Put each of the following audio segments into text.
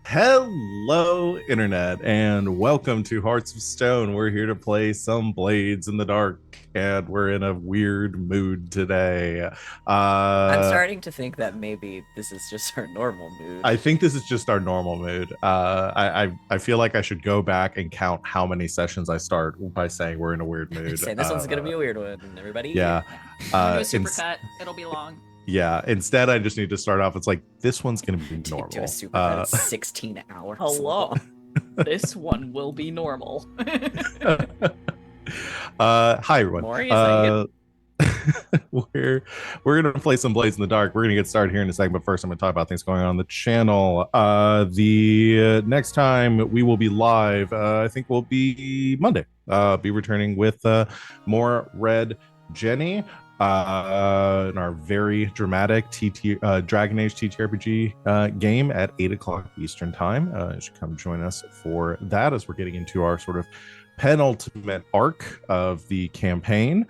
Hello, Internet, and welcome to Hearts of Stone. We're here to play some Blades in the Dark, and we're in a weird mood today. I'm starting to think that maybe this is just our normal mood. I think this is just our normal mood. I feel like I should go back and count how many sessions I start by saying we're in a weird mood. Saying this one's gonna be a weird one, everybody. Yeah. I'm gonna do a supercut. It'll be long. Yeah. Instead, I just need to start off. It's like this one's gonna be normal. Do a supercut. 16 hours. Hello. This one will be normal. Hi everyone. More we're gonna play some Blades in the Dark. We're gonna get started here in a second, but first I'm gonna talk about things going on the channel. The next time we will be live, I think will be Monday. Be returning with more Red Jenny in our very dramatic Dragon Age TTRPG game at 8 o'clock Eastern time. You should come join us for that as we're getting into our sort of penultimate arc of the campaign.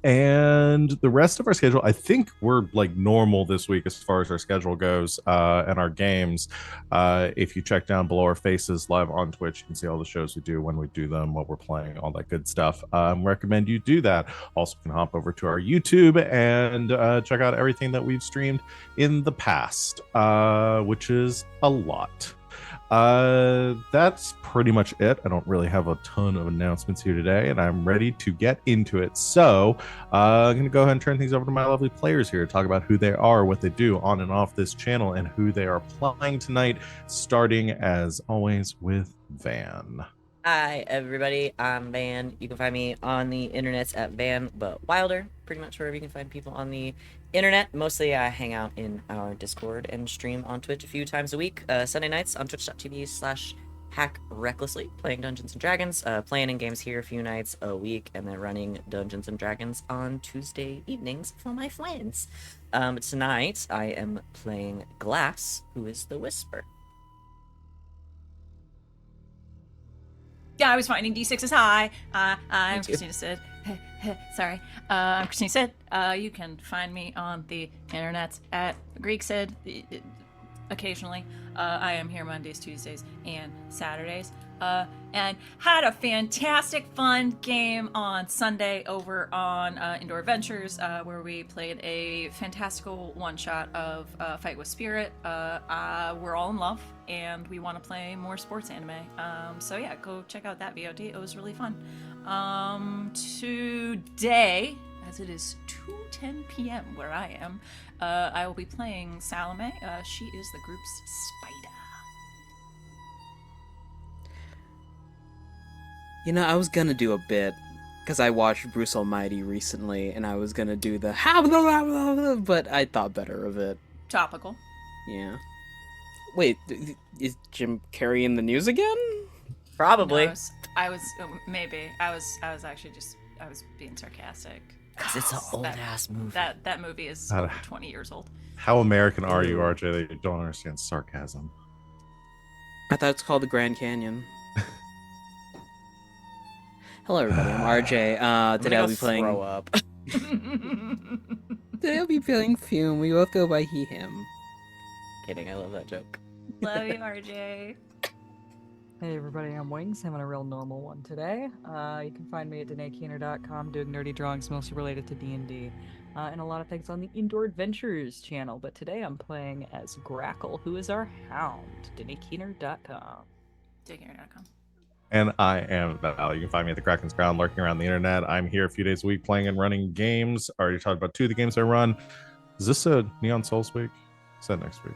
And the rest of our schedule, I think we're like normal this week as far as our schedule goes, and our games. If you check down below our faces live on Twitch, you can see all the shows we do, when we do them, what we're playing, all that good stuff. Recommend you do that. Also, you can hop over to our YouTube and check out everything that we've streamed in the past, which is a lot. That's pretty much it. I don't really have a ton of announcements here today, and I'm ready to get into it. So I'm going to go ahead and turn things over to my lovely players here to talk about who they are, what they do on and off this channel, and who they are playing tonight, starting as always with Van. Hi, everybody. I'm Van. You can find me on the internets at Van but Wilder. Pretty much wherever you can find people on the internet. Mostly I hang out in our Discord and stream on Twitch a few times a week. Sunday nights on twitch.tv/hackrecklessly, playing Dungeons & Dragons, playing in games here a few nights a week, and then running Dungeons & Dragons on Tuesday evenings for my friends. Tonight I am playing Glass, who is the Whisper. Yeah, I was finding D6 is high. I'm Christina Sid. Sorry. I'm Christina Sid. You can find me on the internet at Greek Sid occasionally. I am here Mondays, Tuesdays, and Saturdays. And had a fantastic fun game on Sunday over on Indoor Adventures, where we played a fantastical one-shot of Fight with Spirit. We're all in love, and we want to play more sports anime. So yeah, go check out that VOD. It was really fun. Today, as it is 2:10 p.m. where I am, I will be playing Salome. She is the group's spider. You know, I was gonna do a bit, because I watched Bruce Almighty recently, and I was gonna do the how, but I thought better of it. Topical. Yeah. Wait, is Jim Carrey in the news again? Probably. No, maybe. I was actually just, I was being sarcastic. Because it's an old-ass movie. That movie is over 20 years old. How American are you, RJ, that you don't understand sarcasm? I thought it's called the Grand Canyon. Hello, everybody. I'm RJ. Today I'll be playing. Throw up. Today I'll be playing Fume. We both go by he, him. Kidding, I love that joke. Love you, RJ. Hey everybody, I'm Wings, having a real normal one today. You can find me at DanaeKeener.com doing nerdy drawings mostly related to D&D, and a lot of things on the Indoor Adventures channel, but today I'm playing as Grackle, who is our hound. DanaeKeener.com. DanaeKeener.com. And I am Val. You can find me at the Kraken's Ground, lurking around the internet. I'm here a few days a week playing and running games. I already talked about 2 of the games I run. Is this a Neon Souls week? Is that next week?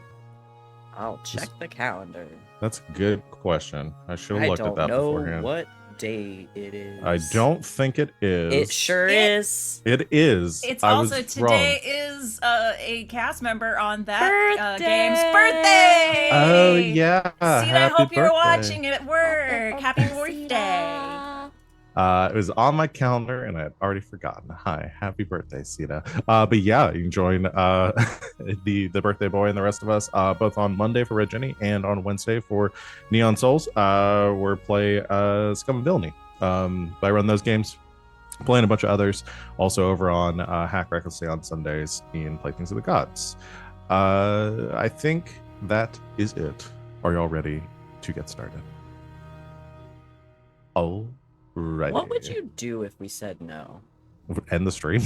I'll check the calendar. That's a good question. I should have looked at that beforehand. I don't know what day it is. I don't think it is. It sure is. It is. It's I also was today wrong. is a cast member on that game's birthday. Oh yeah. See, I hope you're watching it at work. Happy birthday. It was on my calendar and I had already forgotten. Hi, happy birthday, Sita. But yeah, you can join the birthday boy and the rest of us both on Monday for Red Jenny and on Wednesday for Neon Souls. We're play Scum and Villainy. I run those games, playing a bunch of others. Also over on Hack Recklessly on Sundays in Playthings of the Gods. I think that is it. Are y'all ready to get started? All right. What would you do if we said no? End the stream?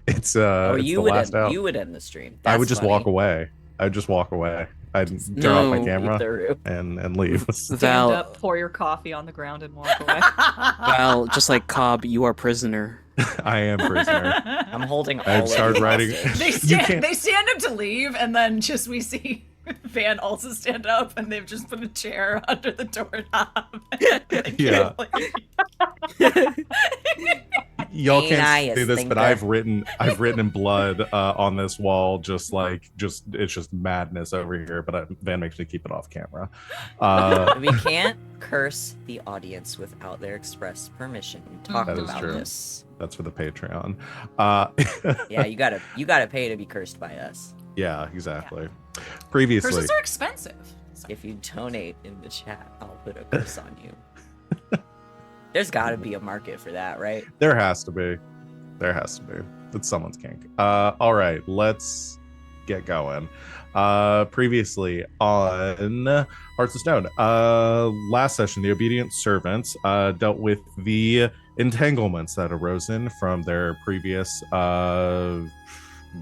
It's Oh, it's you the would last end. out. You would end the stream. I That's would just funny. walk away. I'd just walk away. I'd turn off my No. camera Leave the room. and leave. Stand Val, up, pour your coffee on the ground, and walk away. Val, just like Cobb, you are prisoner. I am prisoner. I'm holding all I'd of start you writing. hostage. They You can't- stand up to leave, and then just we see Van also stand up, and they've just put a chair under the doorknob. Yeah. Y'all Ain't can't I see a this, but stinker? I've written in blood on this wall, just it's just madness over here. But Van makes me keep it off camera. We can't curse the audience without their express permission. We talked That is about true. this. That's for the Patreon. Yeah, you gotta pay to be cursed by us. Yeah, exactly. Previously, Curses are expensive. So- If you donate in the chat, I'll put a curse on you. There's got to be a market for that, right? there has to be. It's someone's kink. All right, let's get going. Previously on Hearts of Stone, last session, the obedient servants dealt with the entanglements that arose in from their previous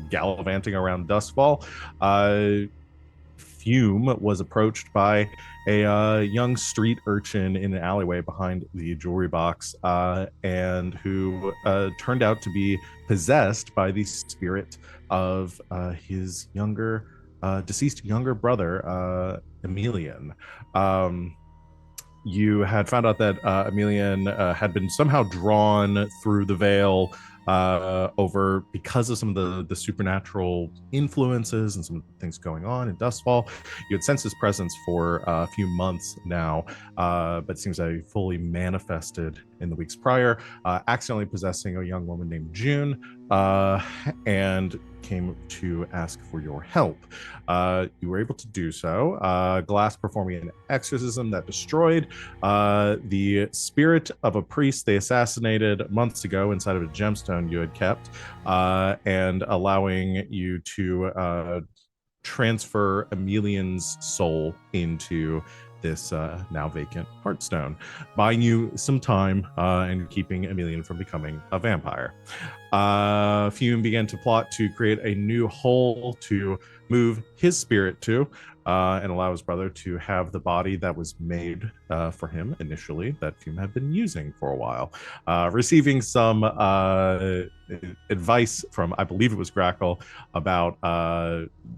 gallivanting around Dustfall. Fume was approached by a young street urchin in an alleyway behind the jewelry box, and who turned out to be possessed by the spirit of his deceased younger brother, Emilian. You had found out that Emilian had been somehow drawn through the veil over because of some of the supernatural influences and some of the things going on in Dustfall. You had sensed his presence for a few months now, but it seems that he fully manifested in the weeks prior, accidentally possessing a young woman named June, and came to ask for your help. You were able to do so. Glass performing an exorcism that destroyed the spirit of a priest they assassinated months ago inside of a gemstone you had kept, and allowing you to transfer Emilian's soul into this now vacant Heartstone, buying you some time and keeping Emilian from becoming a vampire. Fume began to plot to create a new hole to move his spirit to, and allow his brother to have the body that was made for him initially, that Fume had been using for a while. Receiving some advice from, I believe it was Grackle, about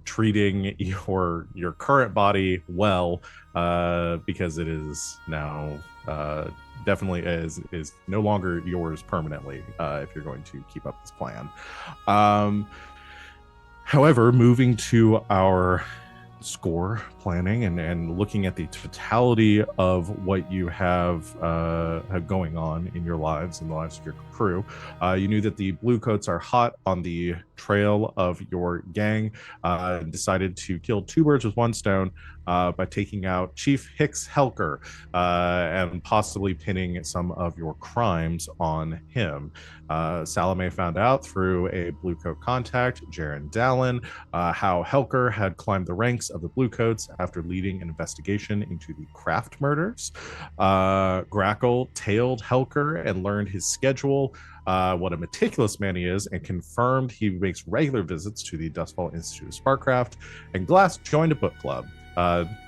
treating your current body well, because it is now definitely is no longer yours permanently, if you're going to keep up this plan. However, moving to our score planning and looking at the totality of what you have going on in your lives and the lives of your crew, you knew that the Bluecoats are hot on the trail of your gang, and decided to kill two birds with one stone by taking out Chief Hicks Helker, and possibly pinning some of your crimes on him. Salome found out through a Bluecoat contact, Jaren Dallin, how Helker had climbed the ranks of the Bluecoats after leading an investigation into the Kraft murders. Grackle tailed Helker and learned his schedule, what a meticulous man he is, and confirmed he makes regular visits to the Dustfall Institute of Sparkcraft. And Glass joined a book club,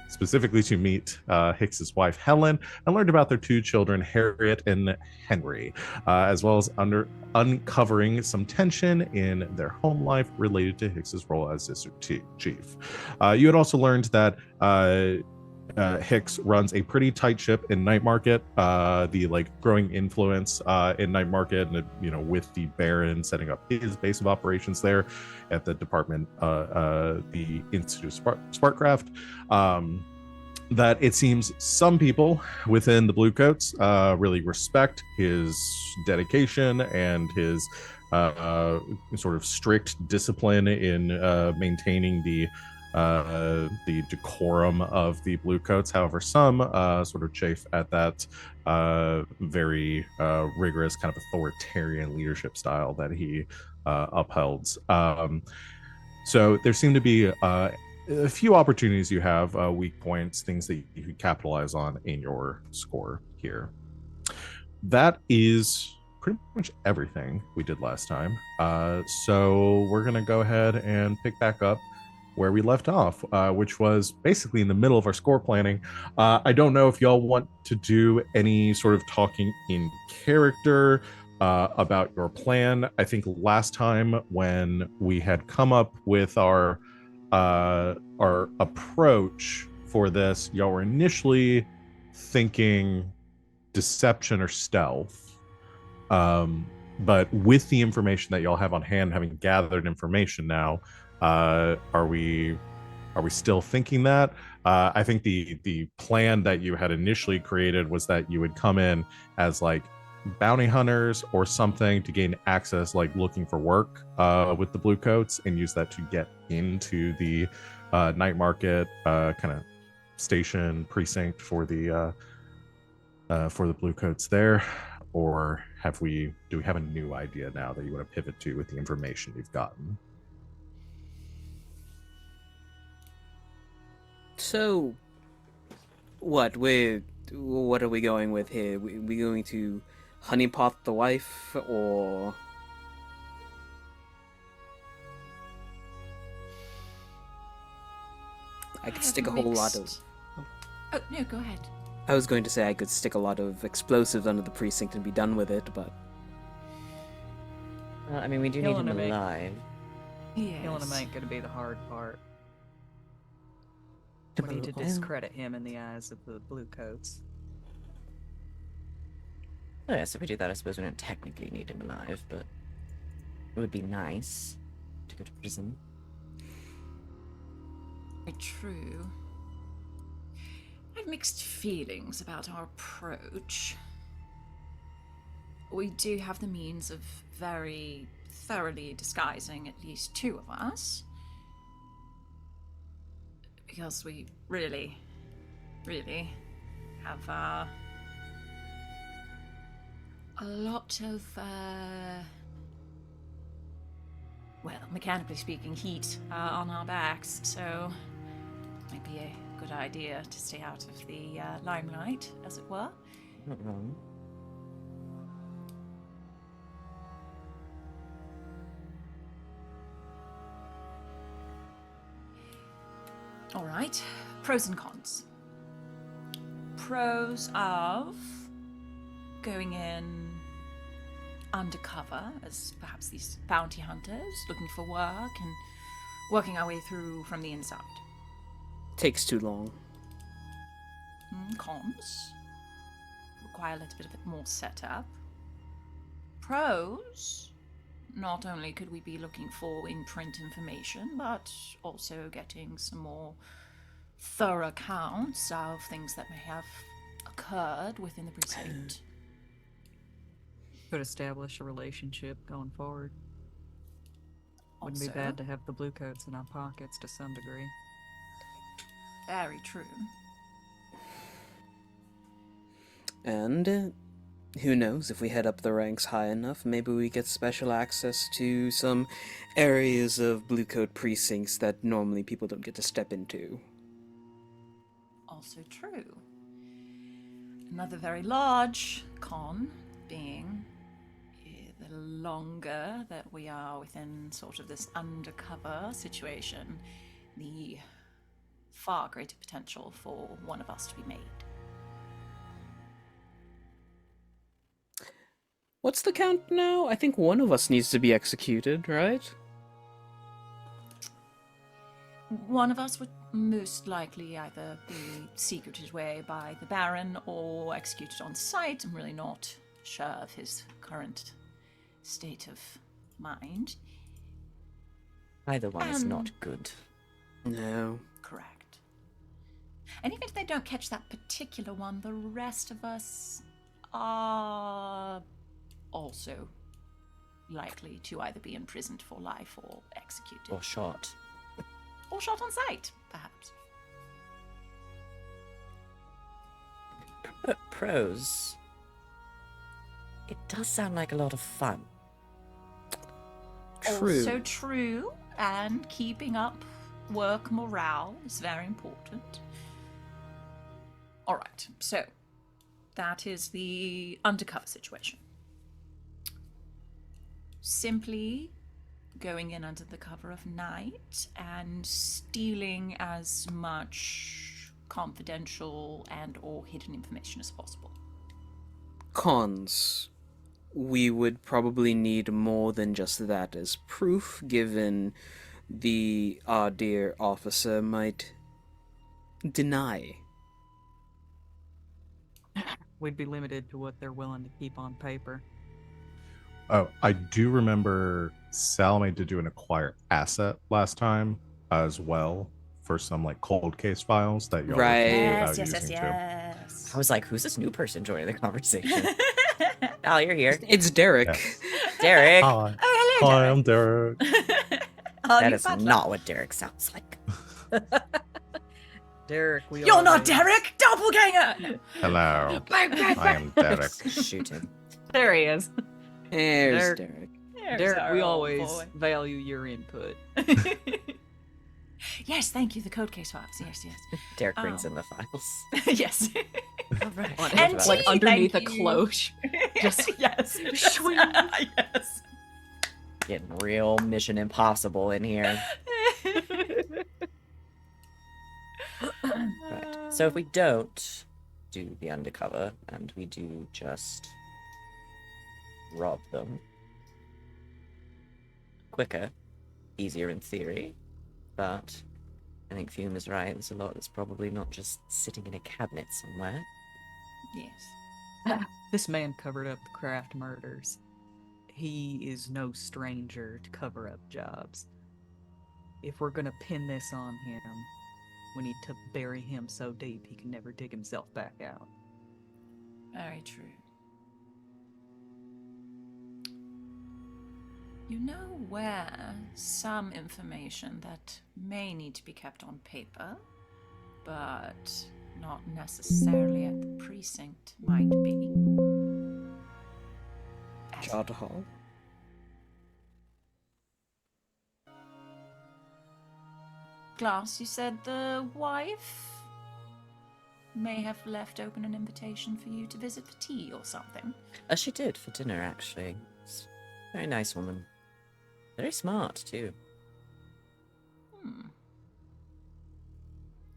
specifically to meet Hicks's wife Helen, and learned about their two children, Harriet and Henry, as well as uncovering some tension in their home life related to Hicks's role as district chief. You had also learned that Hicks runs a pretty tight ship in Night Market, the growing influence in Night Market, and with the Baron setting up his base of operations there at the department, the Institute of Sparkcraft. That it seems some people within the Bluecoats really respect his dedication and his sort of strict discipline in maintaining the decorum of the Bluecoats. However, some sort of chafe at that very rigorous kind of authoritarian leadership style that he upholds. So there seemed to be a few opportunities you have, weak points, things that you could capitalize on in your score here. That is pretty much everything we did last time. So we're going to go ahead and pick back up where we left off, which was basically in the middle of our score planning. I don't know if y'all want to do any sort of talking in character about your plan. I think last time when we had come up with our approach for this, y'all were initially thinking deception or stealth. But with the information that y'all have on hand, having gathered information now, are we still thinking that? I think the plan that you had initially created was that you would come in as like bounty hunters or something to gain access, like looking for work with the blue coats, and use that to get into the night market kind of station precinct for the blue coats there. Or do we have a new idea now that you want to pivot to with the information you've gotten? So, what are we going with here? We going to honeypot the wife, or I could stick a whole lot of. Oh no, go ahead. I was going to say I could stick a lot of explosives under the precinct and be done with it, but Well, I mean, we do need Killing him him, alive. Killing him Yes. ain't gonna be the hard part. We need to Well, discredit him in the eyes of the blue coats. Oh, yes, if we do that, I suppose we don't technically need him alive, but it would be nice to go to prison. Very true. I have mixed feelings about our approach. We do have the means of very thoroughly disguising at least two of us. Because we really have a lot of, well, mechanically speaking, heat on our backs, so it might be a good idea to stay out of the limelight, as it were. Not wrong. All right, pros and cons. Pros of going in undercover as perhaps these bounty hunters looking for work and working our way through from the inside. takes too long. Cons require a little bit more setup. Pros, not only could we be looking for in-print information, but also getting some more thorough accounts of things that may have occurred within the precinct. Could establish a relationship going forward. Wouldn't be Also, bad to have the blue coats in our pockets to some degree. very true. And who knows, if we head up the ranks high enough, maybe we get special access to some areas of blue coat precincts that normally people don't get to step into. Also true. Another very large con being the longer that we are within sort of this undercover situation, the far greater potential for one of us to be made. What's the count now? I think one of us needs to be executed, right? One of us would most likely either be secreted away by the Baron or executed on sight. I'm really not sure of his current state of mind. Either one is not good. No. Correct. And even if they don't catch that particular one, the rest of us are also likely to either be imprisoned for life or executed. Or shot. Or shot on sight, perhaps. But pros. It does sound like a lot of fun. True. Also true, and keeping up work morale is very important. All right, so that is the undercover situation. Simply going in under the cover of night and stealing as much confidential and or hidden information as possible. Cons. We would probably need more than just that as proof, given our dear officer might deny. We'd be limited to what they're willing to keep on paper. Oh, I do remember Salome did do an acquire asset last time as well for some like cold case files that y'all were Right. thinking Yes, about yes, yes, using too. yes. I was like, who's this new person joining the conversation? Al, you're here. It's Derek. Yes. Derek. Hi. Oh, hello, Hi, I'm Derek. That is not what Derek sounds like. Derek, You're not Derek! Doppelganger! No. Hello. I am Derek. Shoot him. There he is. There's Derek. Derek. Derek, we always value your input. Yes, thank you. The code case files. Yes, yes. Derek brings in the files. Yes. All right. On And it, like tea, underneath a thank you. cloche. Just yes. Swing. Yes. Getting real Mission Impossible in here. Right. So if we don't do the undercover and we do just rob them, quicker, easier in theory, but I think Fume is right. There's a lot that's probably not just sitting in a cabinet somewhere. Yes. This man covered up the Kraft murders. He is no stranger to cover up jobs. If we're gonna pin this on him, we need to bury him so deep he can never dig himself back out. Very true. You know where some information that may need to be kept on paper, but not necessarily at the precinct might be? Jot Hall. Glass, you said the wife may have left open an invitation for you to visit for tea or something. She did for dinner, actually. It's a very nice woman. Very smart, too.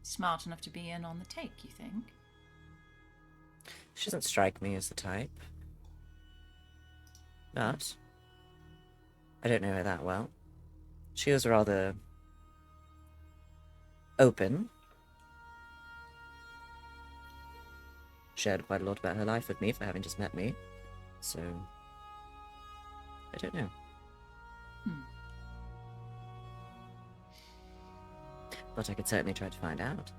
Smart enough to be in on the take, you think? She doesn't strike me as the type. But I don't know her that well. She was rather open. Shared quite a lot about her life with me for having just met me. So I don't know. But I could certainly try to find out.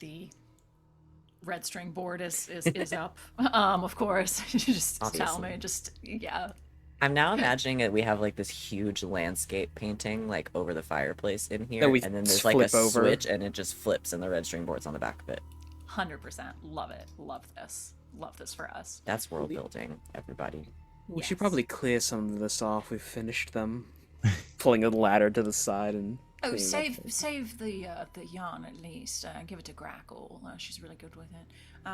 The red string board is up. Of course. Just tell me, Obviously. I'm I'm now imagining that we have like this huge landscape painting like over the fireplace in here, That we and then there's like a flip over. switch, and it just flips, and the red string board's on the back of it. 100% love it. Love this. Love this for us. That's world building, everybody. We should Yes. probably clear some of this off. We've finished them. Pulling a ladder to the side and. Oh, cleaning up. save the yarn at least. Give it to Grackle. She's really good with it.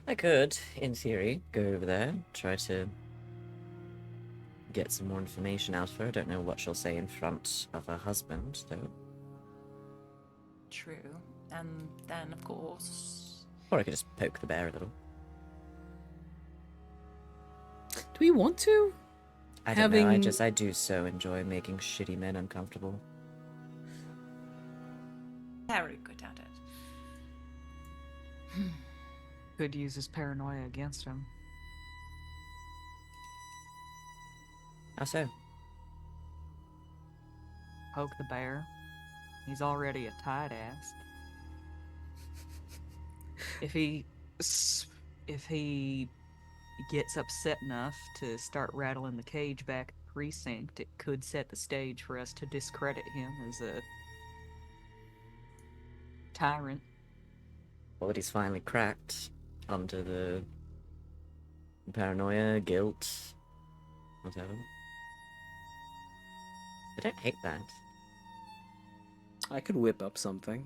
I could, in theory, go over there, try to get some more information out of her. I don't know what she'll say in front of her husband, though. True. And then, of course, Or I could just poke the bear a little. Do we want to? I don't know, Having- I do so enjoy making shitty men uncomfortable. very good at it. Could use his paranoia against him. How so? Poke the bear. He's already a tight ass. If he gets upset enough to start rattling the cage back at the precinct, it could set the stage for us to discredit him as a tyrant. Well, that he's finally cracked under the paranoia, guilt, whatever. I don't hate that. I could whip up something.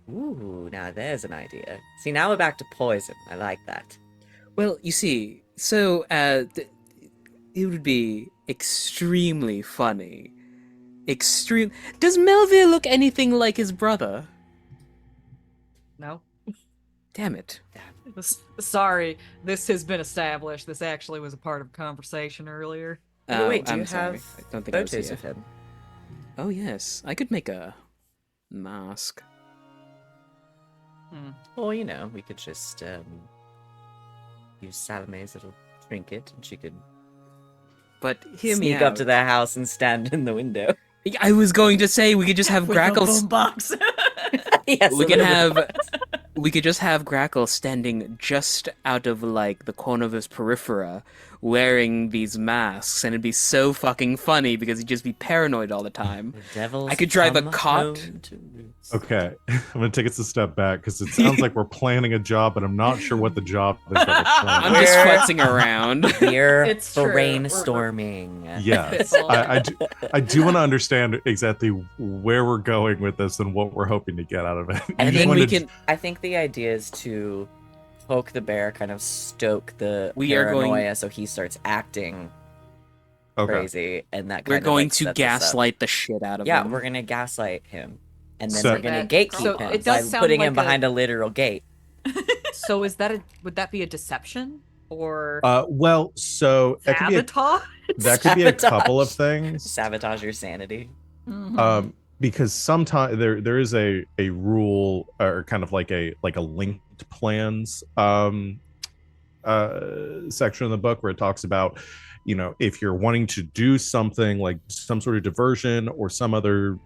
Ooh, now there's an idea. See, now we're back to poison. I like that. Well, you see, so it would be extremely funny. Does Melville look anything like his brother? No. Damn it. Sorry, this has been established. This actually was a part of conversation earlier. Oh, wait, do I'm you sorry. have I don't think I was photos here. of him? Oh yes, I could make a mask. Or, you know, we could just use Salome's little trinket and she could But hear me sneak out. up to their house and stand in the window. I was going to say we could just have With a Grackle. boombox. Yes, We a can little- have. We could just have Grackle standing just out of like the corner of his periphery, wearing these masks, and it'd be so fucking funny because he'd just be paranoid all the time. The devils I could drive a come cot. home to roost. Okay, I'm gonna take us a step back because it sounds like we're planning a job, but I'm not sure what the job is that we're I'm planning. just Where- futzing around. We're It's true. brainstorming. Yes, I do want to understand exactly where we're going with this and what we're hoping to get out of it. And You just then we wanted- can. I think the idea is to poke the bear, kind of stoke the We are going- paranoia so he starts acting okay. crazy, and that kind We're of, going like, to sets us up. gaslight the shit out of Yeah, him. we're gonna gaslight him, and then So- we're gonna That- gatekeep so him it by does sound putting like him behind a literal gate. So would that be a deception or Well, so that could be sabotage? that could be a couple of Sabotage. things. Sabotage your sanity. Mhm. Because sometimes there is a rule or kind of like a linked plans section in the book where it talks about, you know, if you're wanting to do something like some sort of diversion or some other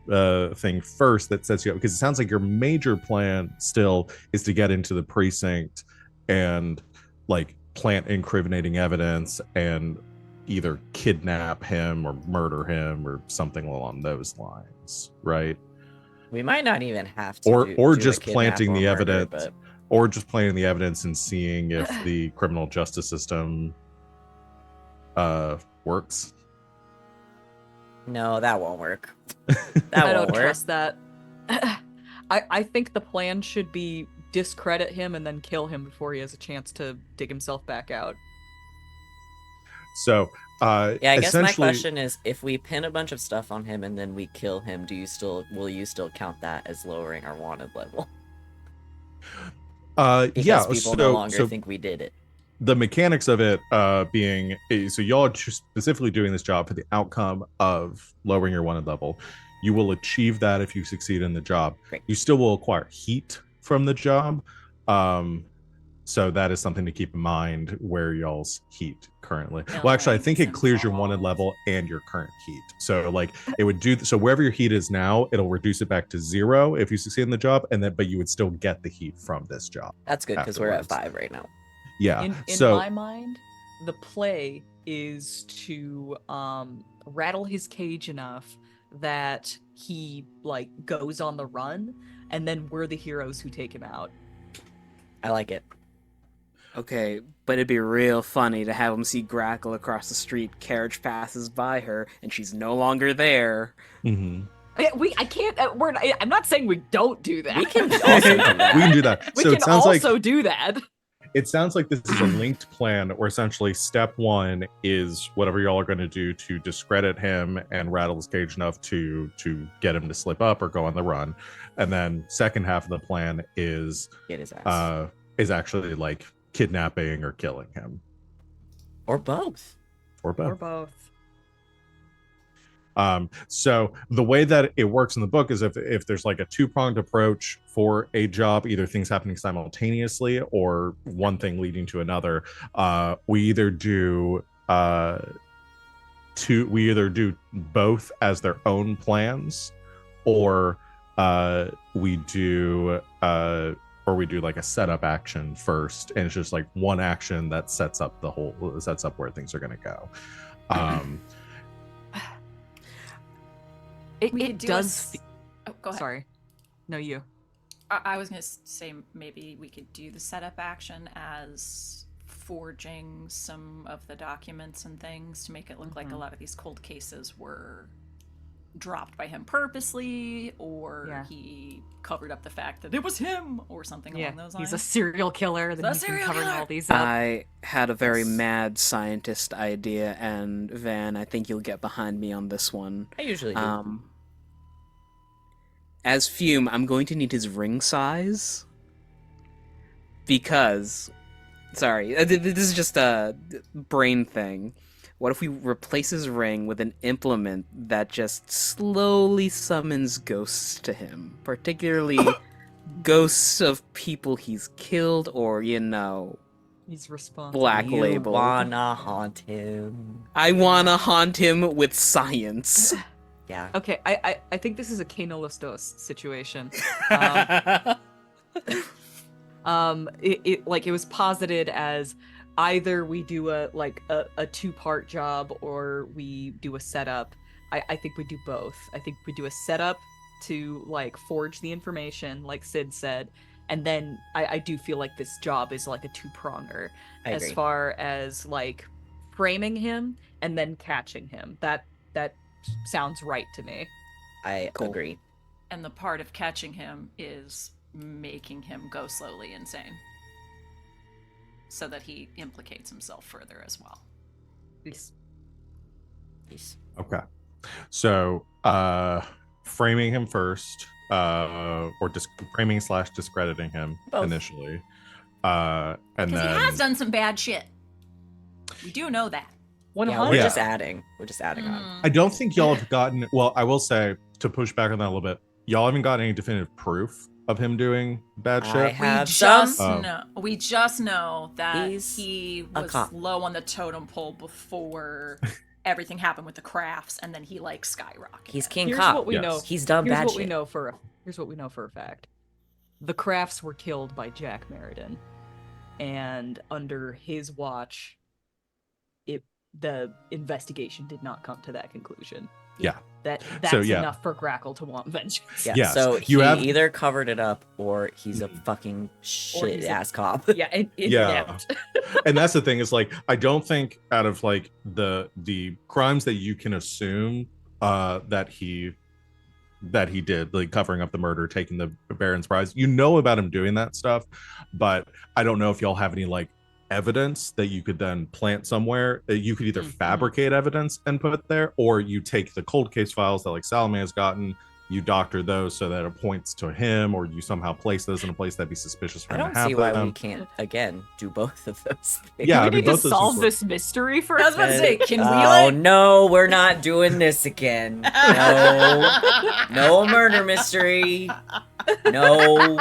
thing first that sets you up, because it sounds like your major plan still is to get into the precinct and like plant incriminating evidence and either kidnap him or murder him or something along those lines, right? We might not even have to, Or do a just kidnap planting or the murder, evidence, but or just planting the evidence and seeing if the criminal justice system works. no, that won't work. I That don't won't work. trust that. I think the plan should be discredit him and then kill him before he has a chance to dig himself back out. So Yeah, I guess my essentially- question is, if we pin a bunch of stuff on him and then we kill him, will you still count that as lowering our wanted level? Because yeah, people no so longer think we did it. the mechanics of it being so y'all are just specifically doing this job for the outcome of lowering your wanted level. You will achieve that if you succeed in the job. Great. You still will acquire heat from the job, so that is something to keep in mind where y'all's heat currently. Well, actually, I think it clears your wanted level and your current heat. So like it would do so wherever your heat is now, it'll reduce it back to 0 if you succeed in the job, and then but you would still get the heat from this job. That's good because we're at afterwards. 5 right now. Yeah. In so my mind, the play is to rattle his cage enough that he like goes on the run, and then we're the heroes who take him out. I like it. Okay, but it'd be real funny to have him see Grackle across the street. Carriage passes by her, and she's no longer there. mhm. I can't. I'm not saying we don't do that. We can also do that. We can do that. We So can it sounds like also do that. it sounds like this is a linked plan where essentially step 1 is whatever y'all are going to do to discredit him and rattle his cage enough to get him to slip up or go on the run, and then second half of the plan is Get his ass. actually like kidnapping or killing him Or both. or both. Or both. So the way that it works in the book is if there's like a 2-pronged approach for a job, either things happening simultaneously or one thing leading to another, we either do both as their own plans, or we do like a setup action first, and it's just like one action that sets up where things are going to go. We could It do does. Oh, go ahead. Sorry. No, you. I was going to say maybe we could do the setup action as forging some of the documents and things to make it look like a lot of these cold cases were dropped by him purposely, or he covered up the fact that it was him, or something along those lines. He's a serial killer. Then he's been covering all these up. I had a very mad scientist idea, and Van, I think you'll get behind me on this one. I usually do. As Fume, I'm going to need his ring size. Because... Sorry, this is just a brain thing. What if we replace his ring with an implement that just slowly summons ghosts to him? Particularly ghosts of people he's killed or, he's responsible. Black You label. wanna haunt him. I wanna haunt him with science. Yeah. Okay, I think this is a Kano Los Dos situation. It was posited as either we do a two-part job or we do a setup. I think we do both. I think we do a setup to forge the information, like Sid said, and then I do feel like this job is like a two-pronger as far as framing him and then catching him. That sounds right to me. I agree. And the part of catching him is making him go slowly insane, so that he implicates himself further as well. Peace. Okay. So, framing him first, or framing / discrediting him initially, and because then he has done some bad shit. We do know that. Yeah, we're just adding. We're just adding on. I don't think y'all have gotten. Well, I will say, to push back on that a little bit, y'all haven't gotten any definitive proof of him doing bad shit. We just know that He's he was low on the totem pole before everything happened with the crafts, and then he skyrocketed. He's King Cop. What we know. He's done bad shit. Here's what we know for a fact. The crafts were killed by Jack Meriden, and under his watch, the investigation did not come to that conclusion. Yeah. That's enough for Grackle to want vengeance. Yeah. Yes. So he either covered it up or he's a fucking shit ass cop. Yeah. And that's the thing is I don't think out of the crimes that you can assume that he did, covering up the murder, taking the Baron's prize, about him doing that stuff, but I don't know if y'all have any evidence that you could then plant somewhere. You could either fabricate evidence and put it there, or you take the cold case files that Salome has gotten, you doctor those so that it points to him, or you somehow place those in a place that'd be suspicious for him to have. I don't see why we can't again do both of those things. Yeah, we need to solve this mystery first. I was about to say, can we Oh no, we're not doing this again. No murder mystery. No.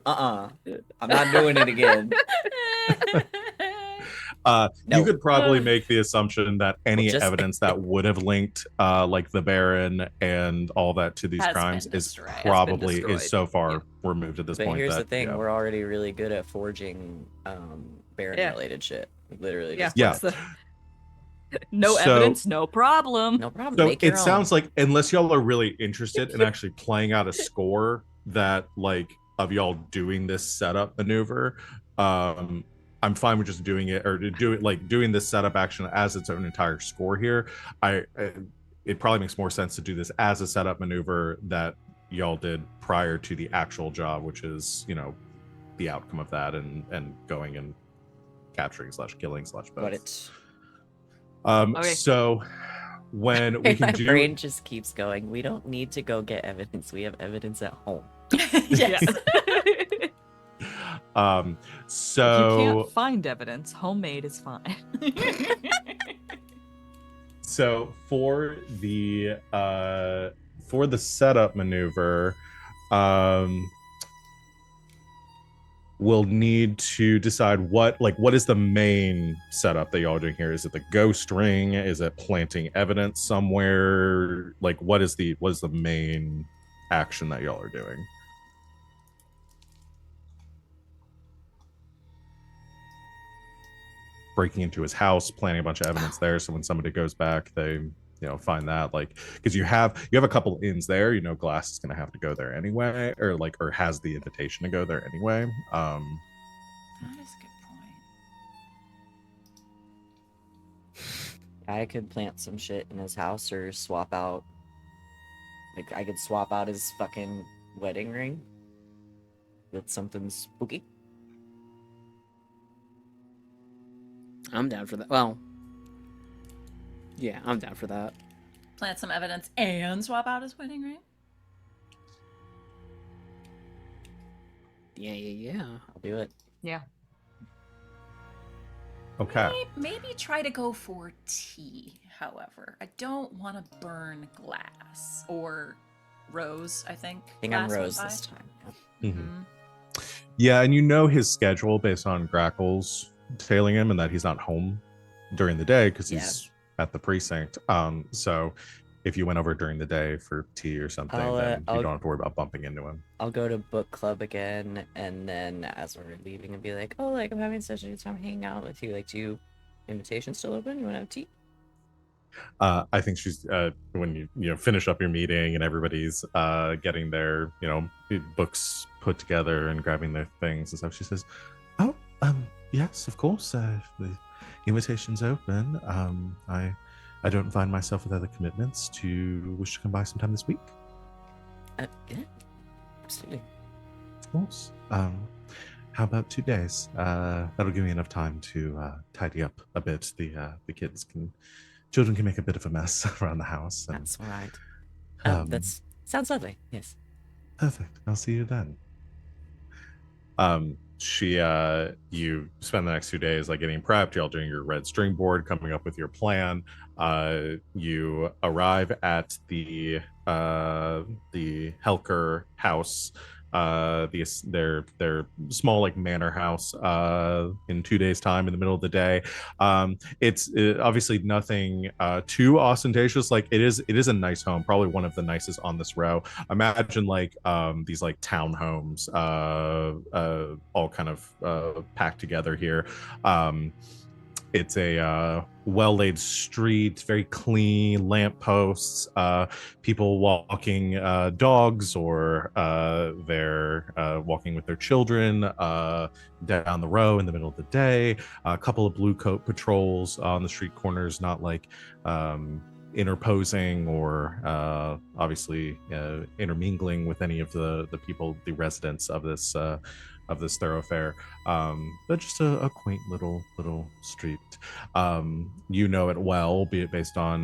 I'm not doing it again. You could probably make the assumption that any evidence that would have linked the Baron and all that to these crimes is so far removed at this point. But here's the thing, we're already really good at forging Baron related shit. Literally just no evidence, no problem. No problem. So it sounds like, unless y'all are really interested in actually playing out a score that of y'all doing this setup maneuver, I'm fine with just doing it, or doing this setup action as its own entire score here. It probably makes more sense to do this as a setup maneuver that y'all did prior to the actual job, which is the outcome of that and going and capturing / killing / both. But it's so when we can my brain just keeps going. We don't need to go get evidence. We have evidence at home. Yes. So if you can't find evidence, homemade is fine. So for the setup maneuver, we'll need to decide what is the main setup that y'all are doing here. Is it the ghost ring? Is it planting evidence somewhere? What is the main action that y'all are doing? Breaking into his house, planting a bunch of evidence there, so when somebody goes back, they find that, like, because you have a couple inns there. Glass is going to have to go there anyway, or has the invitation to go there anyway. That is a good point. I could plant some shit in his house or swap out. Like, I could swap out his fucking wedding ring with something spooky. I'm down for that. Well, yeah, I'm down for that. Plant some evidence and swap out his wedding ring? Yeah. I'll do it. Yeah. Okay. Maybe try to go for tea, however. I don't want to burn glass. Or rose, I think. I think I'm glass went Rose by. this time. Mhm. Yeah, and his schedule based on Grackle's tailing him, and that he's not home during the day because he's at the precinct. So if you went over during the day for tea or something, then you don't have to worry about bumping into him. I'll go to book club again, and then as we're leaving, and be like, "Oh, like I'm having such a good time hanging out with you. Like, do you invitations still open? You want to have tea?" I think she's when you finish up your meeting and everybody's getting their books put together and grabbing their things and stuff. She says, "Oh, yes, of course. The invitation's open. I don't find myself with other commitments. Do you wish to come by sometime this week?" Yeah, absolutely. Of course. How about 2 days? That'll give me enough time to tidy up a bit. The children can make a bit of a mess around the house. And, That's all right. um, Sounds lovely. Yes. perfect. I'll see you then. You spend the next 2 days like getting prepped. Y'all doing your red string board, coming up with your plan. You arrive at the Helker house, their small like manor house, in 2 days time in the middle of the day. It's obviously nothing too ostentatious. Like it is a nice home, probably one of the nicest on this row. Imagine like these like townhomes, all kind of packed together here. It's a well-laid street, very clean, lampposts, people walking dogs, or they're walking with their children down the row in the middle of the day. A couple of blue coat patrols on the street corners, not like interposing or obviously intermingling with any of the people, the residents of this thoroughfare, but just a quaint little street. You know it well, be it based on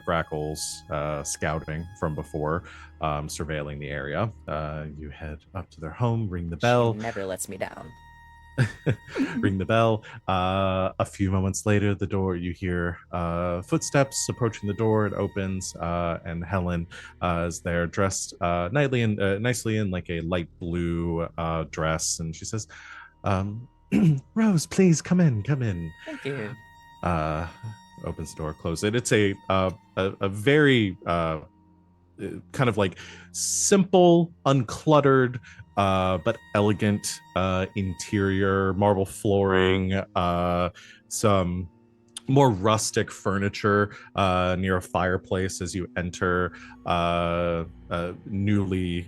Grackle's scouting from before, surveilling the area. You head up to their home, ring the bell. She never lets me down. Ring the bell. A few moments later, the door, you hear footsteps approaching the door. It opens, and Helen is there, dressed nicely in like a light blue dress, and she says, "Rose, please come in. Thank you. Opens the door, closes it. It's a very kind of like simple, uncluttered, but elegant interior, marble flooring, some more rustic furniture near a fireplace as you enter. Newly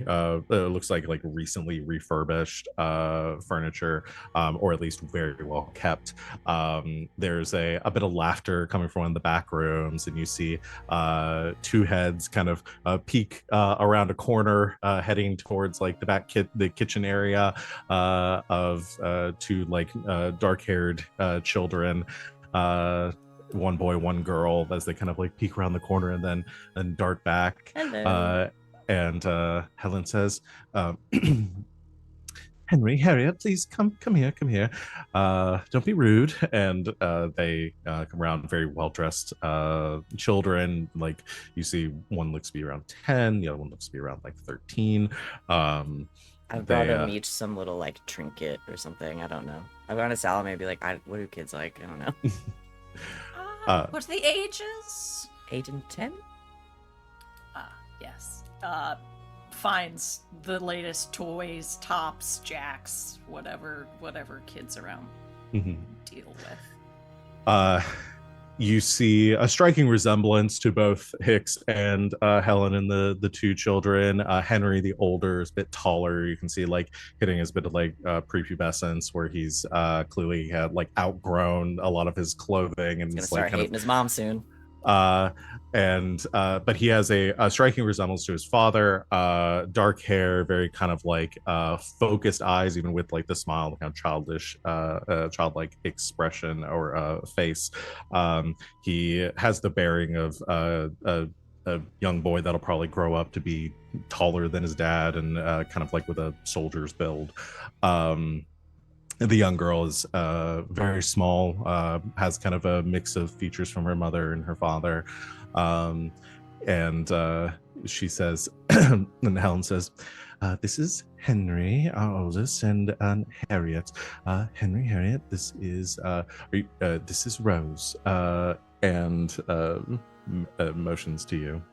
looks like recently refurbished furniture, or at least very well kept. There's a bit of laughter coming from one of the back rooms, and you see two heads kind of peek around a corner, heading towards like the kitchen area of two dark-haired children, one boy, one girl, as they kind of like peek around the corner and then dart back. Hello. And Helen says, Harriet, please come here. Don't be rude. And they come around, very well-dressed children. Like, you see one looks to be around 10, the other one looks to be around 13. I've brought them each some little like trinket or something. I don't know. I've gone to Salome and be like, what do kids like? I don't know. What are the ages? 8 and 10? Yes. Finds the latest toys, tops, jacks, whatever kids around deal with. you see a striking resemblance to both Hicks and Helen and the two children. Henry, the older, is a bit taller. You can see like hitting his bit of like prepubescence, where he's clearly had like outgrown a lot of his clothing and He's gonna is start like kind hating his mom soon. but he has a striking resemblance to his father. Dark hair, very kind of like focused eyes, even with like the smile, kind of childlike expression or face. He has the bearing of a young boy that'll probably grow up to be taller than his dad and kind of like with a soldier's build. The young girl is very small, has kind of a mix of features from her mother and her father. And she says, and Helen says, this is Henry, our oldest, and Harriet. Harriet, this is Rose, and motions to you.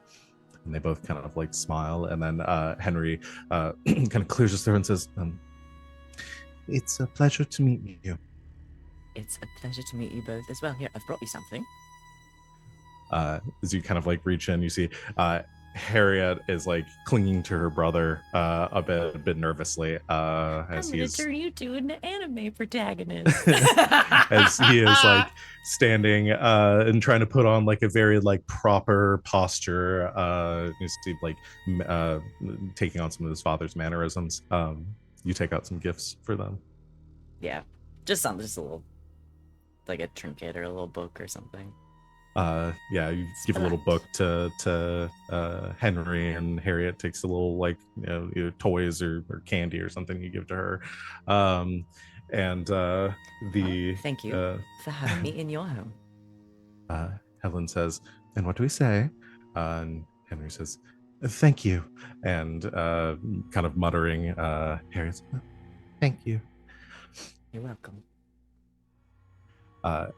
And they both kind of like smile, and then Henry kind of clears his throat and says, it's a pleasure to meet you. It's a pleasure to meet you both as well. Here, I've brought you something. As you kind of like reach in, you see Harriet is like clinging to her brother a bit nervously as I'm he gonna is turn you two into anime protagonists. as he is like standing and trying to put on like a very like proper posture. You see like taking on some of his father's mannerisms. You take out some gifts for them. Yeah, just a little, like a trinket or a little book or something. Yeah, you give a little book to Henry, and Harriet takes a little like either toys or candy or something you give to her. And thank you for having me in your home. Helen says, and what do we say? And Henry says, thank you. And kind of muttering, Harriet, thank you. You're welcome.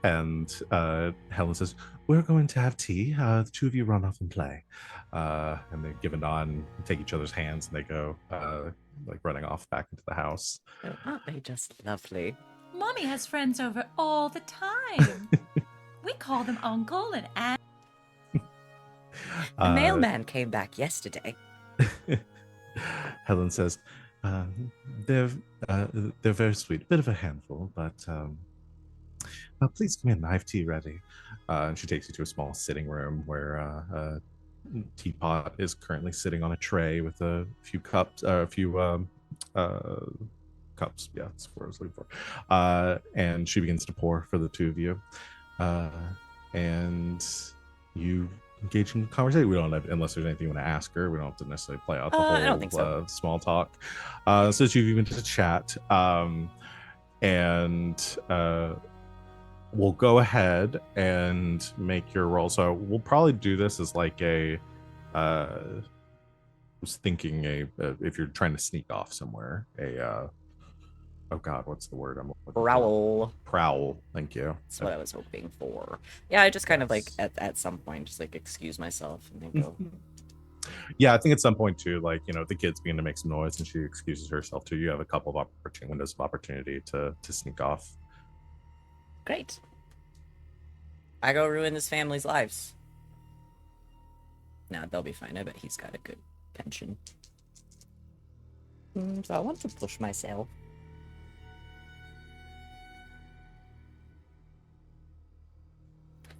And Helen says, we're going to have tea. The two of you run off and play. And they give a nod and take each other's hands, and they go like running off back into the house. Oh, aren't they just lovely? Mommy has friends over all the time. We call them Uncle and Aunt. The mailman came back yesterday. Helen says, they're very sweet. A bit of a handful, but please come in. I have tea ready. And she takes you to a small sitting room where a teapot is currently sitting on a tray with a few cups, cups. Yeah, that's what I was looking for. And she begins to pour for the two of you. And you engage in conversation. We don't have, unless there's anything you want to ask her, we don't have to necessarily play out the whole I don't think so. Small talk. So you've even to chat. And we'll go ahead and make your roll. So we'll probably do this as like a was thinking if you're trying to sneak off somewhere, oh god, what's the word I'm looking for? Prowl. Thank you. That's what I was hoping for. Yeah, I just kind of like at some point just like excuse myself and then go. Yeah, I think at some point too, like the kids begin to make some noise and she excuses herself too. You have a couple of windows of opportunity to sneak off. Great. I go ruin this family's lives. Nah, they'll be fine. I bet he's got a good pension. So I want to push myself.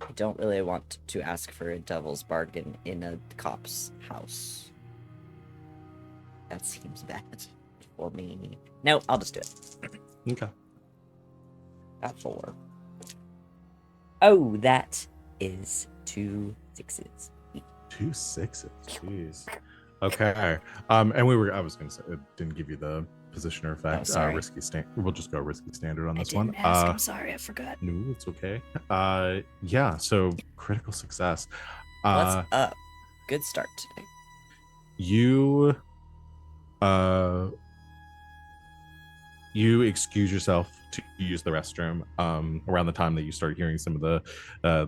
I don't really want to ask for a devil's bargain in a cop's house. That seems bad for me. No, I'll just do it. Okay. Got 4. Oh, that is 2 6s. 2 6s. Jeez. Okay. And I was gonna say it didn't give you the positioner effect. Oh, sorry. Risky we'll just go risky standard on this one. I'm sorry, I forgot. No, it's okay. Yeah, so critical success. What's up? Good start today. You excuse yourself to use the restroom around the time that you start hearing some of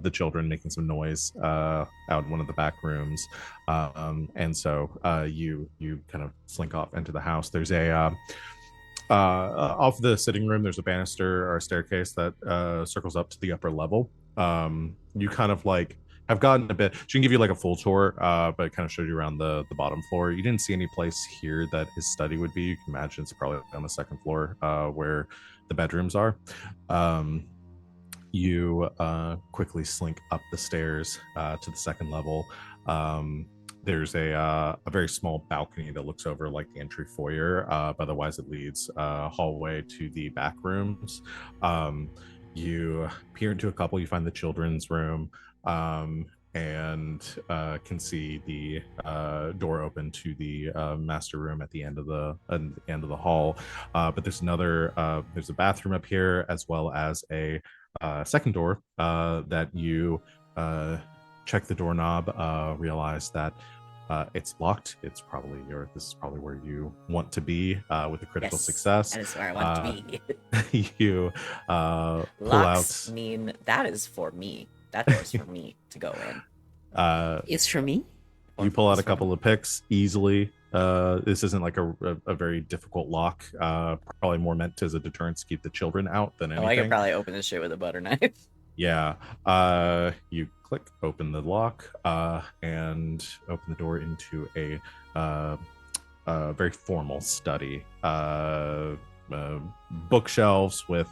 the children making some noise out in one of the back rooms, and so you kind of slink off into the house. There's Off the sitting room, there's a banister or a staircase that circles up to the upper level. You kind of like have gotten a bit. She can give you like a full tour, but it kind of showed you around the bottom floor. You didn't see any place here that his study would be. You can imagine it's probably on the second floor where the bedrooms are. You quickly slink up the stairs to the second level. There's a very small balcony that looks over like the entry foyer, but otherwise it leads hallway to the back rooms. You peer into a couple. You find the children's room, and can see the door open to the master room at the end of the hall. But there's there's a bathroom up here, as well as a second door that you check the doorknob, realize that it's locked. This is probably where you want to be with a critical success. That is where I want to be. You pull Locks out. mean that is for me. That door's for me to go in. It's for me. You pull out a couple of picks easily. This isn't like a very difficult lock. Probably more meant as a deterrence to keep the children out than anything. I could probably open this shit with a butter knife. Yeah. You click open the lock and open the door into a very formal study. Bookshelves with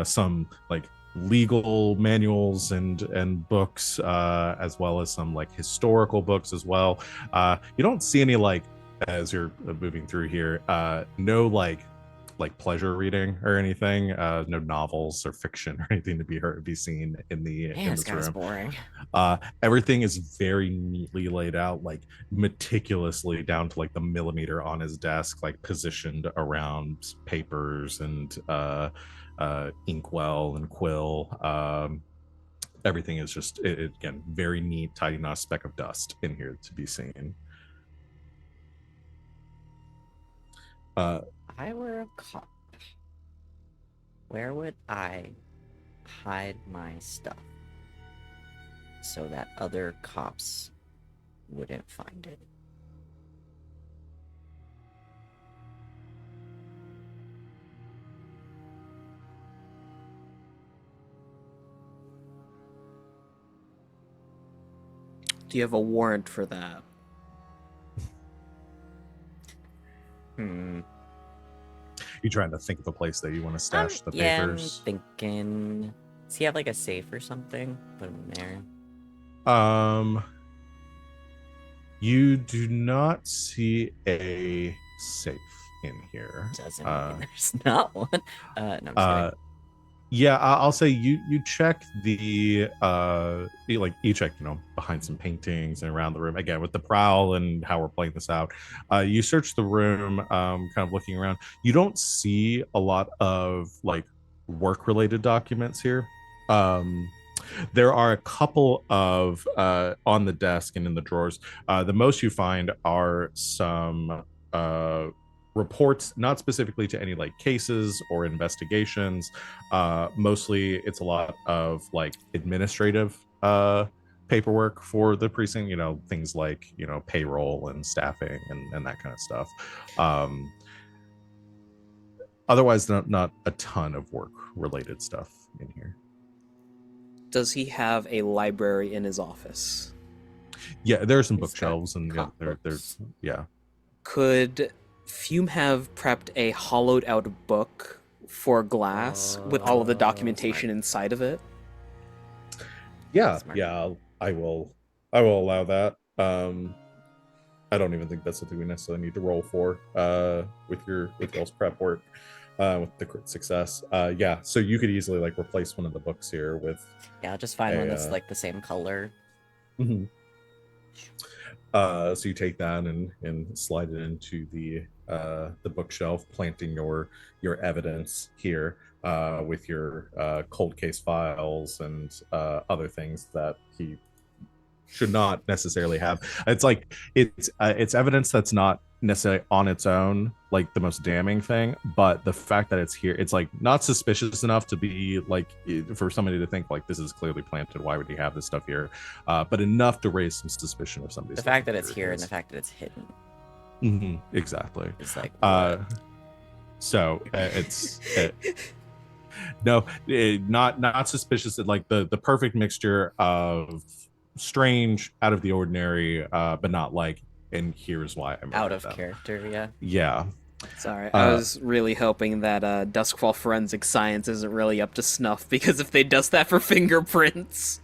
some like legal manuals and books, as well as some like historical books as well. You don't see any like, as you're moving through here, no like pleasure reading or anything, no novels or fiction or anything to be seen in this room. Boring. Everything is very neatly laid out, like meticulously down to like the millimeter on his desk, like positioned around papers and inkwell and quill. Everything is just again very neat, tidy, not a speck of dust in here to be seen. I were a cop, where would I hide my stuff so that other cops wouldn't find it? Do you have a warrant for that? You trying to think of a place that you want to stash the yeah, papers? I'm thinking. Does he have like a safe or something? Put him in there. You do not see a safe in here. Doesn't mean there's not one. No, I'm just kidding. Yeah, I'll say you check you check behind some paintings and around the room again with the prowl and how we're playing this out. You search the room, kind of looking around. You don't see a lot of like work related documents here. There are a couple of on the desk and in the drawers. The most you find are some reports, not specifically to any like cases or investigations. Mostly it's a lot of like administrative paperwork for the precinct, things like payroll and staffing and that kind of stuff. Otherwise not a ton of work related stuff in here. Does he have a library in his office? Yeah, there are some bookshelves and there's yeah. Could Fume have prepped a hollowed out book for glass with all of the documentation inside of it? Yeah, I will allow that. I don't even think that's something we necessarily need to roll for with y'all's prep work with the crit success. So you could easily like replace one of the books here with I'll just find one that's like the same color. Mm-hmm. So you take that and slide it into the bookshelf, planting your evidence here with your cold case files and other things that he should not necessarily have. It's like it's evidence that's not necessarily on its own like the most damning thing, but the fact that it's here, it's like not suspicious enough to be like for somebody to think like this is clearly planted, why would he have this stuff here, but enough to raise some suspicion of somebody's the fact that it's here and the fact that it's hidden. Exactly. It's like So no, not suspicious. Like the perfect mixture of strange, out of the ordinary, but not like. And here's why I'm Out of character, yeah. Yeah. Sorry, I was really hoping that Duskfall forensic science isn't really up to snuff, because if they does that for fingerprints.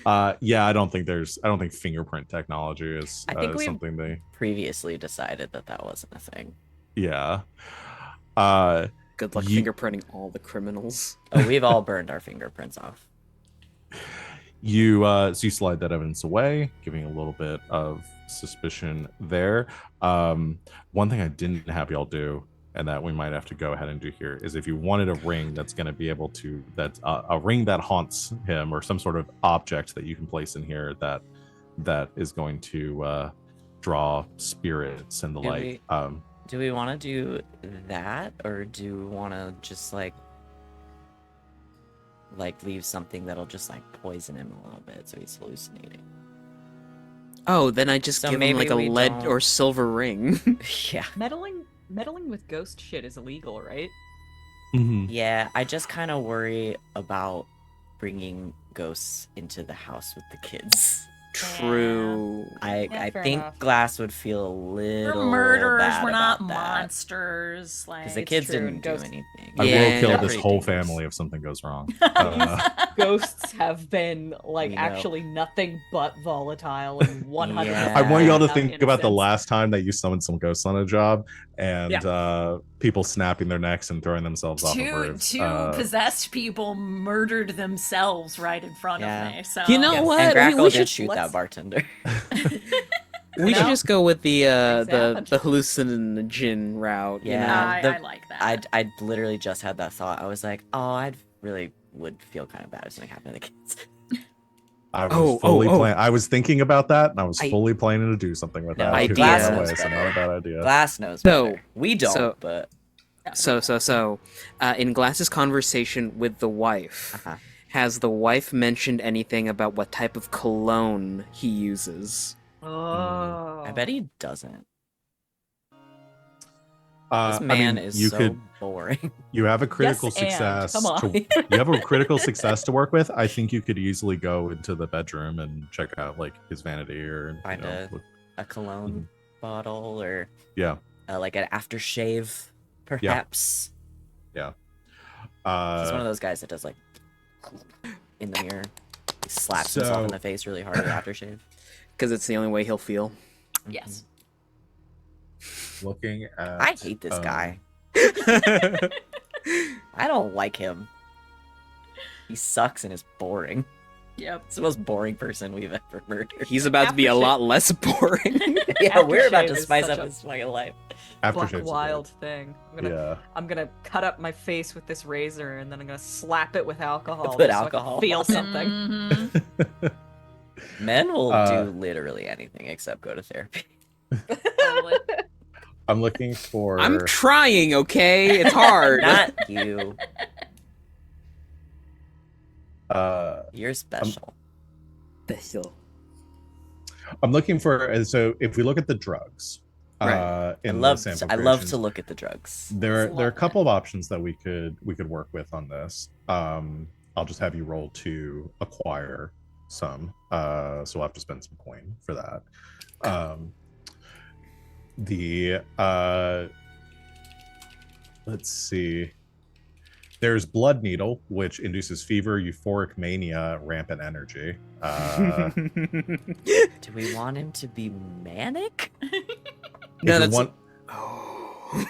Yeah, I don't think fingerprint technology is I think we something they previously decided that wasn't a thing. Yeah. Good luck fingerprinting all the criminals. Oh, we've all burned our fingerprints off. So you slide that evidence away, giving a little bit of suspicion there. One thing I didn't have y'all do, and that we might have to go ahead and do here, is if you wanted a ring that's going to be able to, that's a ring that haunts him, or some sort of object that you can place in here that is going to draw spirits and the like. Do we want to do that, or do we want to just like leave something that'll just like poison him a little bit so he's hallucinating? Oh, then I just give him like a lead or silver ring. Yeah. Meddling with ghost shit is illegal, right? Mm-hmm. Yeah, I just kind of worry about bringing ghosts into the house with the kids. True. I fair think enough. Glass would feel a little We're murderers. bad We're not about that. monsters. Like Because the It's kids true, didn't and do ghosts- anything. I Yeah, will kill yeah. this Pretty whole dangerous. family if something goes wrong. Ghosts have been like We know. actually nothing but volatile and 100%. Yeah. I want y'all to without think about the innocence. last time that you summoned some ghosts on a job, and people snapping their necks and throwing themselves off of roofs. Two possessed people murdered themselves right in front Yeah. of me. So You know Yes. what? And Grackle We did should- shoot let's- that bartender. We should No. just go with the Examined. hallucinogen route. Yeah. You know? I like that. I literally just had that thought. I was like, oh, I really would feel kind of bad if something happened to the kids. I was fully oh. I was thinking about that, and I was I- fully planning to do something with No, that. idea. Because Glass that knows way, so better. not a bad idea. Glass knows So- better. We don't, so- but So, in Glass's conversation with the wife, uh-huh. has the wife mentioned anything about what type of cologne he uses? Oh. I bet he doesn't. I This man mean, is you so boring. you have a critical Yes, and. success. Come on. You have a critical success to work with. I think you could easily go into the bedroom and check out like his vanity, or Find a cologne bottle, or yeah. like an aftershave, perhaps. Yeah. He's one of those guys that does like in the mirror. He slaps himself in So- the face really hard with aftershave. Because it's the only way he'll feel. Yes. Looking at. I hate this guy. I don't like him. He sucks and is boring. Yep. It's the most boring person we've ever murdered. He's about to be a Aftershave. lot less boring. Yeah, we're about to Aftershave is spice such up a his fucking life. Aftershave's wild thing. Yeah. I'm gonna cut up my face with this razor and then I'm gonna slap it with alcohol. Put just so I can alcohol feel on it. something. Mhm. Men will Uh, do literally anything except go to therapy. Totally. I'm looking for. I'm trying, okay? It's hard. Not you. uh, You're special. I'm looking for. So if we look at the drugs, Right. in I the love sample to creations, look at the drugs. There It's a are a lot. couple of options that we could work with on this. I'll just have you roll to acquire some. So we'll have to spend some coin for that. Let's see. There's blood needle, which induces fever, euphoric mania, rampant energy. Do we want him to be manic? No, if you that's- want, Oh.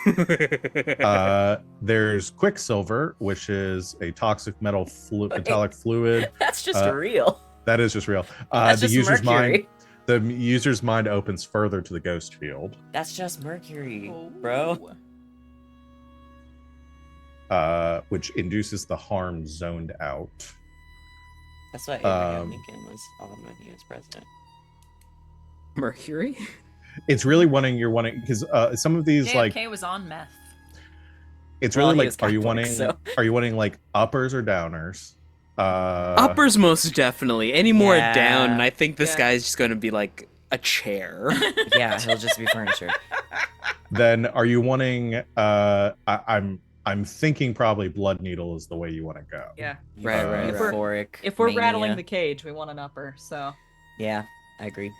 there's quicksilver, which is a toxic metallic fluid. That's just Uh, real. That is just real. That's The just user's mercury. mind. The user's mind opens further to the ghost field, That's just mercury, Oh. bro. which induces the harm zoned out. That's what Abraham Um, Lincoln was on when he was president. Mercury? It's really you're wanting because some of these like JFK was on meth. it's Well, really he like was Catholic, are you wanting like uppers or downers? Uppers most definitely. Any more Yeah. down, and I think this Yeah. guy's just going to be like a chair. Yeah, he'll just be furniture. Then are you wanting I'm thinking probably Blood Needle is the way you want to go. Yeah. Right. Euphoric If we're mania. rattling the cage, we want an upper. So Yeah, I agree.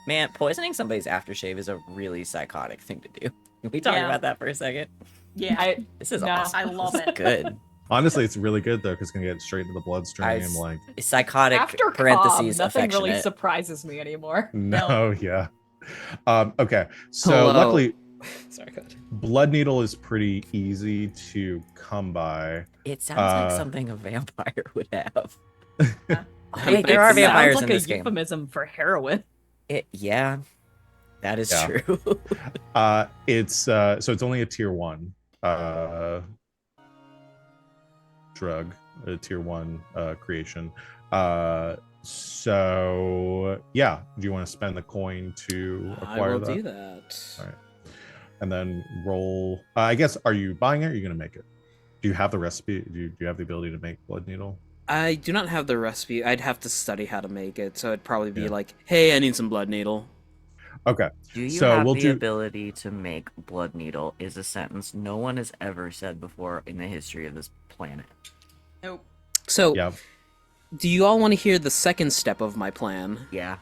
Man, poisoning somebody's aftershave is a really psychotic thing to do. Can we talk Yeah. about that for a second? Yeah. This is No, awesome. I love This is it. good. Honestly, it's really good though, because it's gonna get straight into the bloodstream. Like Psychotic after parentheses calm, nothing really affectionate. surprises me anymore. no, yeah. Okay, so Hello. luckily, Sorry, go ahead. Blood Needle is pretty easy to come by. It sounds like Uh, something a vampire would have. Hey, Wait, there are it's- vampires Sounds in like this a game. euphemism for heroin. Yeah, that is Yeah. true. It's so it's only a tier 1 drug, a tier 1 creation. So yeah, do you want to spend the coin to I acquire will that? do that. All right. And then roll. I guess, are you buying it or are you going to make it? Do you have the recipe? Do you have the ability to make Blood Needle? I do not have the recipe. I'd have to study how to make it, so it'd probably be Yeah. like, hey, I need some blood needle. Okay. Do you So have we'll the do- ability to make blood needle? Is a sentence no one has ever said before in the history of this planet. Nope. So, Yeah. do you all want to hear the second step of my plan? Yeah.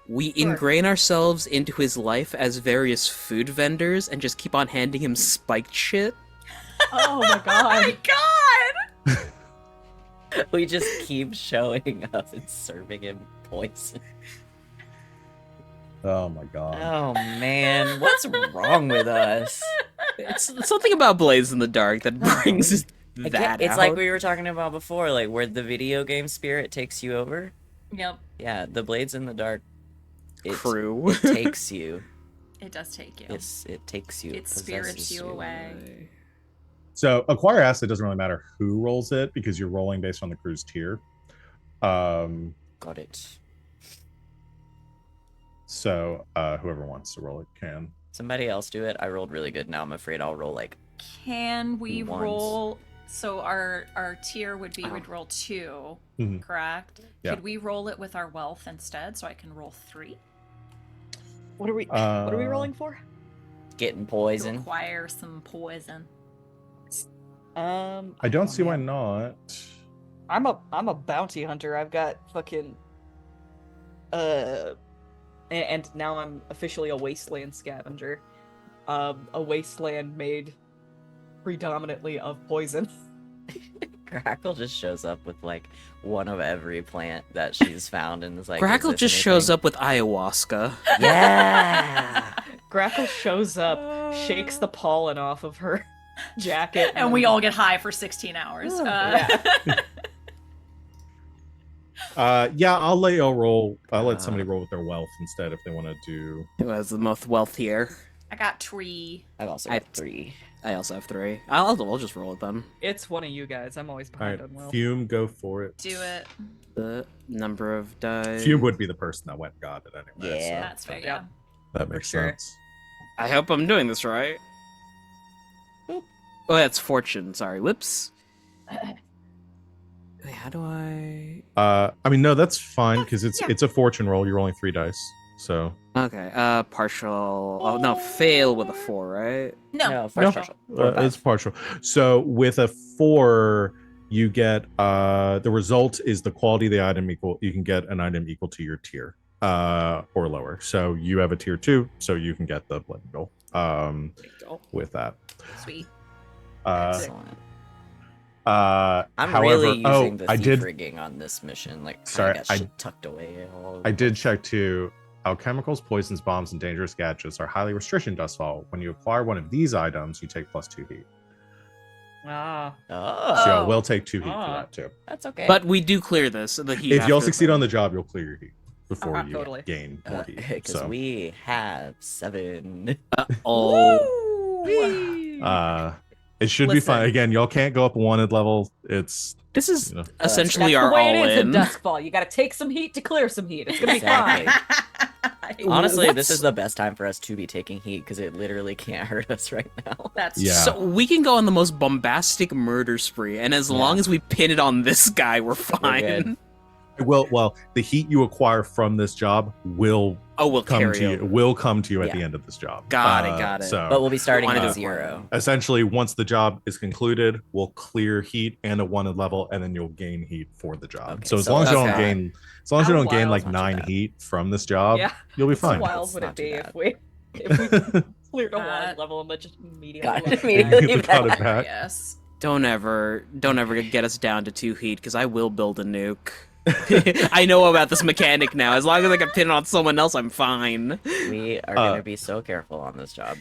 We Sure. ingrain ourselves into his life as various food vendors and just keep on handing him spiked shit. Oh my Oh my god. god! We just keep showing up and serving him poison. Oh my god. Oh man, what's wrong with us? It's something about Blaze in the Dark that brings I that get- it's out. like we were talking about before, like where the video game spirit takes you over. Yep, Yeah, the Blades in the Dark. It, Crew. It takes you. it does take you. It takes you. It spirits possesses you away. So acquire acid doesn't really matter who rolls it because you're rolling based on the crew's tier. Got it. So whoever wants to roll it can. Somebody else do it. I rolled really good. Now I'm afraid I'll roll like. Can we Once. roll? So our tier would be we'd roll 2, Mhm. correct? Yeah. Could we roll it with our wealth instead, so I can roll 3 What are we? What are we Uh, rolling for? Getting to poison. acquire some poison? I don't see why not. I'm a bounty hunter. I've got fucking and now I'm officially a wasteland scavenger. A wasteland made predominantly of poison. Grackle just shows up with like one of every plant that she's found and is like. Grackle just shows up with ayahuasca. Yeah. Grackle shows up, shakes the pollen off of her jacket, And we all get high for 16 hours. Yeah, I'll let y'all roll. I'll let somebody roll with their wealth instead if they want to do. Who has the most wealth here? I got 3. I've also I- got 3. I also have 3. I'll just roll it then. It's one of you guys. I'm always All behind right, on wealth. Fume, go for it. Do it. The number of dice. Fume would be the person that went and got it anyway. Yeah. so That's fair, Yeah. yeah. that makes sure. sense. I hope I'm doing this right. Oh, that's fortune. Sorry. Whoops. Wait, how do I? I mean, no, that's fine because it's a fortune roll. You're rolling 3 dice, so Okay. Partial. Oh no, fail with a 4, right? No. No, No. first partial. it's partial. So with a 4, you get the result is the quality of the item equal. You can get an item equal to your tier or lower. So you have a tier 2, so you can get the blood needle with that. Sweet. Excellent. I'm I'm really using the I thief did. rigging on this mission. Like, Sorry, got I- shit tucked away. All I did check too. Alchemicals, poisons, bombs, and dangerous gadgets are highly restriction dustfall. When you acquire one of these items, you take +2 heat. Ah, Oh, So Oh. y'all will take 2 heat for Ah. that too. that's okay. But we do clear this. The heat. If y'all after succeed the- on the job, you'll clear your heat before you totally. gain more heat. because So we have 7. Oh, it should be fine. Listen. Again, y'all can't go up 1 at level. It's this is you know, essentially that's our the way all it is in in. Duskfall. You got to take some heat to clear some heat. It's gonna be Exactly. fine. Honestly, What's- this is the best time for us to be taking heat because it literally can't hurt us right now. That's Yeah. So we can go on the most bombastic murder spree, and as long as we pin it on this guy, we're fine. good. well, the heat you acquire from this job will Oh, we'll come carry to you. over. Will come to you at Yeah. the end of this job. Got it. So, But we'll be starting Wanted at to- 0. essentially, once the job is concluded, we'll clear heat and a 1 level, and then you'll gain heat for the job. Okay, so as so long as you don't okay. gain, as long as you How don't gain wild like is not too 9 bad. heat from this job, Yeah. you'll be How fine. wild It's would not it too be bad. if we cleared a Uh, 1 level and then just immediately Got left it immediately back? Got it back. Yes. Don't ever get us down to 2 heat, because I will build a nuke. I know about this mechanic now. As long as I can pin it on someone else, I'm fine. We are going to be so careful on this job.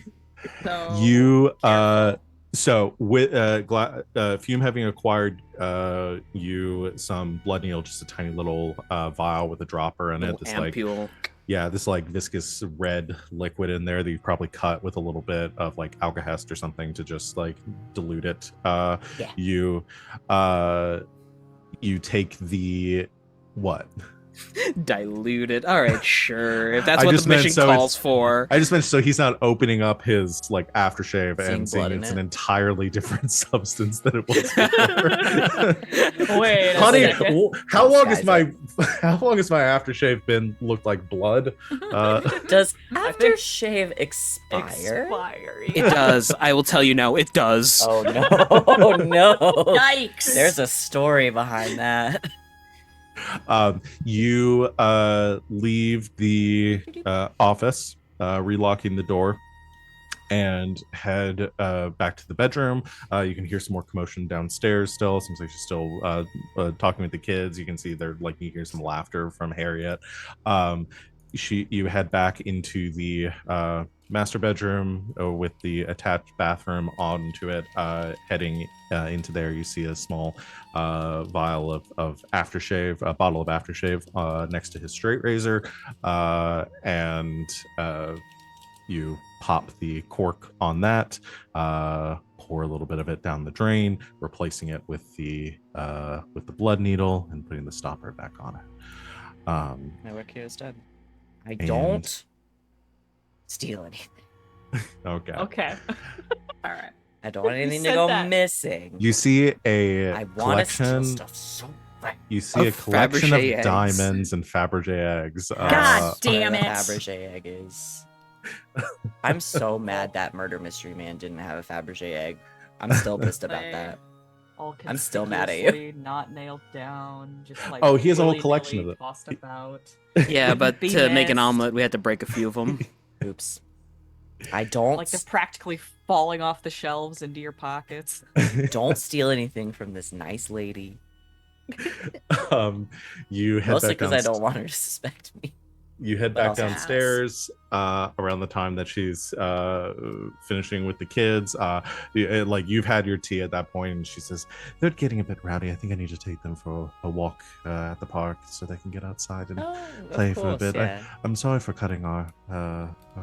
So You careful. so with Fume having acquired you some blood needle, just a tiny little vial with a dropper in it. This like Ampule. this like viscous red liquid in there that you probably cut with a little bit of like alkahest or something to just like dilute it. You take the what? Diluted. All right, sure. If that's I what just the meant mission so calls it's- for. I just meant so he's not opening up his like aftershave Seeing and seeing blood in it's it. an entirely different substance than it was before. Wait a Honey, second. how long Disguise has my aftershave been looked like blood? Does I think- aftershave expire? It does. I will tell you now. It does. Oh no! Oh no! Yikes. There's a story behind that. You leave the office, relocking the door, and head back to the bedroom. You can hear some more commotion downstairs still. Seems like she's still talking with the kids. You can see you hear some laughter from Harriet. You head back into the master bedroom with the attached bathroom onto it. Heading into there, you see a small vial of aftershave, a bottle of aftershave next to his straight razor, and you pop the cork on that, pour a little bit of it down the drain, replacing it with the blood needle and putting the stopper back on it. My work here is done. I And- don't steal anything. Okay. Okay. All right. I don't want You anything to said go that. missing. You see a I want to steal collection. stuff so bad. You see a Of collection Fabergé of eggs. diamonds and Fabergé eggs. God damn Where it. the Fabergé egg is. I'm so mad that murder mystery man didn't have a Fabergé egg. I'm still pissed about that. All I'm still mad at you. conspicuously Not nailed down. Just like Oh, he has a whole willy-nilly collection of it. Tossed about. Yeah, but Be to make an missed. omelet, we had to break a few of them. Oops. I don't Like they're practically falling off the shelves into your pockets. don't steal anything from this nice lady. You head Mostly back because I downstairs. don't want her to suspect me. You head But back also- downstairs around the time that she's finishing with the kids. You've had your tea at that point, and she says they're getting a bit rowdy. I think I need to take them for a walk at the park so they can get outside and play of for a course, bit. yeah. I'm sorry for cutting our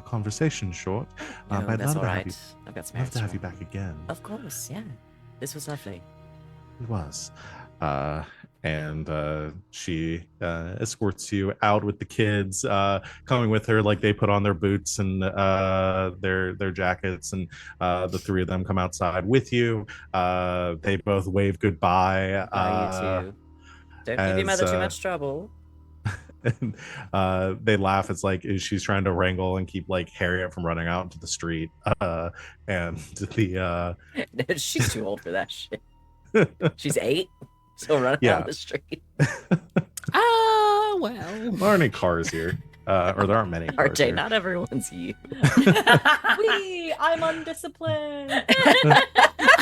conversation short. No, but I'd that's love to have alright. you. I've got some Love to have errands you to run. back again. Of course, yeah. This was lovely. It was. And she escorts you out with the kids, coming with her. Like they put on their boots and their jackets, and the three of them come outside with you. They both wave goodbye. Bye, you two. Don't give your as, mother too much trouble. And, they laugh. It's like she's trying to wrangle and keep like Harriet from running out into the street. And the She's too old for that shit. She's 8. Still running Yeah. down the street. Ah, well. there aren't any cars here, or there aren't many cars RJ, here. not everyone's you. Wee! I'm undisciplined. A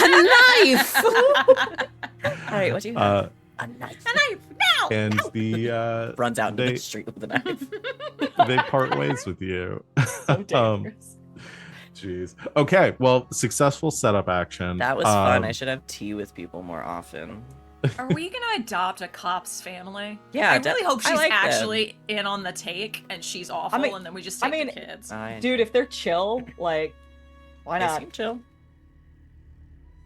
knife! Alright, what do you have? Uh, A knife. now. and the Runs out into they- the street with a knife. they part ways with you. So dangerous. Jeez. Okay. Well, successful setup action. That was fun. I should have tea with people more often. Are we gonna adopt a cop's family? Yeah, I really hope I she's like them. actually in on the take and she's awful, mean- and then we just I take mean, the kids. Dude, if they're chill, like, why They not? seem chill.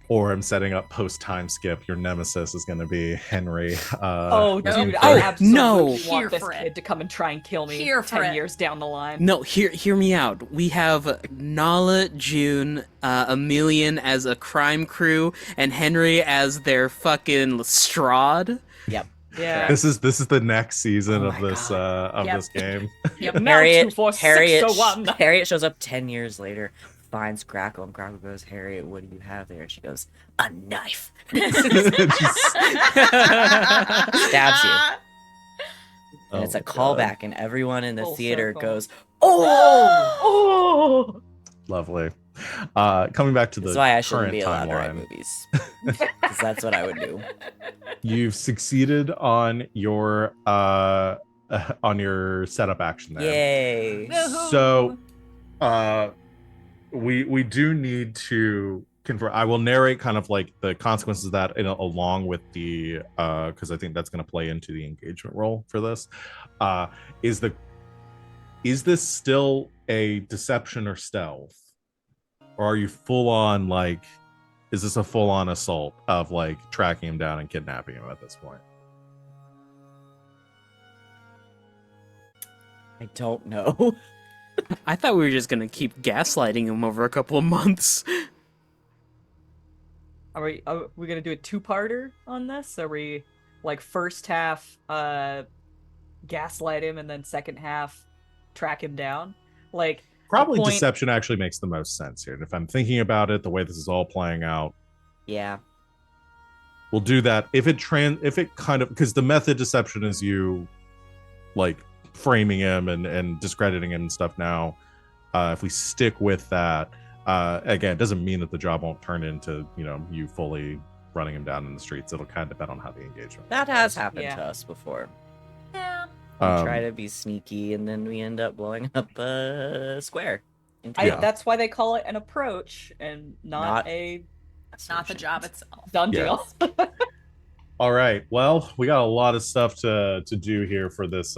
Or I'm setting up post time skip. Your nemesis is going to be Henry. Oh, no. dude, Oh, I absolutely no. want Here this for it. kid to come and try and kill me Here for 10 it. years down the line. No, hear me out. We have Nala, June, Emilian as a crime crew, and Henry as their fucking Lestrade. Yep. Yeah. This is the next season Oh of my this God. Yep. this game. Yep. Harriet, 24601. Harriet shows up 10 years later, finds Grackle, and Grackle goes, Harriet, what do you have there? And she goes, a knife. Just- Stabs you. And Oh it's a my God. callback, and everyone in the Full theater circle. goes, oh! Oh. Lovely. Coming back to That's the why I shouldn't current be allowed to write timeline, movies. Because that's what I would do. you've succeeded on your setup action there. Yay. So, we do need to confirm. I will narrate kind of like the consequences of that along with the because I think that's going to play into the engagement role for this. Is this still a deception or stealth, or are you full on like? Is this a full on assault of like tracking him down and kidnapping him at this point? I don't know. I thought we were just gonna keep gaslighting him over a couple of months. Are we gonna do a two-parter on this? Are we like first half gaslight him and then second half track him down? Like Probably point- deception actually makes the most sense here. And if I'm thinking about it, the way this is all playing out, Yeah. we'll do that. If it kind of, because the method deception is you like framing him and discrediting him and stuff now. If we stick with that, again, it doesn't mean that the job won't turn into, you fully running him down in the streets. It'll kind of depend on how the engagement That has goes. happened Yeah. to us before. Yeah. We try to be sneaky, and then we end up blowing up a square. in town. That's why they call it an approach and not a Not the job itself. done Yeah. deal. All right. Well, we got a lot of stuff to do here for this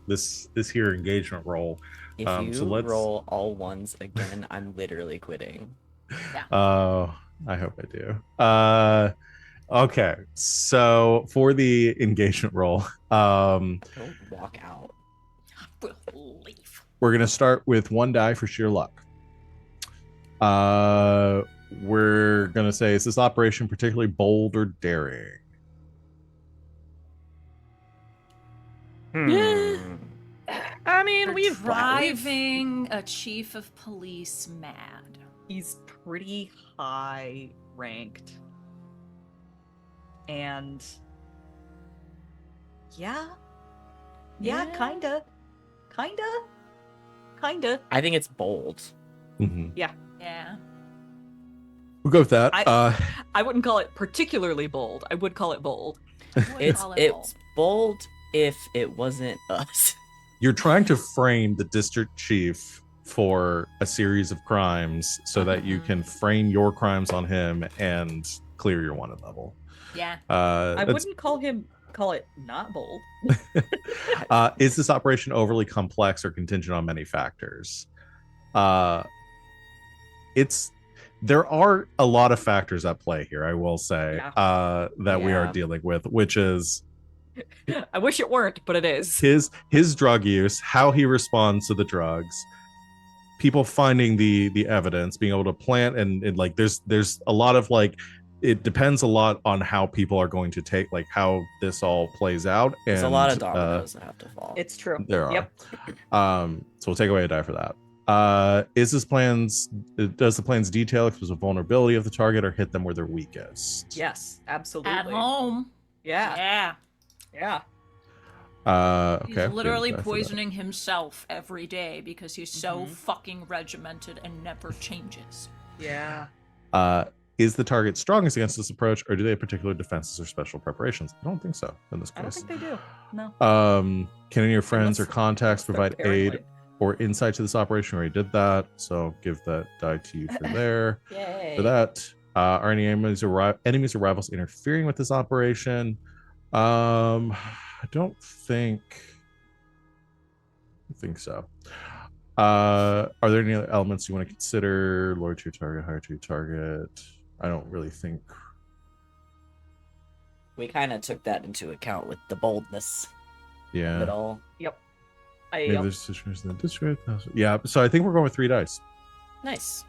this here engagement role. If you so let's- roll all ones again, I'm literally quitting. Oh, I hope I do. Okay. So for the engagement role, Don't walk out. We'll leave. we're gonna start with one die for sheer luck. We're gonna say, is this operation particularly bold or daring? Hmm. I mean, We're we've driving a chief of police mad. He's pretty high ranked. And yeah, Yeah. kinda. I think it's bold. Mm-hmm. Yeah. We'll go with that. I wouldn't call it particularly bold. I would call it bold. It's bold if it wasn't us. You're trying to frame the district chief for a series of crimes so that you can frame your crimes on him and clear your wanted level. Yeah. I That's- wouldn't call it not bold. Is this operation overly complex or contingent on many factors? There are a lot of factors at play here, I will say, that we are Yeah. dealing with, which is I wish it weren't, but it is. his drug use, how he responds to the drugs, people finding the evidence, being able to plant and like there's a lot of like, it depends a lot on how people are going to take, like how this all plays out. There's a and, lot of dominoes that have to fall. It's true. there are. Yep. So we'll take away a die for that. Does the plan's detail expose a vulnerability of the target or hit them where they're weakest? Yes, absolutely. At home. Yeah. Yeah. Okay. He's I'll give literally a die for that. poisoning himself every day because he's so Mhm. fucking regimented and never changes. Yeah. Is the target strongest against this approach, or do they have particular defenses or special preparations? I don't think so in this I don't case. think they do. No. Can any of your friends or Unless- contacts they're provide aid paranoid. or insight to this operation? We already did that, so give that die to you for there. Yay. For that, are any enemies or rivals interfering with this operation? I don't think so. Are there any other elements you want to consider? Lower to your target, higher to your target. I don't really think. We kind of took that into account with the boldness of Yeah. it all. Maybe there's situations in the district. Yeah. So I think we're going with 3 dice. Nice.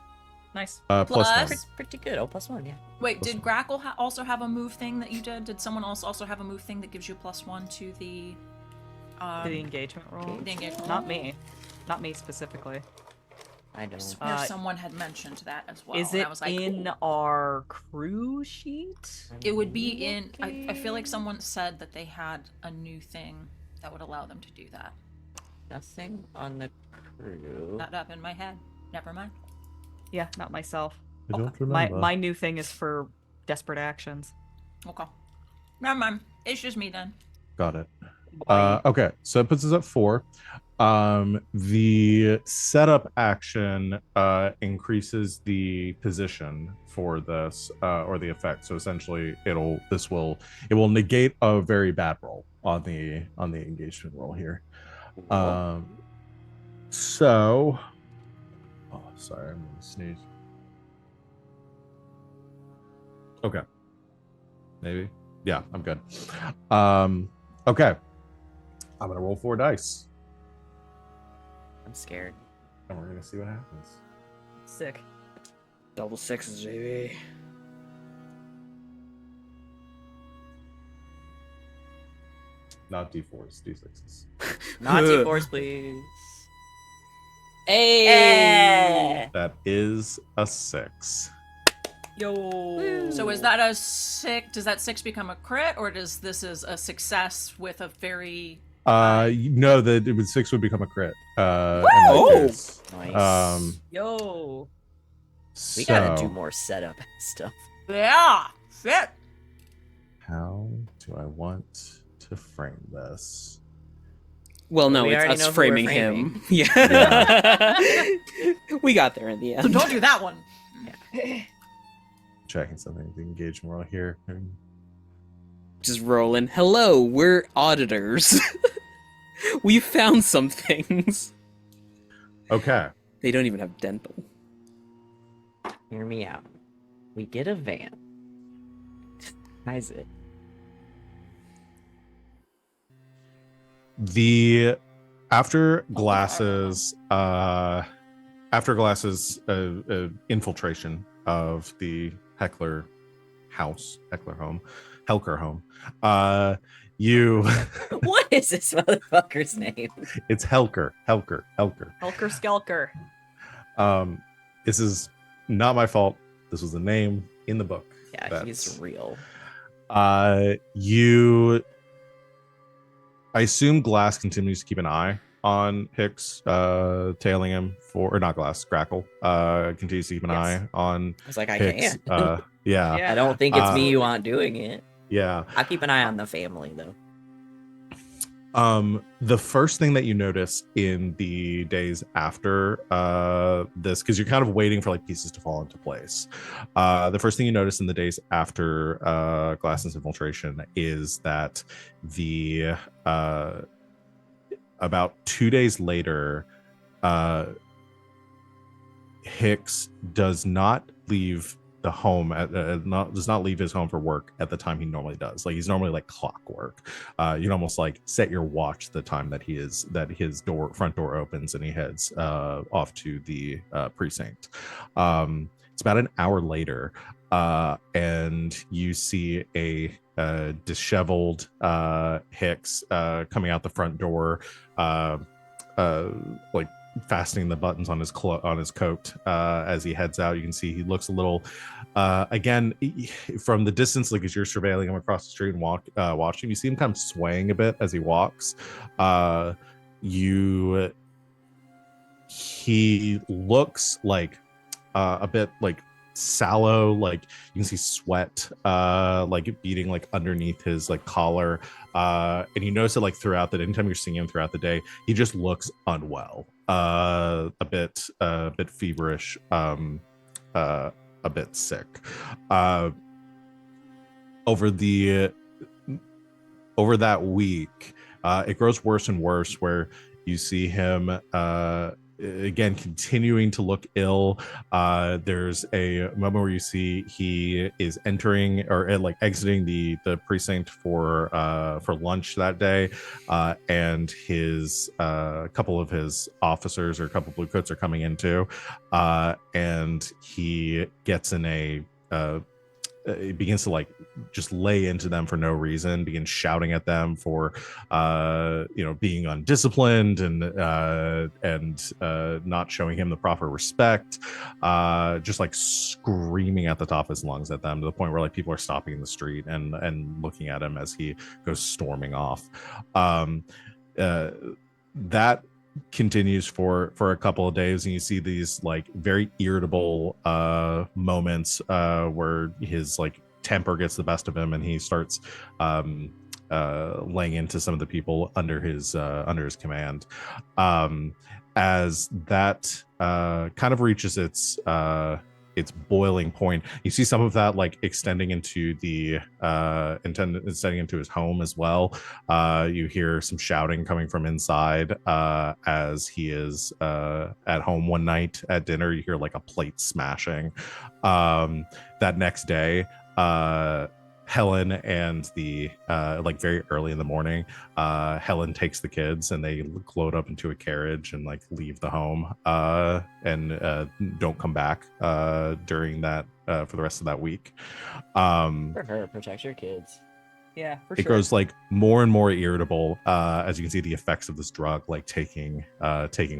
Nice. +1. Pretty good. Oh, +1, yeah. Wait, did Grackle also have a move thing that you did? Did someone else also have a move thing that gives you +1 to the The engagement roll? the engagement? Not me. Not me specifically. I I don't. swear someone had mentioned that as well. Is and it I was like, in "Ooh." our crew sheet? It would be in. I feel like someone said that they had a new thing that would allow them to do that. Nothing on the crew. Not up in my head. Never mind. Yeah, not myself. I don't My remember. my new thing is for desperate actions. Okay. Never mind. It's just me then. Got it. Why? Okay, so it puts us at 4. The setup action increases the position for this or the effect. So essentially, it will negate a very bad roll on the engagement roll here. So, oh, sorry, I'm gonna sneeze. Okay, maybe. Yeah, I'm good. Okay, I'm gonna roll 4 dice. I'm scared. And we're gonna see what happens. Sick. Double sixes, baby. Not D4s, D6s. Not D4s, please. Hey! That is a 6. Yo. So is that a 6? Does that 6 become a crit, or does this is a success with a very? No, the 6 would become a crit. In that Oh! case. Nice. Yo. We gotta So, do more setup stuff. Yeah. Shit. how do I want to frame this? Well, no, We it's already us know who we're framing framing. him. Yeah. We got there in the So end. don't do that one. Checking something. The engagement roll here. Just rolling. Hello, we're auditors. We found some things. Okay. They don't even have dental. Hear me out. We get a van. How's it? The after glasses infiltration of the Helker home, you What is this motherfucker's name? it's Helker. Helker Skelker. This is not my fault. This was the name in the book. Yeah, he's real. I assume Glass continues to keep an eye on Hicks, tailing him or not Glass, Grackle, continues to keep an eye on I was like, I Hicks. can't. Yeah. I don't think it's me you want doing it. Yeah. I'll keep an eye on the family though. The first thing that you notice in the days after this, because you're kind of waiting for like pieces to fall into place. The first thing you notice in the days after Glass's infiltration is that the about 2 days later, Hicks does not leave the home does not leave his home for work at the time he normally does. Like he's normally like clockwork. You can almost like set your watch the time that his front door opens and he heads off to the precinct. It's about an hour later, and you see a disheveled Hicks coming out the front door, like fastening the buttons on his coat as he heads out. You can see he looks a little again from the distance, like as you're surveilling him across the street and watching, you see him kind of swaying a bit as he walks. He looks like a bit like sallow, like you can see sweat like beating like underneath his like collar, and you notice it like throughout that anytime you're seeing him throughout the day, he just looks unwell, a bit feverish, a bit sick. Over that week, it grows worse and worse, where you see him again continuing to look ill. There's a moment where you see he is entering or like exiting the precinct for lunch that day, and his couple of his officers or a couple of bluecoats are coming in too, and he gets in a he begins to like just lay into them for no reason, begins shouting at them for being undisciplined and not showing him the proper respect, just like screaming at the top of his lungs at them, to the point where like people are stopping in the street and looking at him as he goes storming off. That continues for a couple of days, and you see these like very irritable moments where his like temper gets the best of him, and he starts laying into some of the people under his command. As that kind of reaches its boiling point, you see some of that like extending into extending into his home as well. You hear some shouting coming from inside as he is at home one night at dinner. You hear like a plate smashing. That next day, Helen and the like very early in the morning, Helen takes the kids and they load up into a carriage and like leave the home and don't come back during that for the rest of that week. For her, protect your kids. Yeah, for It sure. grows like more and more irritable as you can see the effects of this drug like taking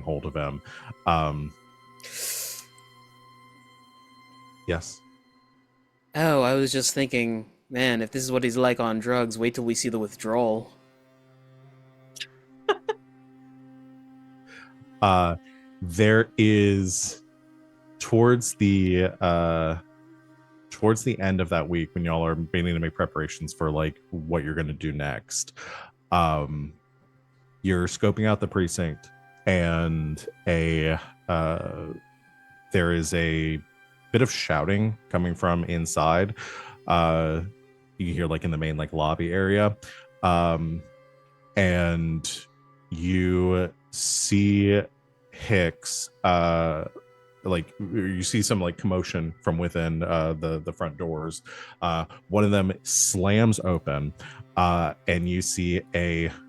hold of him. Yes. Oh, I was just thinking, man, if this is what he's like on drugs, wait till we see the withdrawal. There is towards the end of that week, when y'all are beginning to make preparations for like what you're going to do next, you're scoping out the precinct, and there is a bit of shouting coming from inside. You hear like in the main like lobby area, and you see Hicks like you see some like commotion from within the front doors. One of them slams open, and you see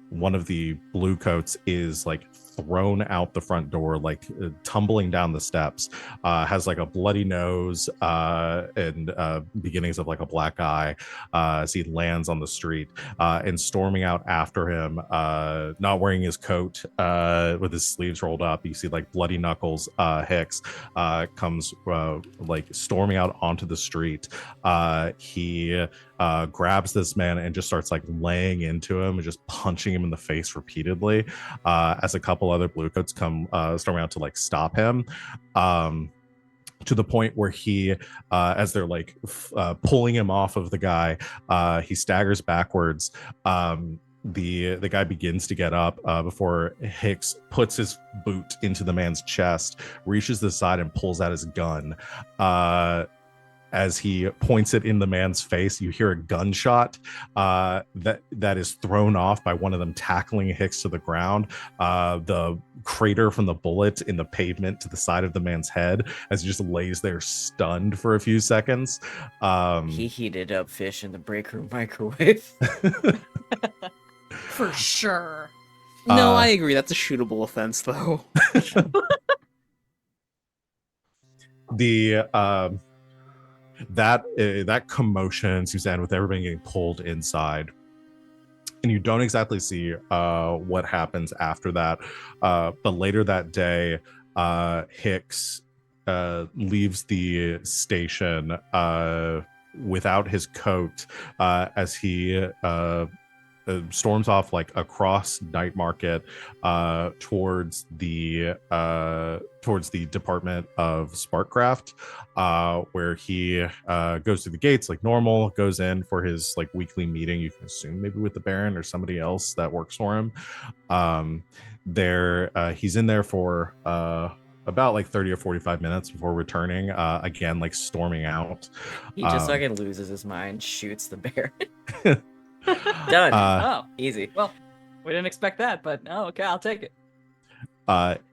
one of the blue coats is like thrown out the front door, like tumbling down the steps, has like a bloody nose and beginnings of like a black eye as he lands on the street, and storming out after him, not wearing his coat, with his sleeves rolled up. You see like bloody knuckles. Hicks comes like storming out onto the street. He grabs this man and just starts like laying into him and just punching him in the face repeatedly, as a couple other bluecoats come storming out to like stop him, to the point where he as they're like pulling him off of the guy, he staggers backwards. The guy begins to get up before Hicks puts his boot into the man's chest, reaches the side and pulls out his gun. As he points it in the man's face, you hear a gunshot that is thrown off by one of them tackling Hicks to the ground. The crater from the bullet in the pavement to the side of the man's head as he just lays there stunned for a few seconds. He heated up fish in the break room microwave. For sure. No, I agree. That's a shootable offense, though. That commotion, Suzanne, with everybody getting pulled inside, and you don't exactly see what happens after that, but later that day, Hicks leaves the station without his coat, as he storms off like across Night Market towards the Department of Sparkcraft, where he goes through the gates like normal, goes in for his like weekly meeting, you can assume maybe with the Baron or somebody else that works for him. He's in there for about like 30 or 45 minutes before returning, again like storming out. He just fucking loses his mind, shoots the Baron. Done. Oh, Easy. well, we didn't expect that, but okay, I'll take it.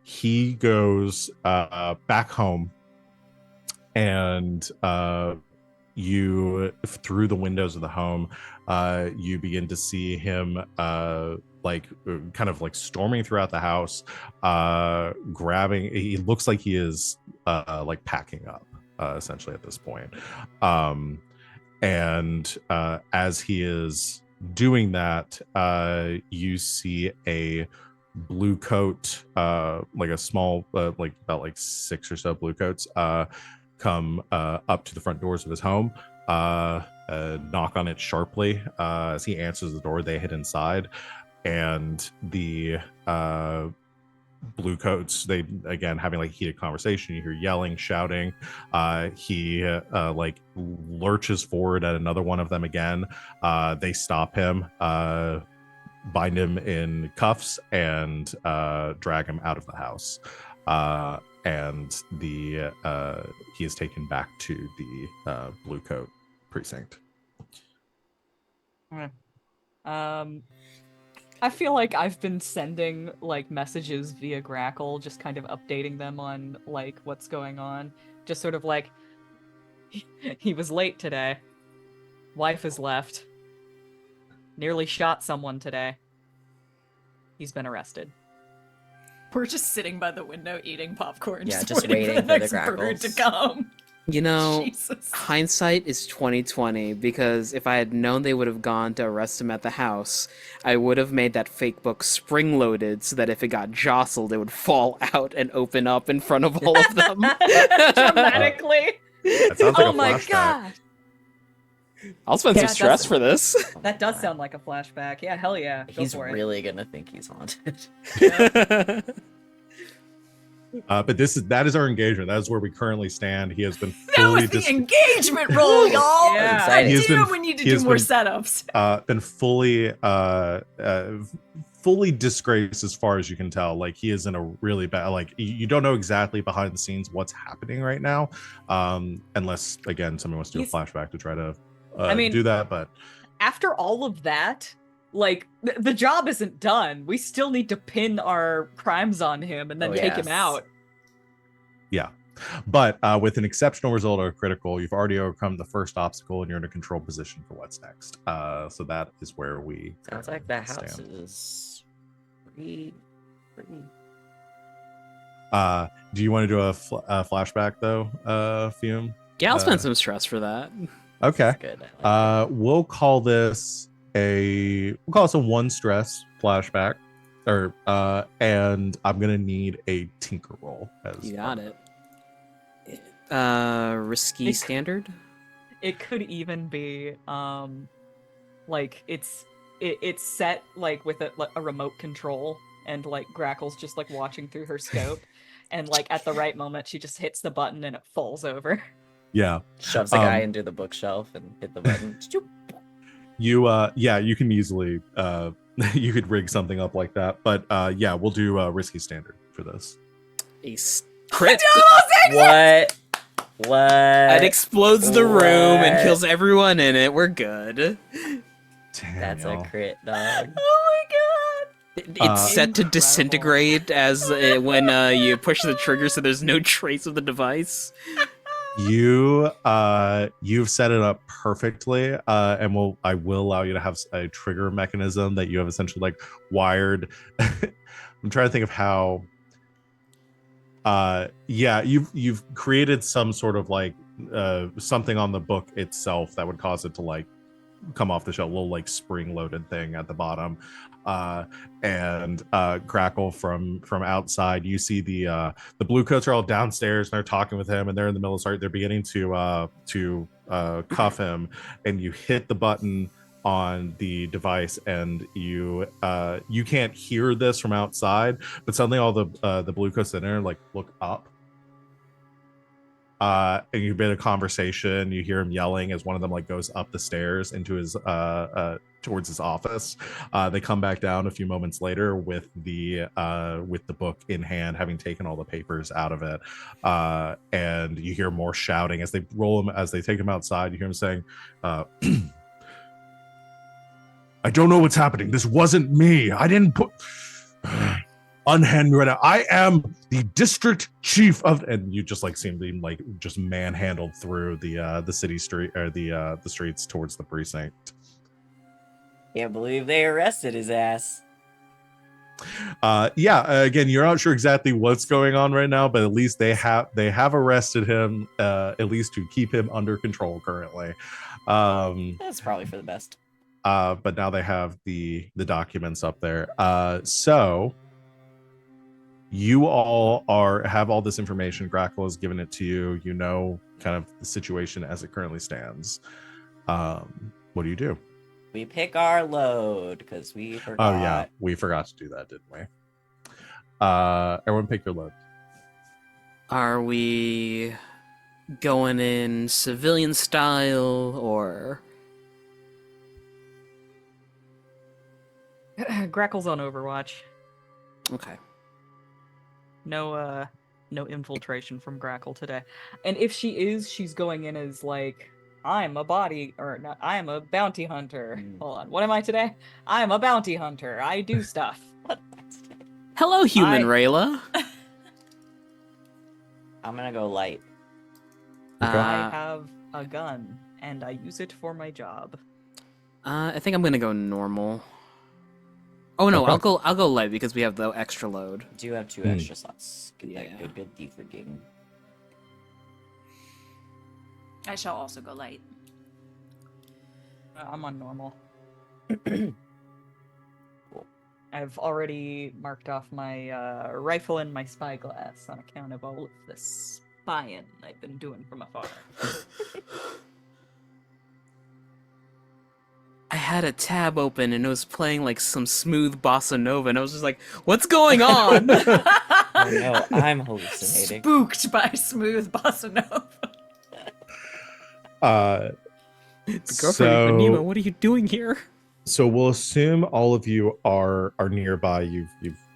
He goes back home, and you, through the windows of the home, you begin to see him kind of like storming throughout the house, grabbing. He looks like he is like packing up, essentially at this point. And as he is doing that, you see a blue coat, like a small, like about like 6 or so blue coats, come up to the front doors of his home, knock on it sharply. As he answers the door, they hit inside, and the blue coats, they again having like heated conversation. You hear yelling, shouting. He like lurches forward at another one of them again. They stop him, bind him in cuffs, and drag him out of the house. And the he is taken back to the blue coat precinct. I feel like I've been sending like messages via Grackle, just kind of updating them on like what's going on. Just sort of like, he was late today. Wife has left. Nearly shot someone today. He's been arrested. We're just sitting by the window eating popcorn, Yeah, just just waiting for the waiting next for the bird to Grackles. come. You know, Jesus. hindsight is 2020, because if I had known they would have gone to arrest him at the house, I would have made that fake book spring-loaded so that if it got jostled, it would fall out and open up in front of all of them. Dramatically. That sounds like Oh a my flashback. god. I'll spend Yeah, some stress that's- for this. Oh That my does God. sound like a flashback. Yeah, hell yeah. Go He's for it. really gonna think he's haunted. But that is our engagement. That is where we currently stand. He has been That fully was the engagement roll, y'all! Yeah. God He has damn, been- we need to he do has more been- setups. been fully disgraced as far as you can tell. Like, he is in a really bad, like, you don't know exactly behind the scenes what's happening right now, unless again someone wants to do a He's- flashback to try to I mean- do that. But After all of that, like, the job isn't done. We still need to pin our crimes on him and then Oh, take him yes. out. with an exceptional result or critical, you've already overcome the first obstacle and you're in a control position for what's next. So that is where we Sounds like that house stand. is pretty. Do you want to do a flashback though, Fume? Yeah, I'll spend Uh, some stress for that. Okay. Good. I like We'll call this a 1 stress flashback, or and I'm gonna need a tinker roll. You got it. Risky It- standard? It could even be like it's set like with a remote control, and like Grackle's just like watching through her scope, and like at the right moment she just hits the button and it falls over. Yeah. shoves the guy into the bookshelf and hit the button. You can easily you could rig something up like that, but we'll do risky standard for this. Crit! What? What? It explodes the room and What? kills everyone in it. We're good. That's a Daniel. crit, dog. Oh my god! It's set to Incredible. disintegrate as when you push the trigger, so there's no trace of the device. You've set it up perfectly, and I will allow you to have a trigger mechanism that you have essentially like wired. I'm trying to think of how. You've created some sort of like something on the book itself that would cause it to like come off the shelf, a little like spring loaded thing at the bottom. And Grackle from outside, you see the blue coats are all downstairs and they're talking with him, and they're in the middle of they're beginning to cuff him, and you hit the button on the device, and you can't hear this from outside, but suddenly all the blue coats in there like look up, and you've been a conversation. You hear him yelling as one of them like goes up the stairs into his towards his office. They come back down a few moments later with the book in hand, having taken all the papers out of it, and you hear more shouting as they take him outside. You hear him saying, I don't know what's happening. This wasn't me. I didn't put. unhand me right now. I am the district chief of, and you just like seem to like just manhandled through the city street or the streets towards the precinct. Can't believe they arrested his ass. Again, you're not sure exactly what's going on right now, but at least they have arrested him, at least to keep him under control currently. That's probably for the best. But now they have the documents up there. So you all have all this information. Grackle has given it to you. You know kind of the situation as it currently stands. What do you do? We pick our load because we forgot. Oh yeah, we forgot to do that, didn't we? Everyone pick your load. Are we going in civilian style or? Grackle's on Overwatch. Okay. No infiltration from Grackle today. And if she is, she's going in as like, I am a bounty hunter. Hold on, what am I today? I am a bounty hunter. I do stuff. Hello, human Rayla. I'm gonna go light. I have a gun and I use it for my job. I think I'm gonna go normal. Oh no, Okay. I'll go light because we have the extra load. Do have 2 extra slots. Get Yeah. that good defrigging. I shall also go light. I'm on normal. Cool. I've already marked off my rifle and my spyglass on account of all of the spying I've been doing from afar. I had a tab open and it was playing like some smooth bossa nova, and I was just like, "What's going on?" Oh no, I'm hallucinating. Spooked by smooth bossa nova. Girlfriend of Ipanema, what are you doing here? So we'll assume all of you are nearby.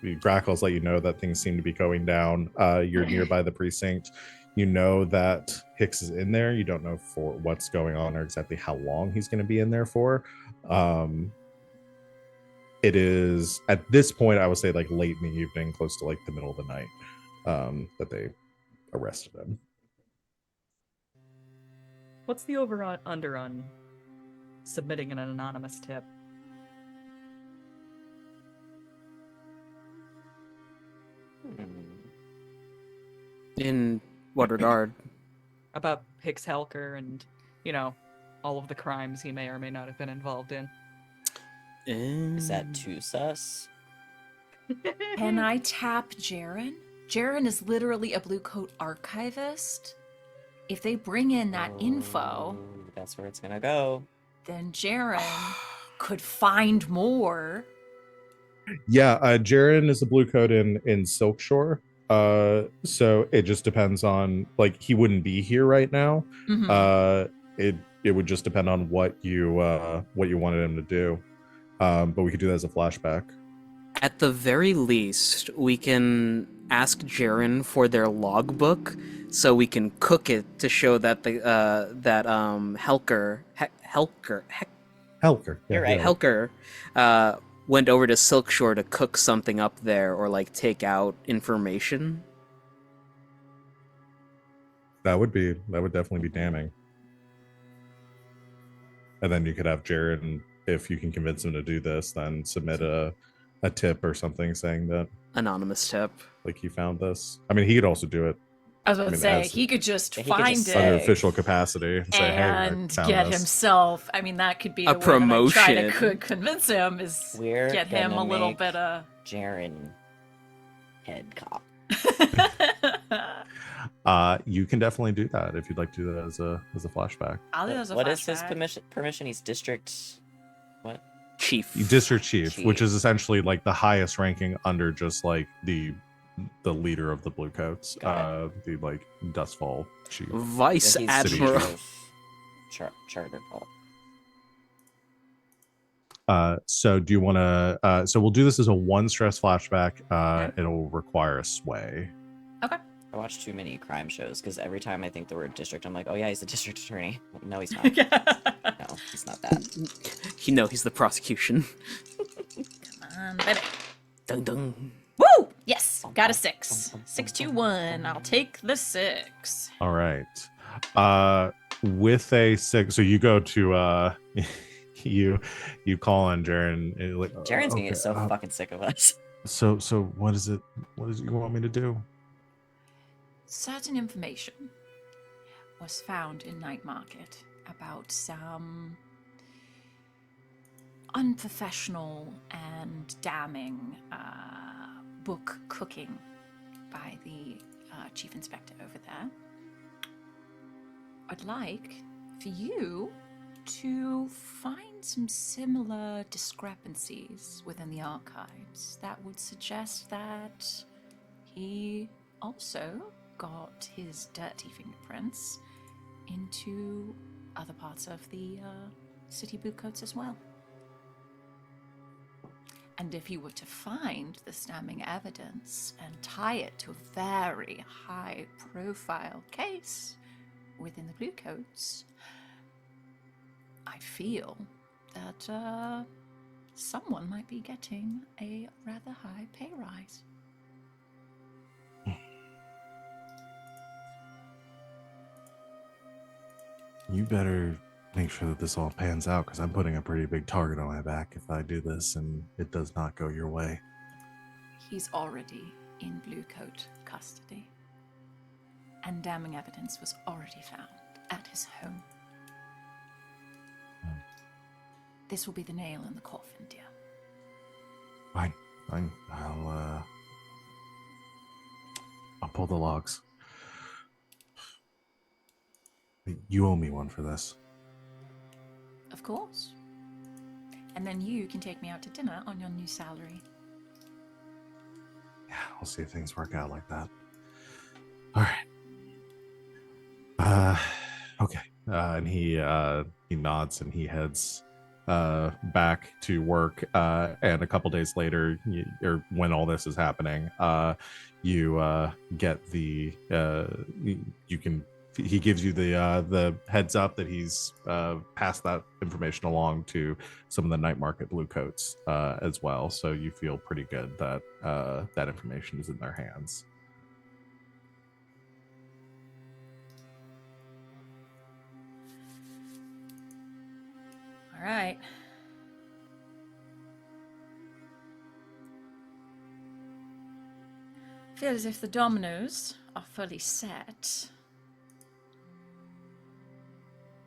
Grackle's let you know that things seem to be going down. You're nearby the precinct. You know that Hicks is in there. You don't know for what's going on or exactly how long he's going to be in there for. It is at this point, I would say like late in the evening, close to like the middle of the night, that they arrested him. What's the over-under on submitting an anonymous tip? In what regard? About Hicks Helker and, all of the crimes he may or may not have been involved in. Is that too sus? Can I tap Jaren? Jaren is literally a blue coat archivist. If they bring in that info, That's where it's gonna go. then Jaren could find more. Yeah, Jaren is a blue coat in Silkshore. So it just depends on like he wouldn't be here right now. It would just depend on what you wanted him to do. But we could do that as a flashback. At the very least, we can ask Jaren for their logbook, so we can cook it to show that Helker, You're right. Helker, went over to Silkshore to cook something up there or like take out information. That would definitely be damning. And then you could have Jaren, if you can convince him to do this, then submit a tip or something saying that Anonymous tip. like he found this. I mean, he could also do it I was about to say, as- he could just he could find just it under official capacity and say, "Hey, I and found get this." himself. I mean, that could be A the way that I try to promotion. convince him is We're get him gonna a little make bit of. Jaren head cop. You can definitely do that if you'd like to do that as a flashback. I'll do that as a What is his flashback. permission? He's district. What? Chief. District chief, which Chief. is essentially like the highest ranking under just like the leader of the blue coats, Got the like Dustfall chief. Vice He's Admiral. chief of Charter Hall. So do you want to? So we'll do this as a one stress flashback. It'll require a sway. I watch too many crime shows because every time I think the word district, I'm like, oh yeah, he's a district attorney. No, he's not. No, he's not that. He's the prosecution. Come on, baby. Dun dun. Woo! 6. Got a 6. 621. I'll take the 6. All right. With a 6, so you go to you call on Jaren. And like, Jaren's gonna okay, get so fucking sick of us. So what is it? What is it you want me to do? Certain information was found in Night Market about some unprofessional and damning book cooking by the chief inspector over there. I'd like for you to find some similar discrepancies within the archives that would suggest that he also got his dirty fingerprints into other parts of the city bluecoats as well. And if you were to find this damning evidence and tie it to a very high-profile case within the bluecoats, I feel that someone might be getting a rather high pay rise. You better make sure that this all pans out, because I'm putting a pretty big target on my back if I do this and it does not go your way. He's already in bluecoat custody, and damning evidence was already found at his home. This will be the nail in the coffin, dear. Fine. I'll pull the logs. You owe me one for this. Of course. And then you can take me out to dinner on your new salary. Yeah, I'll see if things work out like that. All right. Okay. And he nods and he heads back to work. And a couple days later, or when all this is happening, you get the you can. He gives you the heads up that he's passed that information along to some of the night market bluecoats as well. So you feel pretty good that that information is in their hands. All right. Feel as if the dominoes are fully set.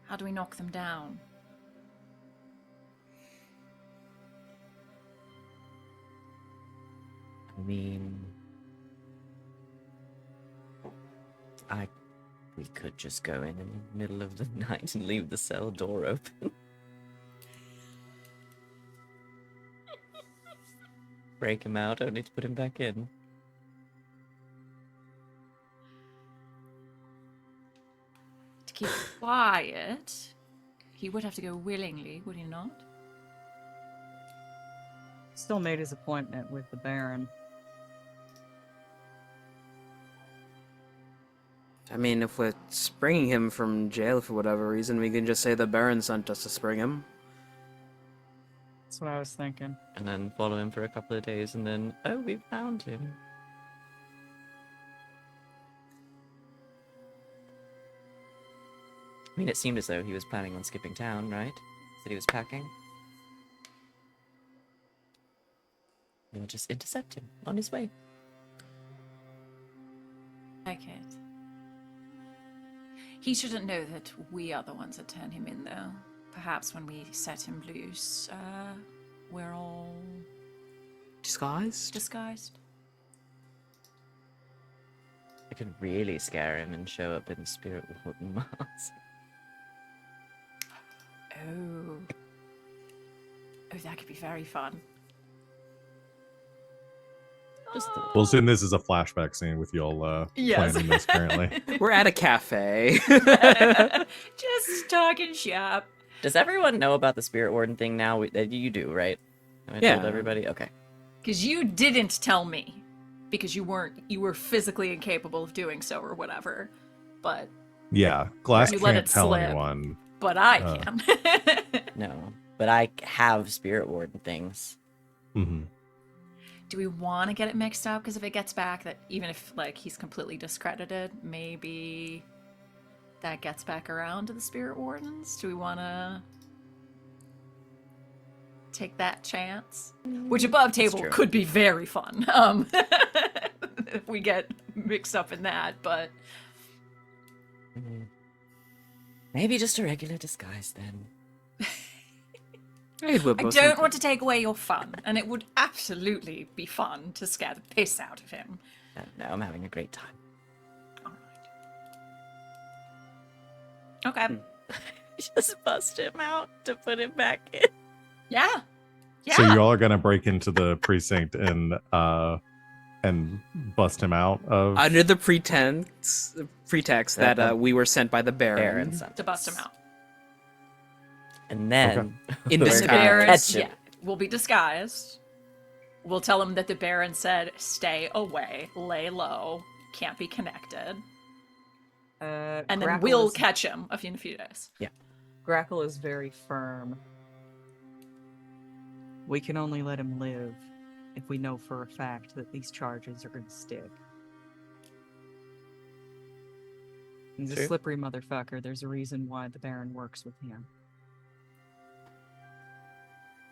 How do we knock them down? I mean, we could just go in the middle of the night and leave the cell door open. Break him out, only to put him back in. To keep quiet, he would have to go willingly, would he not? Still made his appointment with the Baron. I mean, if we're springing him from jail for whatever reason, we can just say the Baron sent us to spring him. That's what I was thinking. And then follow him for a couple of days, and then, oh, we found him. I mean, it seemed as though he was planning on skipping town, right? Said he was packing. We'll just intercept him on his way. Like it. He shouldn't know that we are the ones that turn him in, though. Perhaps when we set him loose, we're all Disguised? I could really scare him and show up in spirit mask. Oh. Oh, that could be very fun. Just the... We'll assume this is a flashback scene with y'all Yes. planning this currently. We're at a cafe. Just talking shop. Does everyone know about the Spirit Warden thing now? You do, right? Have I Yeah. told everybody? Okay. Because you didn't tell me. Because you were physically incapable of doing so or whatever. But Yeah, Glass You let can't it tell slip. anyone. I Uh. can. No. But I have Spirit Warden things. Mm-hmm. Do we want to get it mixed up? Because if it gets back that even if like he's completely discredited, maybe that gets back around to the Spirit Wardens. Do we want to take that chance? Which above table true. could be very fun. If we get mixed up in that, but Maybe just a regular disguise then. It would I most don't want to take away your fun, and it would absolutely be fun to scare the piss out of him. No, I'm having a great time. All right. Okay. Just bust him out to put him back in. Yeah. Yeah. So you all are gonna break into the precinct and bust him out of. under the pretext that we were sent by the Baron. to bust him out. And then In we're The gonna disguise. Baron, catch him. will be disguised. We'll tell him that the Baron said, "Stay away, lay low, can't be connected," and then Grackle we'll is- catch him in a few days. Grackle is very firm. We can only let him live if we know for a fact that these charges are going to stick. He's a True. slippery motherfucker. There's a reason why the Baron works with him.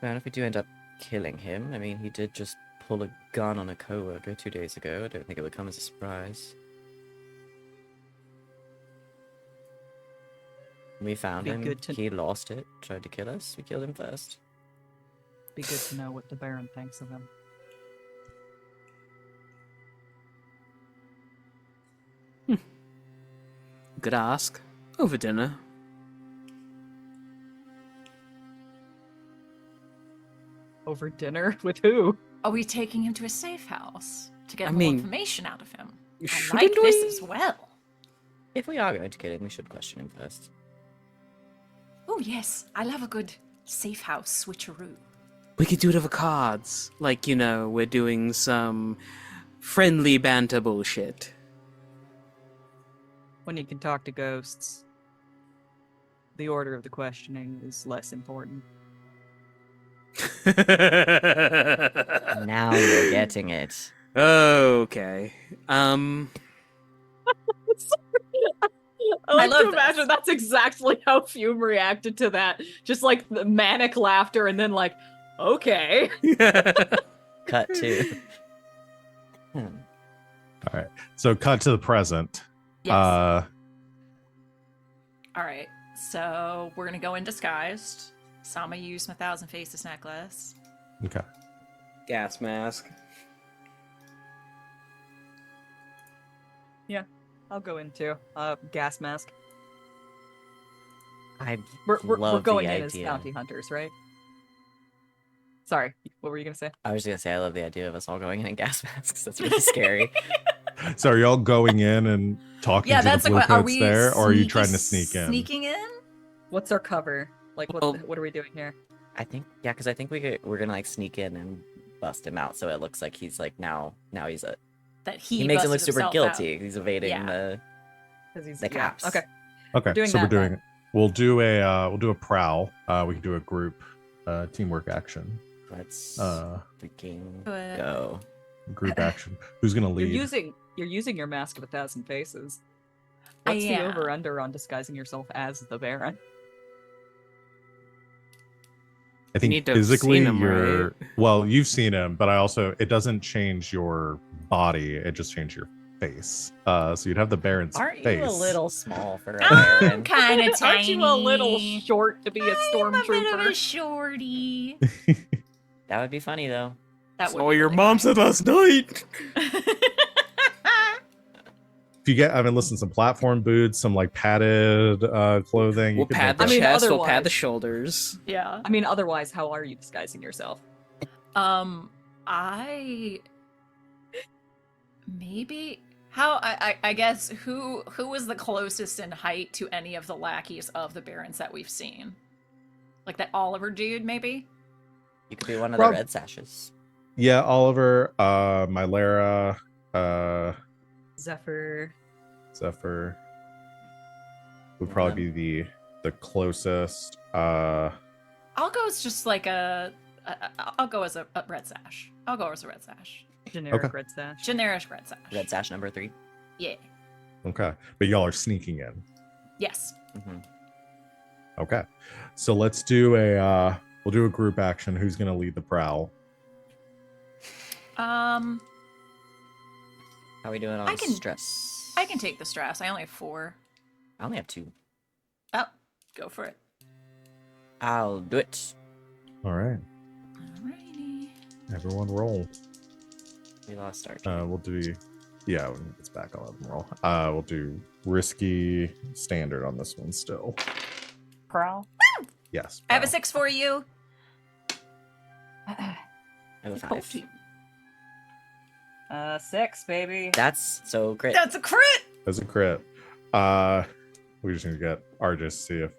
Man, if we do end up killing him, I mean, he did just pull a gun on a coworker 2 days ago. I don't think it would come as a surprise. We found Be him. good to- He lost it. Tried to kill us. We killed him first. Be good to know what the Baron thinks of him. Good ask. Over dinner. Over dinner with who? Are we taking him to a safe house to get I more mean, information out of him? I shouldn't like this we? as well. If we are going to kill him, we should question him first. Oh yes, I love a good safe house switcheroo. We could do it over cards. Like, you know, we're doing some friendly banter bullshit. When you can talk to ghosts, the order of the questioning is less important. Now you're getting it. Okay. I like love to imagine this. that's exactly how Fume reacted to that. Just like the manic laughter and then like, okay. Cut to. All right. So cut to the present. Yes. Uh, All right. So we're gonna go in disguised. Sama used my Thousand Faces necklace. okay. Gas mask. I'll go into gas mask. I We're love going the in as idea. bounty hunters, right? Sorry, what were you gonna say? I was gonna say I love the idea of us all going in gas masks. That's really scary. So are y'all going in and talking Yeah, to that's the like, blue are coats we there, or are you sneaky- trying to sneak in? Sneaking in? What's our cover? Like, Well- what are we doing here? I think because I think we're gonna like sneak in and bust him out, so it looks like he's like now he's a That he makes him look busted super himself out. guilty. He's evading Yeah. the 'Cause he's the cops. Okay. Okay, doing so we're that then. doing. We'll do a prowl. We can do a group teamwork action. Let's Uh, freaking But- go. group action. Who's gonna You're lead? using your Mask of 1,000 Faces. I What's the am. over under on disguising yourself as the Baron? I think need to have physically seen him, you're right? well, you've seen him, but I also it doesn't change your body, it just changes your face. So you'd have the Baron's Aren't face. you a little small for a I'm Baron? kind of tiny. Aren't you a little short to be a I'm a bit of a stormtrooper? shorty. That would be funny though. That That's would all be your really mom said last night. funny. If you get, I mean, listen, some platform boots, some like padded clothing. you We'll could pad make the that- chest, we'll pad otherwise- the shoulders. Yeah. I mean, otherwise, how are you disguising yourself? I maybe how I guess who was the closest in height to any of the lackeys of the barons that we've seen? Like that Oliver dude, maybe? You could be one of Prob- the red sashes. Yeah, Oliver, Mylera, Zephyr. Zephyr would probably be the closest. I'll go as just like a I'll go as a red sash. I'll go as a red sash. Generic Okay. red sash. Generic red sash. Red sash number 3. Yeah. Okay, but y'all are sneaking in. Yes. Mm-hmm. Okay, so let's do a we'll do a group action. Who's gonna lead the prowl? How are we doing on I can- stress? I can take the stress. I only have 4. I only have 2. Oh, go for it. I'll do it. All right, Alrighty. everyone roll. We lost our We'll do, yeah, when it's back, I'll have them roll. We'll do risky standard on this one still. Prowl. Yes. I have a prowl. 6 for you. I have a 5. 6, baby. That's so great. That's a crit. As a crit. We just need to get Argus to see if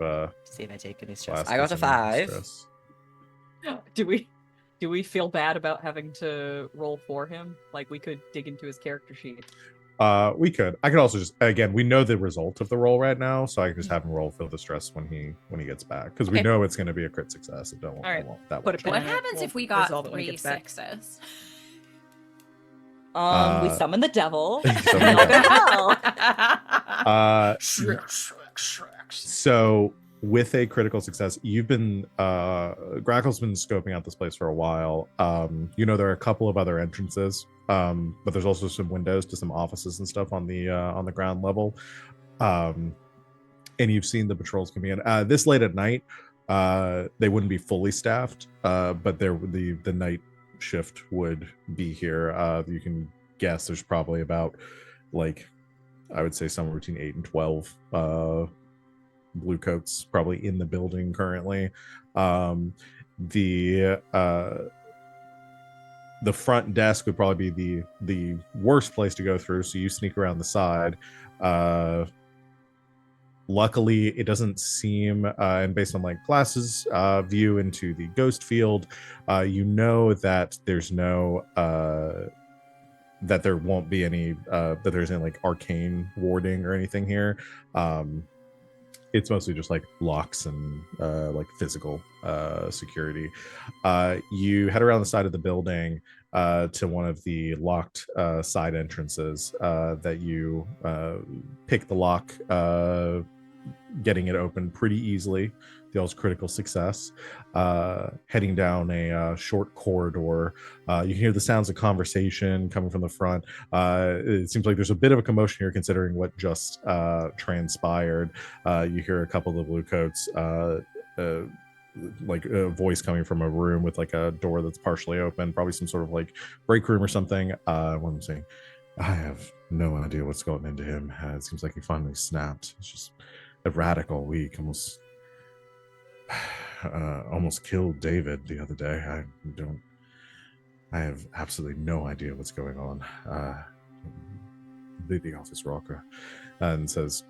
See if I take any stress. Last I got a gets any 5. stress. Do we feel bad about having to roll for him? Like we could dig into his character sheet. We could. I could also just, again, we know the result of the roll right now, so I can just have him roll for the stress when he gets back, because we Okay. know it's going to be a crit success. It don't. All right. That Put won't a pin What in it. happens We'll if we got resolve it when he 3 gets back. 6s? We summon the devil. You summon the devil. Uh, Shrek, Shrek, Shrek. So with a critical success, you've been Grackle's been scoping out this place for a while. You know there are a couple of other entrances, but there's also some windows to some offices and stuff on the ground level. And you've seen the patrols coming in. This late at night, they wouldn't be fully staffed, but the night shift would be here. You can guess there's probably about, like, I would say somewhere between 8 and 12 blue coats probably in the building currently. The front desk would probably be the worst place to go through, so you sneak around the side. Luckily, it doesn't seem, and based on like Glass's view into the ghost field, you know that there's no that there won't be any that there's any like arcane warding or anything here. It's mostly just like locks and like physical security. You head around the side of the building to one of the locked side entrances that you pick the lock, getting it open pretty easily. Deals critical success. Heading down a short corridor, you can hear the sounds of conversation coming from the front. It seems like there's a bit of a commotion here considering what just transpired. You hear a couple of the blue coats, like a voice coming from a room with like a door that's partially open, probably some sort of like break room or something. One of them saying, I have no idea what's gotten into him. It seems like he finally snapped. It's just a radical week, almost killed David the other day. I have absolutely no idea what's going on. The office rocker and says,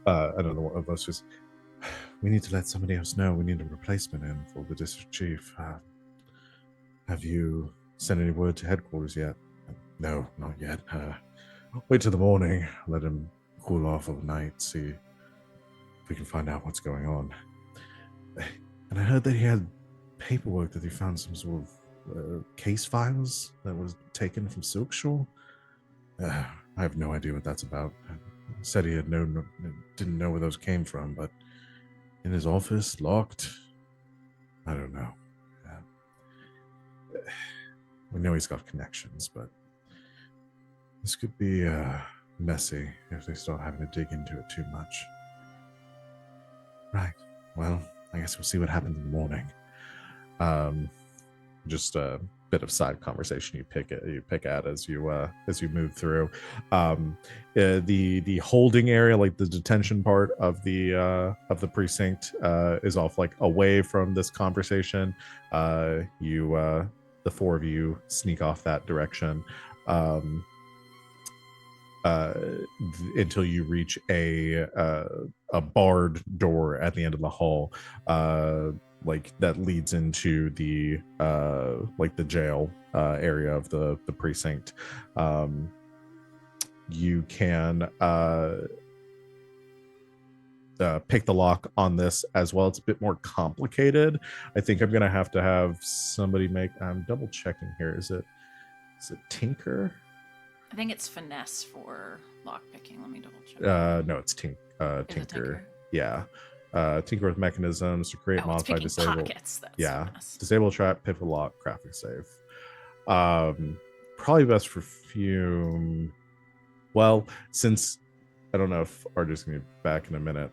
another one of us is, we need to let somebody else know. We need a replacement in for the district chief. Have you sent any word to headquarters yet? No, not yet. Wait till the morning. Let him cool off overnight. See if we can find out what's going on. And I heard that he had paperwork that he found, some sort of case files that was taken from Silkshore. I have no idea what that's about. He said he had didn't know where those came from, but in his office, locked. I don't know. We know he's got connections, but this could be messy if they start having to dig into it too much. Right. Well, I guess we'll see what happens in the morning. Just a bit of side conversation you pick at as you move through. The holding area, like the detention part of the precinct, is off like away from this conversation. The four of you sneak off that direction until you reach a barred door at the end of the hall, like that leads into the like the jail area of the precinct. You can pick the lock on this as well. It's a bit more complicated. I think I'm gonna have to have somebody make. I'm double checking here. Is it Tinker? I think it's finesse for lockpicking. Let me double check. No, it's Is it Tinker. Tinker? Yeah. Tinker with mechanisms to create, Oh, it's modify, picking disable. pockets. That's Yeah. finesse. Disable trap, pivot lock, crafting save. Probably best for Fume. Well, since I don't know if Artie's gonna be back in a minute,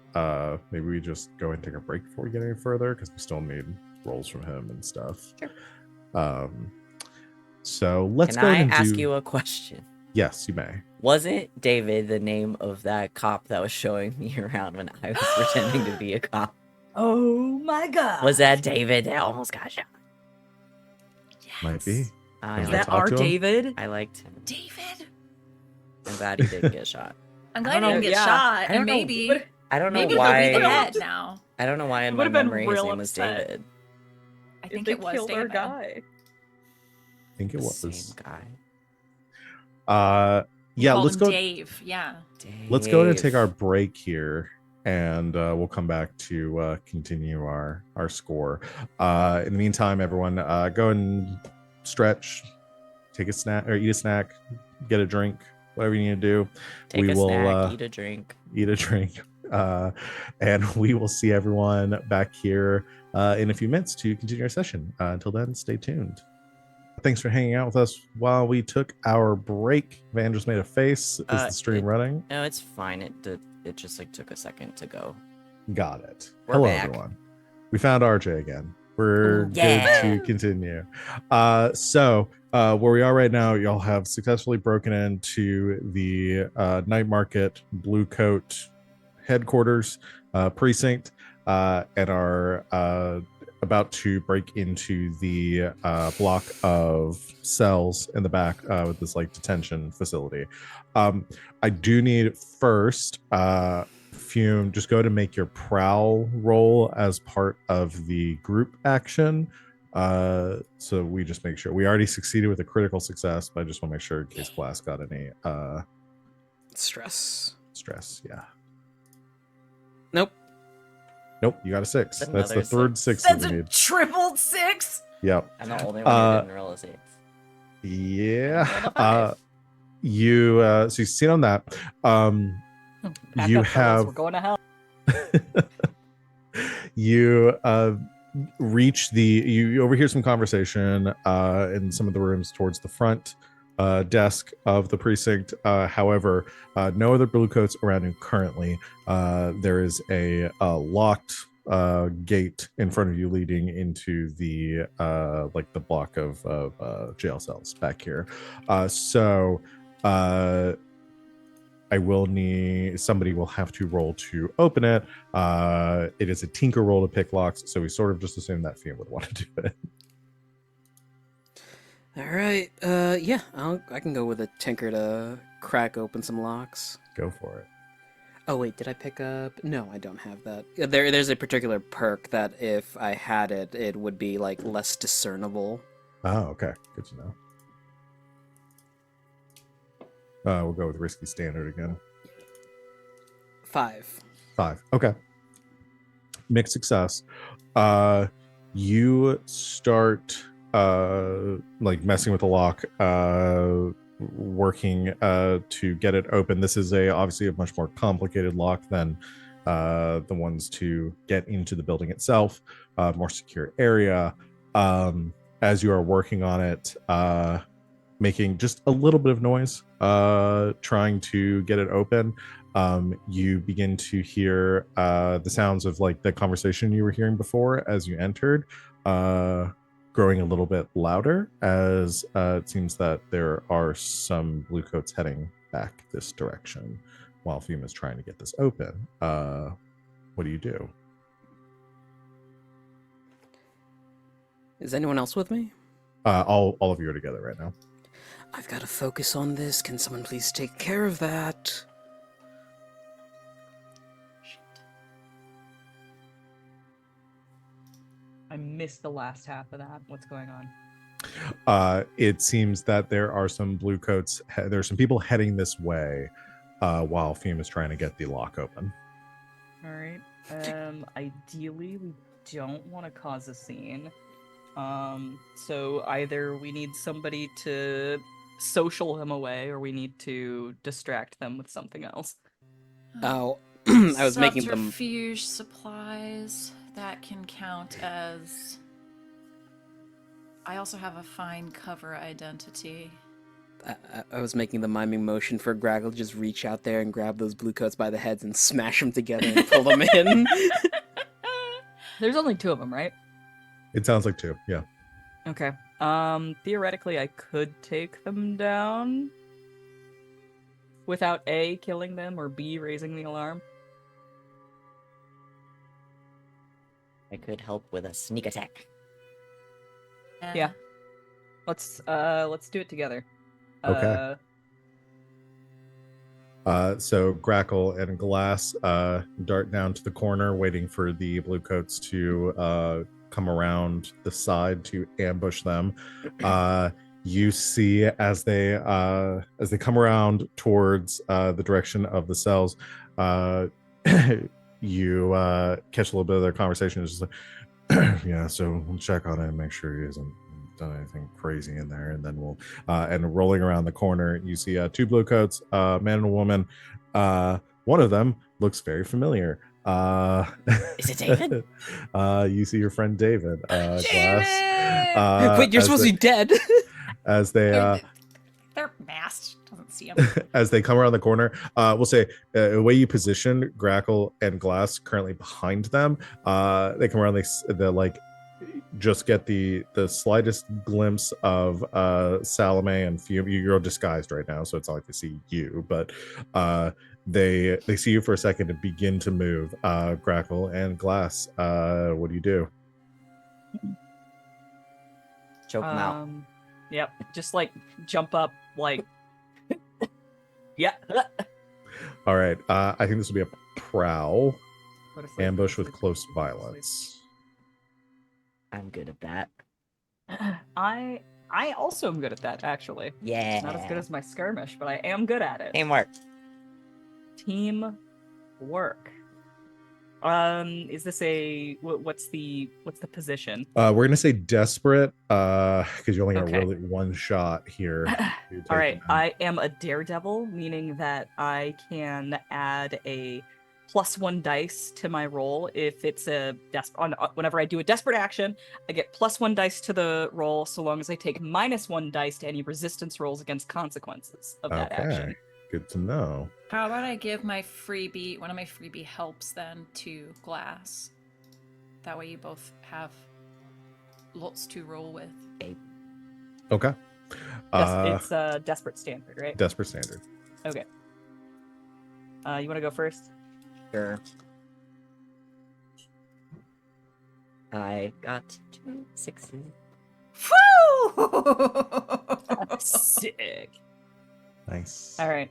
maybe we just go and take a break before we get any further because we still need rolls from him and stuff. Sure. So let's Can go I ahead and ask do. you a question? Yes, you may. Wasn't David the name of that cop that was showing me around when I was pretending to be a cop? Oh my god. Was that David that almost got shot? Might be. I Is Can I liked that talk our to him? David? I liked him. David. I'm glad he didn't get shot. I'm I glad don't he didn't know, get yeah. shot, I don't and know, maybe I don't know maybe he'll be the why. head now. I don't know why in It my would've been memory his real name was upset. David. I If think they it was killed our David. guy. I think it The was. same guy. You Yeah, called let's him go. Dave. Yeah. Let's go ahead and take Dave. our break here, and we'll come back to continue our score. In the meantime, everyone, go and stretch, take a snack or eat a snack, get a drink, whatever you need to do. Take we a will snack, eat a drink. eat a drink, and we will see everyone back here in a few minutes to continue our session. Until then, stay tuned. Thanks for hanging out with us while we took our break. Van just made a face. Is the stream running? No, it's fine. It just like took a second to go. Got it. We're Hello, back. everyone. We found RJ again. We're Yeah. good to continue. So where we are right now, y'all have successfully broken into the Night Market Blue Coat headquarters precinct and are about to break into the block of cells in the back with this like detention facility. I do need first Fume, just go to make your prowl roll as part of the group action. So we just make sure we already succeeded with a critical success, but I just want to make sure in case Glass got any Stress. yeah. Nope. Nope, you got a 6. That's That's the another third six. 6 that That's we a need. triple 6. Yep. I'm the only one who didn't roll a 6. Rolled a Yeah. 5. You so you see on that. Back You up, fellas, have we're going to hell. you reach you overhear some conversation in some of the rooms towards the front desk of the precinct. However, no other blue coats around you currently. There is a locked gate in front of you leading into the like the block of jail cells back here. So I will need somebody will have to roll to open it. It is a tinker roll to pick locks, so we sort of just assume that Fiend would want to do it. All right. Yeah, I can go with a tinker to crack open some locks. Go for it. Oh wait, did I pick up? No, I don't have that. There's a particular perk that if I had it, it would be like less discernible. Oh, okay. Good to know. We'll go with risky standard again. 5. 5. Okay. Mixed success. You start like messing with the lock, working to get it open. This is obviously a much more complicated lock than the ones to get into the building itself. More secure area. As you are working on it, making just a little bit of noise, trying to get it open. You begin to hear the sounds of like the conversation you were hearing before as you entered, growing a little bit louder as it seems that there are some blue coats heading back this direction while Fume is trying to get this open. What do you do? Is anyone else with me? All of you are together right now. I've got to focus on this. Can someone please take care of that? I missed the last half of that. What's going on? It seems that there are some blue coats. There are some people heading this way while Fume is trying to get the lock open. All right. Ideally, we don't want to cause a scene. So either we need somebody to social him away, or we need to distract them with something else. Oh, I was making them. Subterfuge supplies that can count as. I also have a fine cover identity. I was making the miming motion for Grackle to just reach out there and grab those blue coats by the heads and smash them together and pull them in. There's only 2 of them, right? It sounds like 2. Yeah. Okay. Theoretically, I could take them down without A, killing them, or B, raising the alarm. I could help with a sneak attack. Yeah. Let's do it together. Okay. So Grackle and Glass dart down to the corner, waiting for the blue coats to come around the side to ambush them. You see as they come around towards the direction of the cells, you catch a little bit of their conversation. It's just like, yeah, so we'll check on it and make sure he hasn't done anything crazy in there, and then we'll and rolling around the corner, you see 2 blue coats, a man and a woman. One of them looks very familiar. Is it David? You see your friend David. David! Glass. Wait, you're supposed to be dead. As they They're masked. Doesn't see them. as they come around the corner, we'll say the way you position Grackle and Glass currently behind them, they come around, they like just get the slightest glimpse of Salome and Fume. You're disguised right now, so it's not like they see you, but they see you for a second and begin to move. Grackle and Glass, what do you do? Choke him out. Yep. Just like jump up, like. Yeah. All right. I think this will be a prowl What if, like, ambush with close violence. I'm good at that. I also am good at that, actually. Yeah. Not as good as my skirmish, but I am good at it. Teamwork. Team work. Is this a what's the position? We're gonna say desperate, because you're only gonna Okay. roll it 1 shot here. All right, I am a daredevil, meaning that I can add a +1 dice to my roll if it's a whenever I do a desperate action, I get +1 dice to the roll so long as I take -1 dice to any resistance rolls against consequences of that action. Good to know. How about I give my freebie, one of my freebie helps then to Glass? That way you both have lots to roll with. Okay. It's desperate standard, right? Desperate standard. Okay. You want to go first? Sure. I got 2 6s. Woo! Sick. Nice. All right.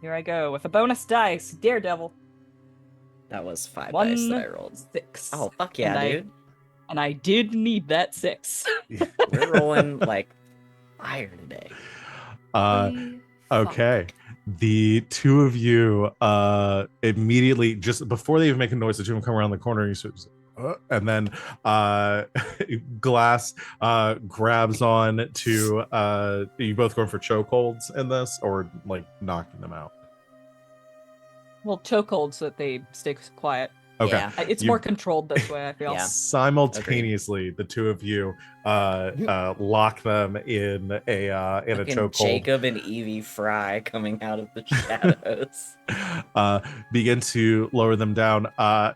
Here I go with a bonus dice, daredevil. That was 5 1 dice that I rolled. 6. Oh, fuck yeah, And dude. And I did need that 6. We're rolling like fire today. Okay. The 2 of you immediately, just before they even make a noise, the 2 of them come around the corner and you sort of, and then Glass grabs on to are you both going for chokeholds in this, or like knocking them out? Well, chokehold so that they stay quiet. Okay. Yeah. It's You- more controlled this way, I feel. Yeah. Simultaneously, the 2 of you lock them in a Fucking chokehold. Jacob and Evie Fry coming out of the shadows. Begin to lower them down.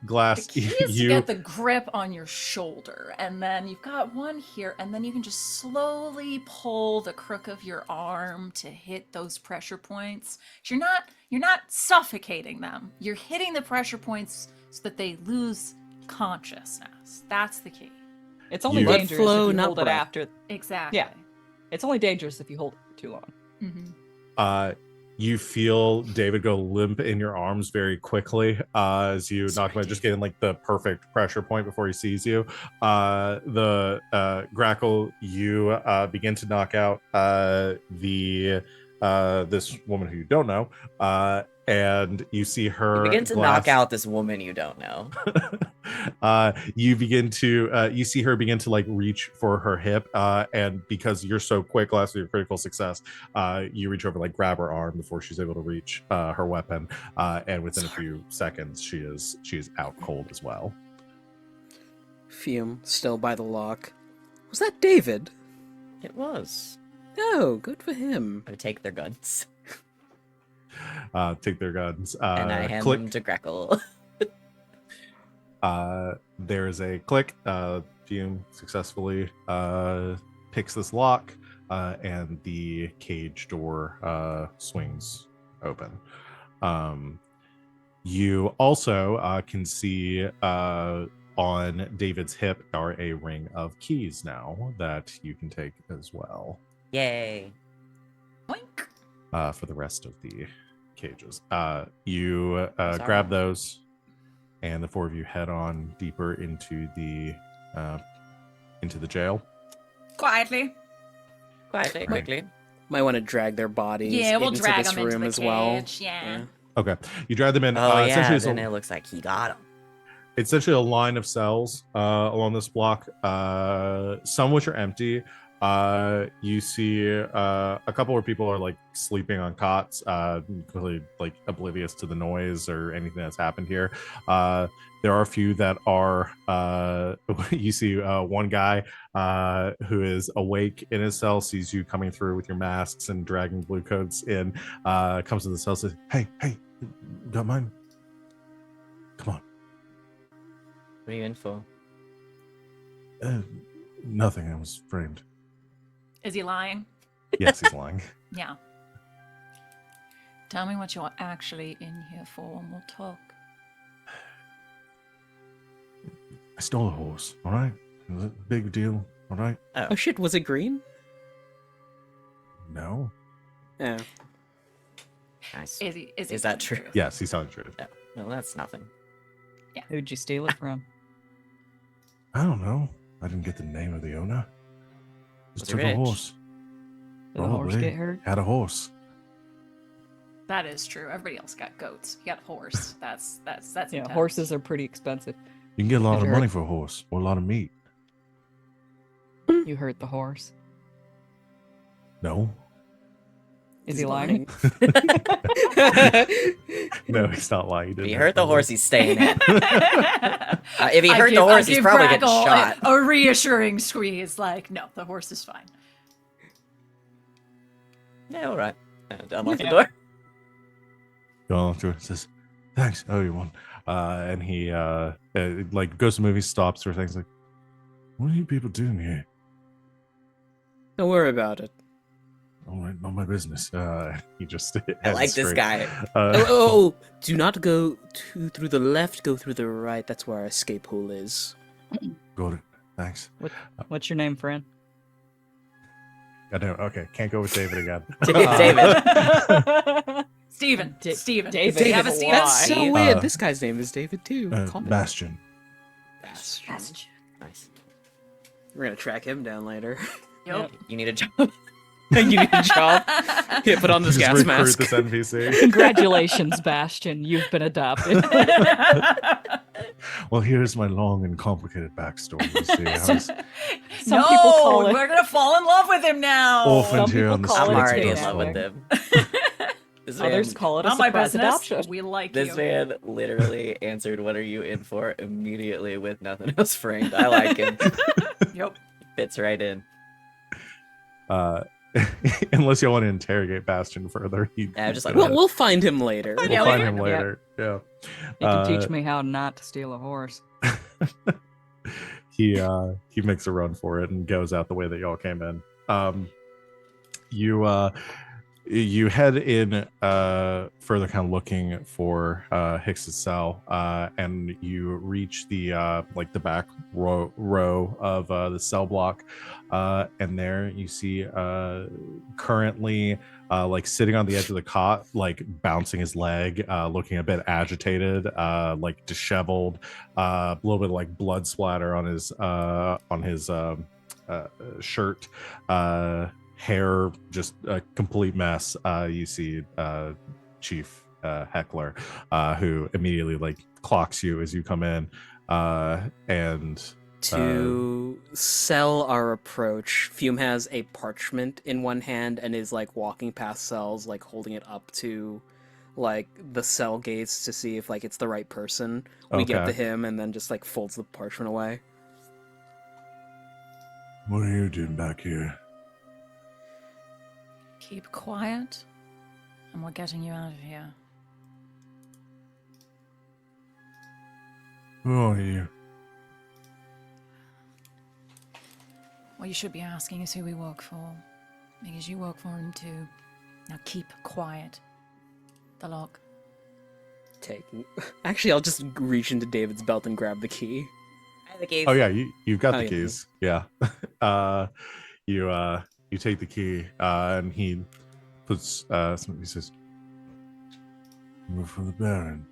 Glass, The key is to you get the grip on your shoulder, and then you've got one here, and then you can just slowly pull the crook of your arm to hit those pressure points. You're not suffocating them. You're hitting the pressure points so that they lose consciousness. That's the key. It's only You- Blood dangerous flow, if you not hold it breath. after. Exactly. Yeah. It's only dangerous if you hold it for too long. Mm-hmm. you feel David go limp in your arms very quickly as you knock him out, just getting like the perfect pressure point before he sees you. The Grackle, you begin to knock out the this woman who you don't know, and you see her You begin to knock out this woman you don't know. You see her begin to like reach for her hip, and because you're so quick, last with your critical success, you reach over, like grab her arm before she's able to reach her weapon, and within a few seconds, she is out cold as well. Fume, still by the lock. Was that David? It was. Oh, good for him. I would take their guns. Take their guns. And I hand click. them to Grackle. There's a click. Fume successfully picks this lock, and the cage door swings open. You also can see on David's hip are a ring of keys now that you can take as well. Yay. Boink. For the rest of the cages. You grab those, and the four of you head on deeper into the jail. Quietly. Quickly. Might want to drag their bodies Yeah, we'll into drag this them into room the as well. cage. Yeah. Okay, you drag them in. Oh, yeah, Essentially, then it looks like he got him. it's essentially a line of cells along this block, some which are empty. You see a couple where people are like sleeping on cots, really like oblivious to the noise or anything that's happened here. There are a few that are you see one guy who is awake in his cell, sees you coming through with your masks and dragging blue coats in, comes to the cell, says, hey, don't mind, come on. What are you in for? Nothing, I was framed. Is he lying? Yes, he's lying. Yeah. Tell me what you're actually in here for and we'll talk. I stole a horse, all right? It was a big deal, all right? Oh, Oh shit, was it green? No. Yeah. nice. Is that true? Yes, he's telling the truth. No, well, that's nothing. Who'd you steal it from? I don't know. I didn't get the name of the owner. Just Was he took a rich? horse. Did the horse Probably. get hurt? Had a horse. That is true. Everybody else got goats. You got a horse. That's Yeah, intense. horses are pretty expensive. You can get a lot Did of you money hurt- for a horse or a lot of meat. You hurt the horse. No. Is He's he lying? No, he's not lying. He If didn't he hurt hurt the horse, he's staying in. If he I hurt the give- I horse, he's give probably getting Grackle shot. A reassuring squeeze, like, no, the horse is fine. Yeah, all right. And unlock the door. Go on through it. Says, thanks. Oh, you won. And he like goes to the movie, stops for things like, what are you people doing here? Don't worry about it. All right, not my business. He just I like this guy. Oh, do not go through the left, go through the right. That's where our escape hole is. Got it. Thanks. What's your name, friend? I know. Okay, can't go with David again. David. Steven. Da- Steven. David. Do you have a Why? Steven? That's so Uh, weird. This guy's name is David too. Calm down. Bastion. Bastion. Nice. We're gonna track him down later. Yep. You need a job. You need a job. Here, put on this Just gas recruit mask. this NPC. Congratulations, Bastion. You've been adopted. Well, here's my long and complicated backstory. You see, I was Some no, people call it- we're gonna fall in love with him now. orphaned Some here people on the call I'm it streets already in of love with Dustfall. him. This Others man, call it a Not my surprise business. adoption. We like this you. man literally answered, "What are you in for?" immediately with nothing else framed. I like him. Yep. Fits right in. Unless you want to interrogate Bastion further, Yeah, I'm just like, We'll find him later. we'll Yeah, find we him can- later. Yeah. You can teach me how not to steal a horse. He makes a run for it and goes out the way that y'all came in. You head in further, kind of looking for Hicks's cell, and you reach the like the back row of the cell block, and there you see currently like sitting on the edge of the cot, like bouncing his leg, looking a bit agitated, like disheveled, a little bit of, like blood splatter on his shirt, hair just a complete mess. You see Chief heckler, who immediately like clocks you as you come in, and To sell our approach, Fume has a parchment in one hand and is like walking past cells, like holding it up to like the cell gates to see if like it's the right person. We get Okay. to him and then just like folds the parchment away. What are you doing back here? Keep quiet, and we're getting you out of here. Who are you? What you should be asking is who we work for, because you work for him too. Now keep quiet. The lock. Actually, I'll just reach into David's belt and grab the key. I have the keys. Oh yeah, you've got Oh, the yeah. keys. Yeah. You take the key, and he puts something. He says, "We're for the Baron."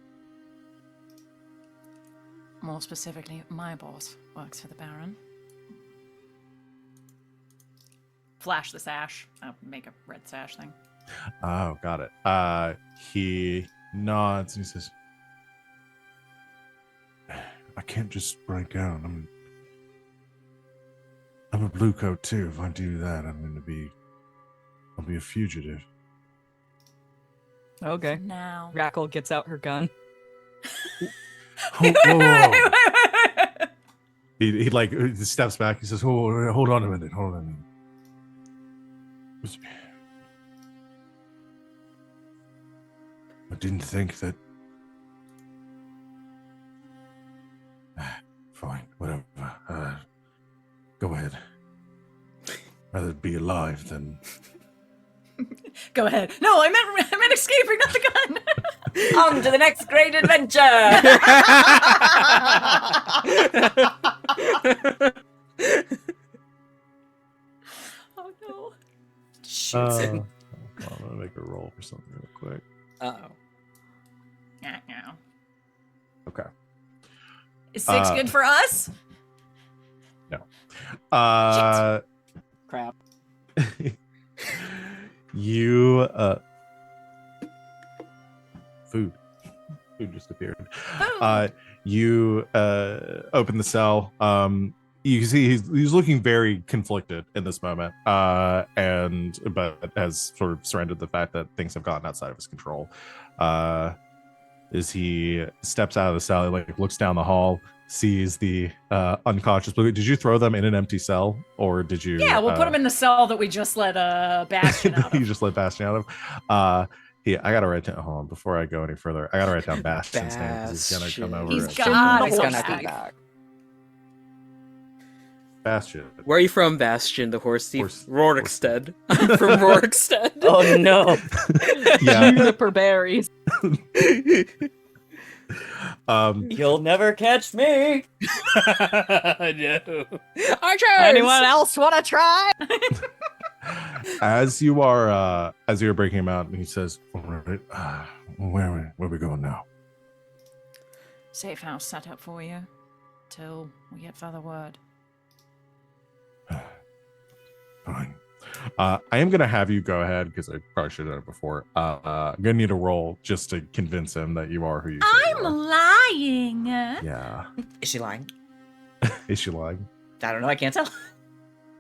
More specifically, my boss works for the Baron. Flash the sash. I'll make a red sash thing. Oh, got it. He nods and he says, "I can't just break out. I'm a blue coat too. If I do that, I'll be a fugitive." Okay. Now. Grackle gets out her gun. Whoa, whoa, whoa. He like he steps back. He says, hold on a minute. Hold on a minute. I didn't think that. Fine, whatever. Go ahead. Rather be alive than. Go ahead. No, I meant escaping, not the gun. On to the next great adventure. Oh no. Shoots him. I'm gonna make a roll for something real quick. Uh-oh. Yeah, yeah. Okay. Is 6 good for us? Crap. You food just appeared. You open the cell. You can see he's looking very conflicted in this moment, but has sort of surrendered the fact that things have gotten outside of his control. As he steps out of the cell, he like looks down the hall, sees the unconscious. Did you throw them in an empty cell, or did you? Yeah, we'll put him in the cell that we just let Bastion out You of. just let Bastion out of. Yeah, I gotta write down. Hold on, before I go any further, I gotta write down Bastion's name because he's gonna come over. He's and- got He's to gonna be be back. Bastion. Where are you from, Bastion, the horse thief? Horse- Rorikstead. I'm from Rorikstead. Oh no. Yeah. Juniper berries. You'll never catch me. No. Archers! Anyone else want to try? As you're breaking him out, and he says, "All right, where we going now?" Safe house set up for you till we get further word. Fine. I am gonna have you go ahead because I probably should have done it before. I'm gonna need a roll just to convince him that you are who you say you I'm are. lying. Yeah. Is she lying? Is she lying? I don't know. I can't tell.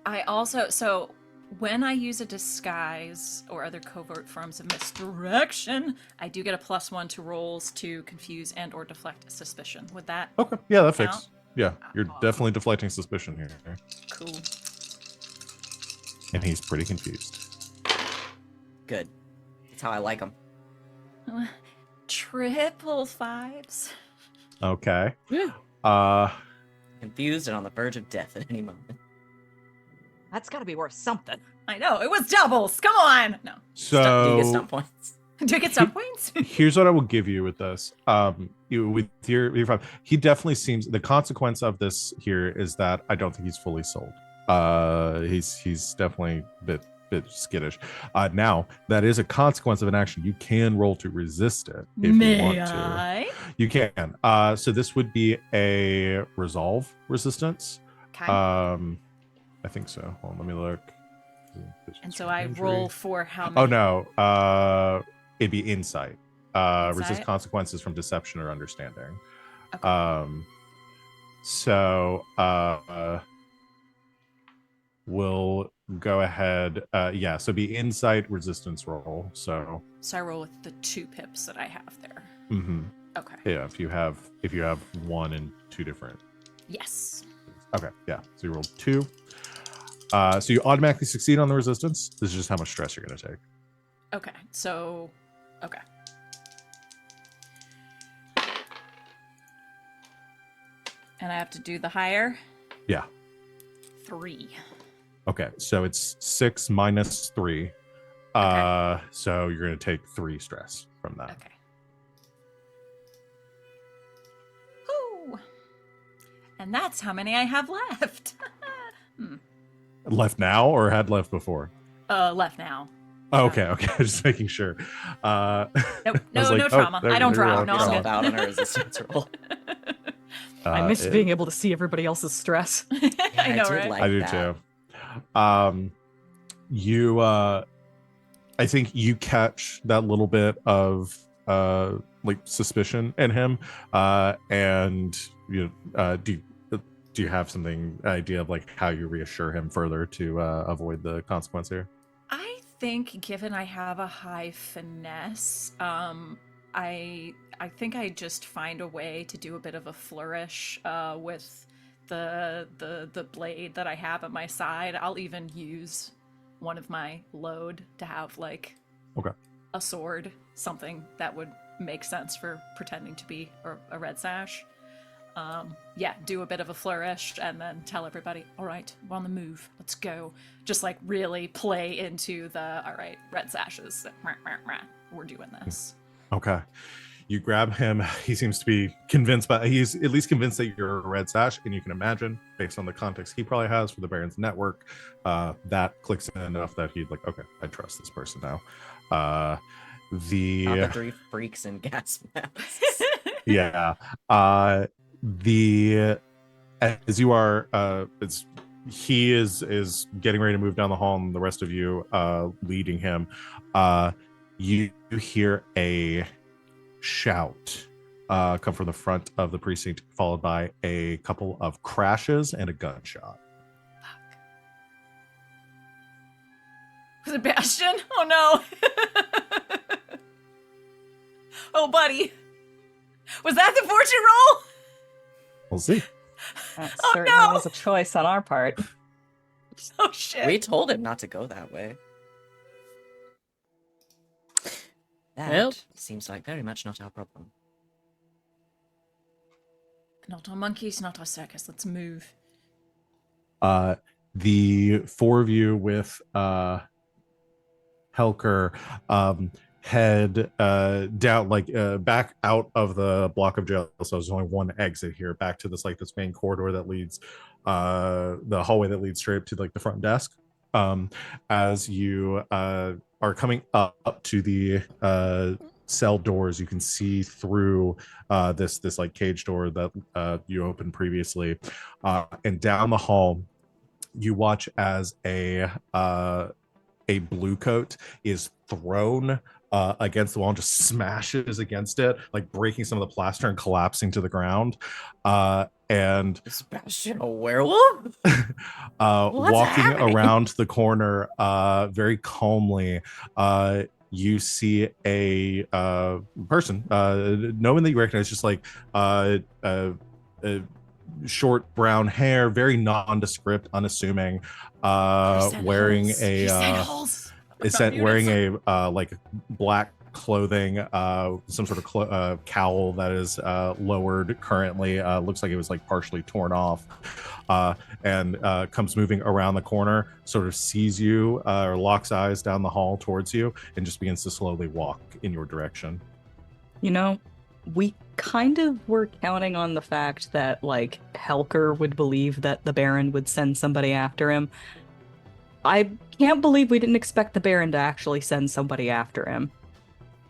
I also, so when I use a disguise or other covert forms of misdirection, I do get a +1 to rolls to confuse and or deflect suspicion. Would that Okay. Yeah, that count? fits. Yeah, you're definitely deflecting suspicion here, Cool. and he's pretty confused. Good. That's how I like them. Triple 5s. Okay. Yeah. Confused and on the verge of death at any moment. That's got to be worth something. I know, it was doubles. Come on. No. Do you get So stump points? Do I get some points? here's what I will give you with this. With your friend, he definitely seems. The consequence of this here is that I don't think he's fully sold. He's definitely a bit skittish. Now that is a consequence of an action. You can roll to resist it if you want to. I? You can. So this would be a resolve resistance. Okay. I think so. Hold on, let me look. And so I roll for how many? Oh no. It'd be insight. resist Insight? consequences from deception or understanding. Okay. So we'll go ahead. Yeah, so be insight resistance roll. So So I roll with the 2 pips that I have there. mhm. Okay. Yeah, if you have 1 and 2 different. Yes. Okay, yeah. So you rolled 2. So you automatically succeed on the resistance. This is just how much stress you're going to take. Okay. So, okay. And I have to do the higher? Yeah. 3. Okay, so it's 6 minus 3. So you're going to take 3 stress from that. Okay. Whew. And that's how many I have left. Left now or had left before? Left now. Oh, okay. Just making sure. Nope. I was No, like, no oh, trauma. there- I don't there we drop. go. No, Yourself I'm good. out on a resistance roll. I miss It- being able to see everybody else's stress. I know, did right? like I do that. too. You I think you catch that little bit of like suspicion in him, and do you have something idea of like how you reassure him further to avoid the consequence here? I think, given I have a high finesse, I think I just find a way to do a bit of a flourish with the blade that I have at my side. I'll even use one of my load to have like a sword, something that would make sense for pretending to be a red sash. Yeah, do a bit of a flourish and then tell everybody, all right, we're on the move, let's go. Just like really play into the, all right, red sashes, we're doing this. Okay. You grab him. He seems to be convinced, but he's at least convinced that you're a red sash, and you can imagine, based on the context he probably has for the Baron's network, that clicks in enough that he'd like, okay, I trust this person now. Not the 3 freaks in gas masks. Yeah. The as you are he is getting ready to move down the hall, and the rest of you leading him, you hear a shout come from the front of the precinct, followed by a couple of crashes and a gunshot. Sebastian? Oh no! Oh, buddy. Was that the fortune roll? We'll see. That Oh, certainly no! was a choice on our part. Oh shit. We told him not to go that way. That Well. seems like very much not our problem. Not our monkeys, not our circus. Let's move. The 4 of you with Helker head down, like back out of the block of jail. So there's only one exit here, back to this main corridor that leads the hallway that leads straight up to like the front desk. As you are coming up to the cell doors, you can see through this like cage door that you opened previously, and down the hall you watch as a blue coat is thrown against the wall and just smashes against it, like breaking some of the plaster and collapsing to the ground. And Sebastian, a werewolf? walking happening? around the corner very calmly, you see a person, knowing that you recognize, just like short brown hair, very nondescript, unassuming, wearing wearing a like black clothing, some sort of cowl that is lowered currently, looks like it was like partially torn off, and comes moving around the corner, sort of sees you, or locks eyes down the hall towards you, and just begins to slowly walk in your direction. You know, we kind of were counting on the fact that, like, Helker would believe that the Baron would send somebody after him. I can't believe we didn't expect the Baron to actually send somebody after him.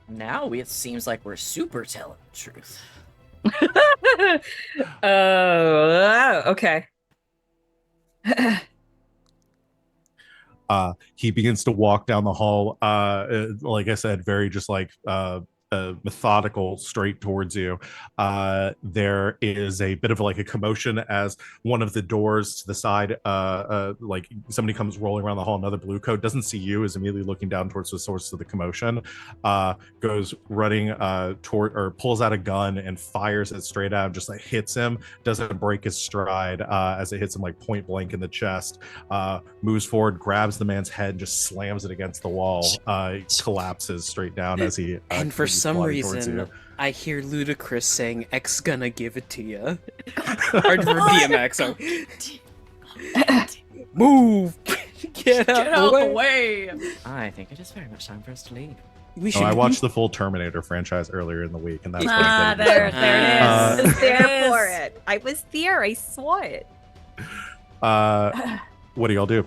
Now it seems like we're super telling the truth. Okay. He begins to walk down the hall, like I said, very just like methodical straight towards you. There is a bit of like a commotion as one of the doors to the side, like somebody comes rolling around the hall. Another blue coat doesn't see you, is immediately looking down towards the source of the commotion. Goes running toward, or pulls out a gun and fires it straight at him, just like hits him, doesn't break his stride as it hits him like point blank in the chest. Moves forward, grabs the man's head, and just slams it against the wall. Collapses straight down as he And for some reason, I hear Ludacris saying, X gonna give it to you. Or for DMX, move! Get out the way! I think it is very much time for us to leave. I watched the full Terminator franchise earlier in the week, and that's what I did. There it is. I was there for it. I was there. I saw it. What do y'all do?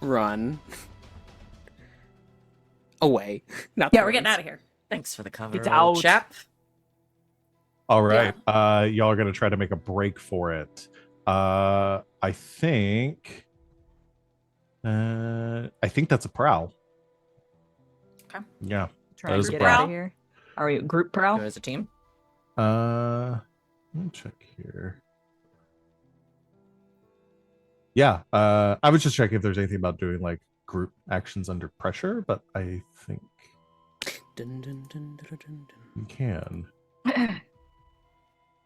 Run. Away. Not Yeah, we're getting out of here. Thanks for the cover, It's old out. chap. All right. Y'all are gonna try to make a break for it. I think that's a prowl. Okay. Yeah. Trying is to a get out prowl. of here. Are we group prowl? Go as a team. Let me check here. Yeah. I was just checking if there's anything about doing like group actions under pressure, but I think Dun, dun, dun, dun, dun, dun. you can.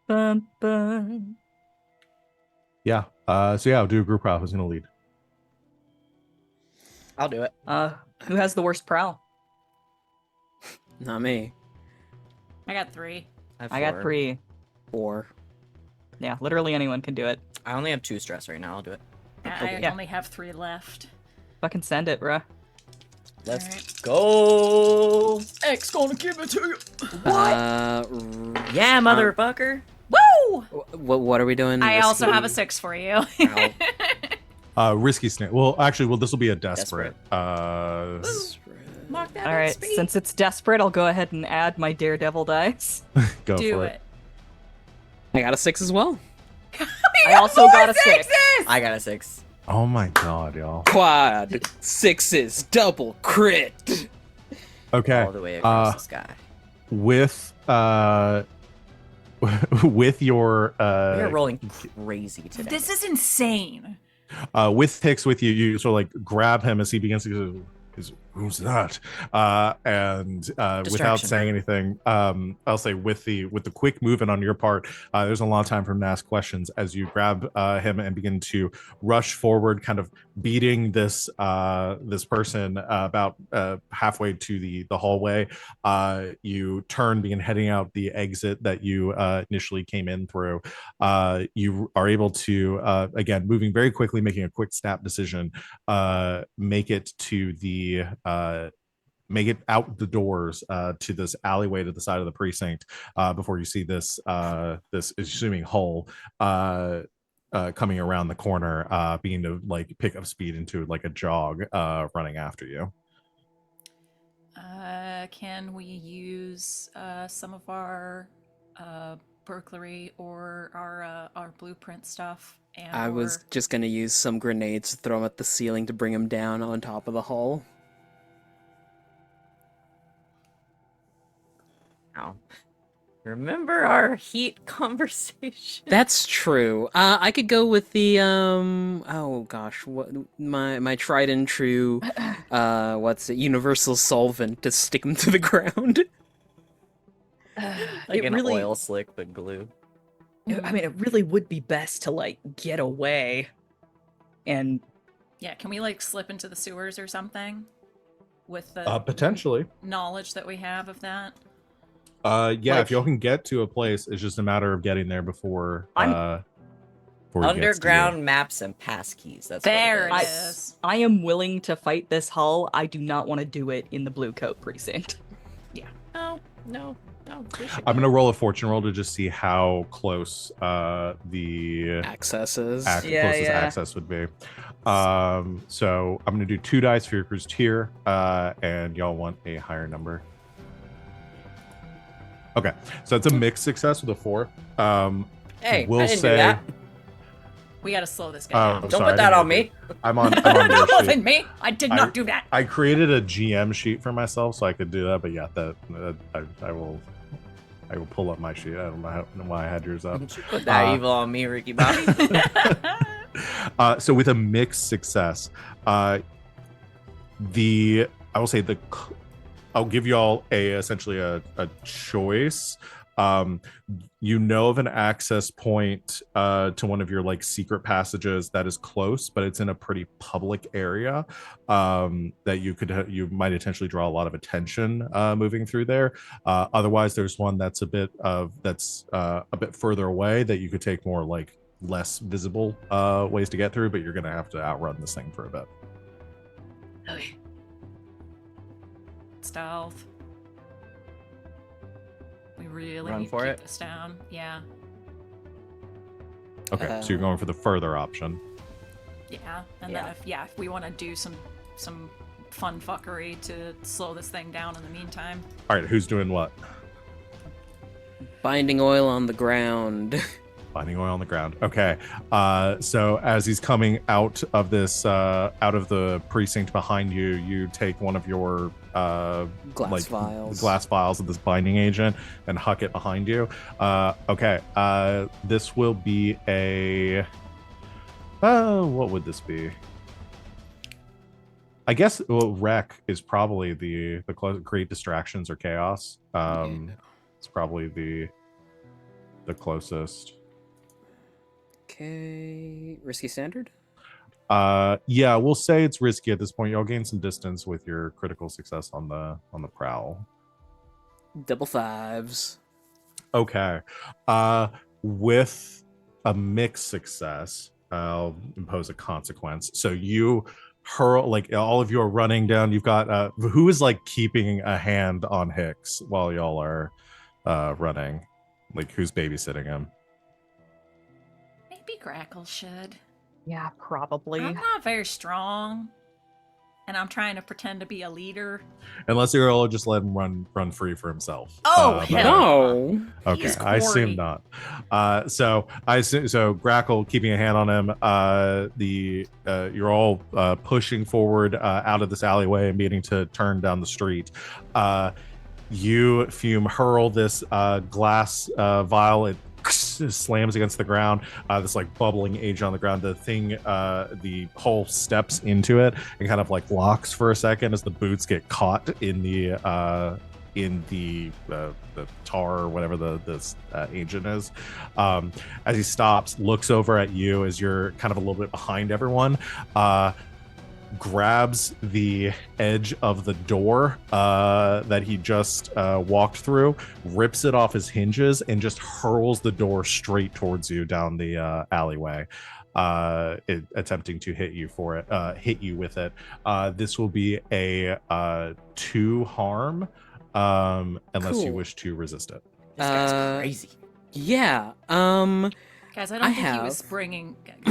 Bum, bum. Yeah. So yeah, I'll do a group prowl. Who's gonna lead? I'll do it. Who has the worst prowl? Not me. I got 3. I got 3. 4. Yeah, literally anyone can do it. I only have 2 stress right now. I'll do it. I Yeah. only have 3 left. Fucking send it, bruh. Let's Alright. go. X gonna give it to you. Yeah, motherfucker. Woo! What are we doing? I also have a Risky? 6 for you. Risky snake. Well, actually, this will be a desperate. Mark that All on right, speed. since it's desperate, I'll go ahead and add my daredevil dice. Go Do for it. I got a 6 as well. I also got a 6. I got a 6. Oh my god, y'all. Quad 6s, double crit. Okay. All the way across the sky. With with your We are rolling crazy today. This is insane. with Hicks with you, you sort of like grab him as he begins to go, who's that? And without Distraction. saying anything, I'll say with the quick movement on your part, there's a lot of time for him to ask questions as you grab him and begin to rush forward, kind of beating this this person about halfway to the hallway. You turn, begin heading out the exit that you initially came in through. You are able to again, moving very quickly, making a quick snap decision, make it to the make it out the doors to this alleyway to the side of the precinct before you see this this assuming Hull coming around the corner, beginning to like pick up speed into like a jog, running after you. Can we use some of our burglary or our blueprint stuff? And I was just gonna use some grenades to throw them at the ceiling to bring him down on top of the hull. Ow. Remember our heat conversation? That's true. I could go with the oh gosh, what my tried and true what's it, universal solvent to stick him to the ground. Like It an really- oil slick but glue. I mean, it really would be best to like get away, and Yeah, can we like slip into the sewers or something? With the Potentially. knowledge that we have of that? Yeah, Like- if y'all can get to a place, it's just a matter of getting there before I'm- before he gets to you. Underground maps and passkeys. That's There what it it is. is. I am willing to fight this Hull. I do not want to do it in the Blue Coat precinct. No, no, no. we should I'm go. gonna roll a fortune roll to just see how close the Accesses. closest access would be. So I'm gonna do 2 dice for your cruise tier, and y'all want a higher number. Okay, so it's a mixed success with a 4. Hey, we'll I didn't say- do that. We gotta slow this guy down. Don't sorry, put that I on didn't me. I'm on your That sheet. wasn't me. I did not do that. I created a GM sheet for myself so I could do that, but yeah, I will pull up my sheet. I don't know why I had yours up. Put that evil on me, Ricky Bobby. So with a mixed success, I will say I'll give you all essentially a choice. You know of an access point to one of your like secret passages that is close, but it's in a pretty public area that you might potentially draw a lot of attention moving through there. Otherwise, there's one that's a bit further away that you could take more like less visible ways to get through, but you're gonna have to outrun this thing for a bit. Okay. Stealth. We really Run need for to it? keep this down. Yeah. Okay, so you're going for the further option. Yeah. And Yeah. then if we want to do some fun fuckery to slow this thing down in the meantime. All right, who's doing what? Binding oil on the ground. Finding oil on the ground. Okay. So as he's coming out of the precinct behind you, you take one of your Glass vials. glass vials of this binding agent and huck it behind you. Okay. This will be a. What would this be? I guess wreck is probably the create distractions or chaos. It's probably the closest. Okay, risky standard. Yeah, we'll say it's risky at this point. You'll gain some distance with your critical success on the prowl. Double fives. Okay. With a mixed success, I'll impose a consequence. So you hurl, like all of you are running down. You've got who is like keeping a hand on Hicks while y'all are running? Like who's babysitting him? Maybe Grackle should. Yeah, probably. I'm not very strong, and I'm trying to pretend to be a leader. Unless you're all just let him run free for himself. Oh, But- hell No. Okay, He's I assume Corey. not. So Grackle keeping a hand on him. You're all pushing forward out of this alleyway and beginning to turn down the street. You Fume hurl this glass vial. It slams against the ground. This like bubbling agent on the ground. The thing, the hole steps into it and kind of like locks for a second as the boots get caught in the tar or whatever the agent is. As he stops, looks over at you as you're kind of a little bit behind everyone. Grabs the edge of the door that he just walked through, rips it off his hinges, and just hurls the door straight towards you down the alleyway, attempting to hit you with it. This will be a 2 harm, unless you Cool. wish to resist it. This guy's crazy. Yeah. Guys, I don't I think he was have.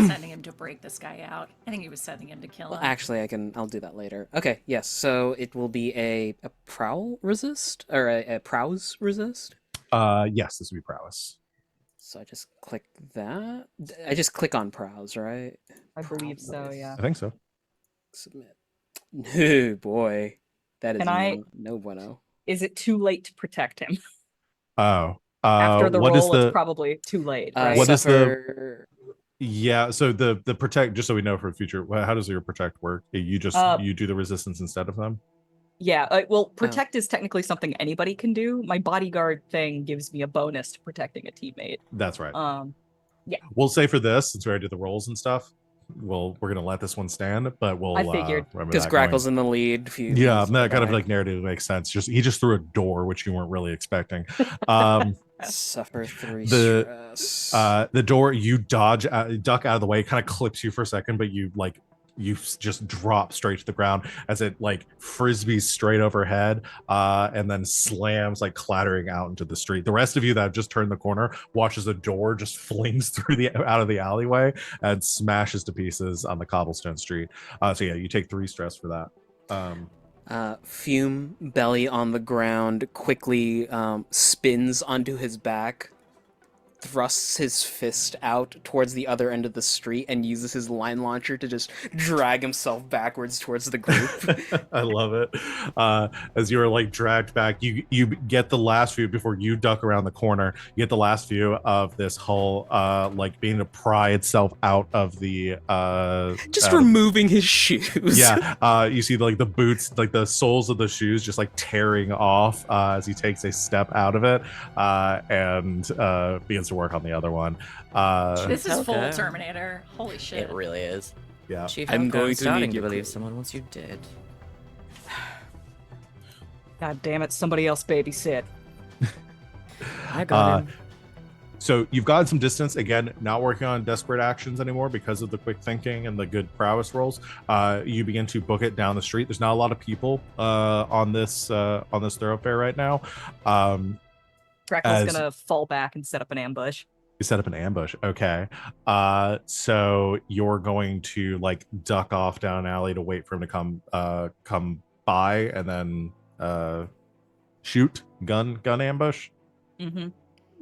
sending him to break this guy out. I think he was sending him to kill Well, him. actually, I'll do that later. Okay, yes. So it will be a prowl resist or a prowess resist. Yes, this would be prowess. So I just click that. I just click on prowess, right? I believe so, yeah. I think so. Submit. No, boy, that is Can I- no bueno. Is it too late to protect him? Oh. After the what is roll, it's probably too late, right? what is the- suffer... Yeah, so the protect, just so we know for the future, how does your protect work? You just you do the resistance instead of them? Yeah, well, protect is technically something anybody can do. My bodyguard thing gives me a bonus to protecting a teammate. That's right. Yeah. We'll say for this, since we already did the rolls and stuff, we're gonna let this one stand, but we'll I figured. remember Because that Grackle's going- in the lead. Yeah, that kind of like narrative makes sense. He just threw a door, which you weren't really expecting. Suffer 3 The- stress. The door, you duck out of the way, kind of clips you for a second, but you just drop straight to the ground as it like frisbees straight overhead, and then slams like clattering out into the street. The rest of you that have just turned the corner watches the door just flings through out of the alleyway and smashes to pieces on the cobblestone street. So yeah, you take 3 stress for that. Fume, belly on the ground, quickly spins onto his back, thrusts his fist out towards the other end of the street and uses his line launcher to just drag himself backwards towards the group. I love it. As you are like dragged back, you get the last view before you duck around the corner. You get the last view of this hull, like being to pry itself out of the Just removing his shoes. Yeah, you see like the boots, like the soles of the shoes, just like tearing off as he takes a step out of it, and begins to work on the other one. This is Okay. full Terminator. Holy shit. It really is. Yeah. Chief, I'm I'm going to starting need to your believe cl- someone once you did. God damn it! Somebody else babysit. I got him. So you've gotten some distance. Again, not working on desperate actions anymore because of the quick thinking and the good prowess rolls. You begin to book it down the street. There's not a lot of people on this thoroughfare right now. Grackle's gonna fall back and set up an ambush. You set up an ambush. Okay. So you're going to like duck off down an alley to wait for him to come by and then shoot gun ambush. Mm-hmm.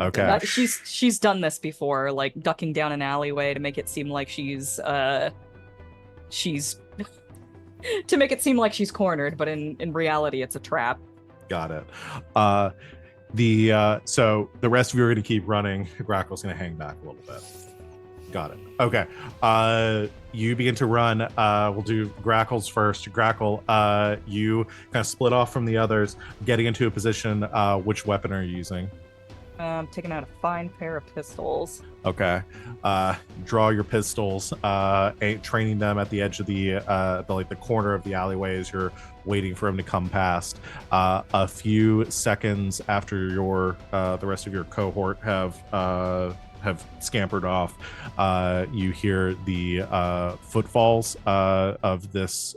Okay. She's done this before, like ducking down an alleyway to make it seem like she's to make it seem like she's cornered, but in reality it's a trap. Got it. So the rest of you are going to keep running. Grackle's going to hang back a little bit. Got it. Okay. You begin to run. We'll do Grackles first. Grackle, you kind of split off from the others, getting into a position. Which weapon are you using? Taking out a fine pair of pistols. Okay. Draw your pistols, training them at the edge of the corner of the alleyway as you're waiting for him to come past. A few seconds after the rest of your cohort have scampered off, you hear the footfalls of this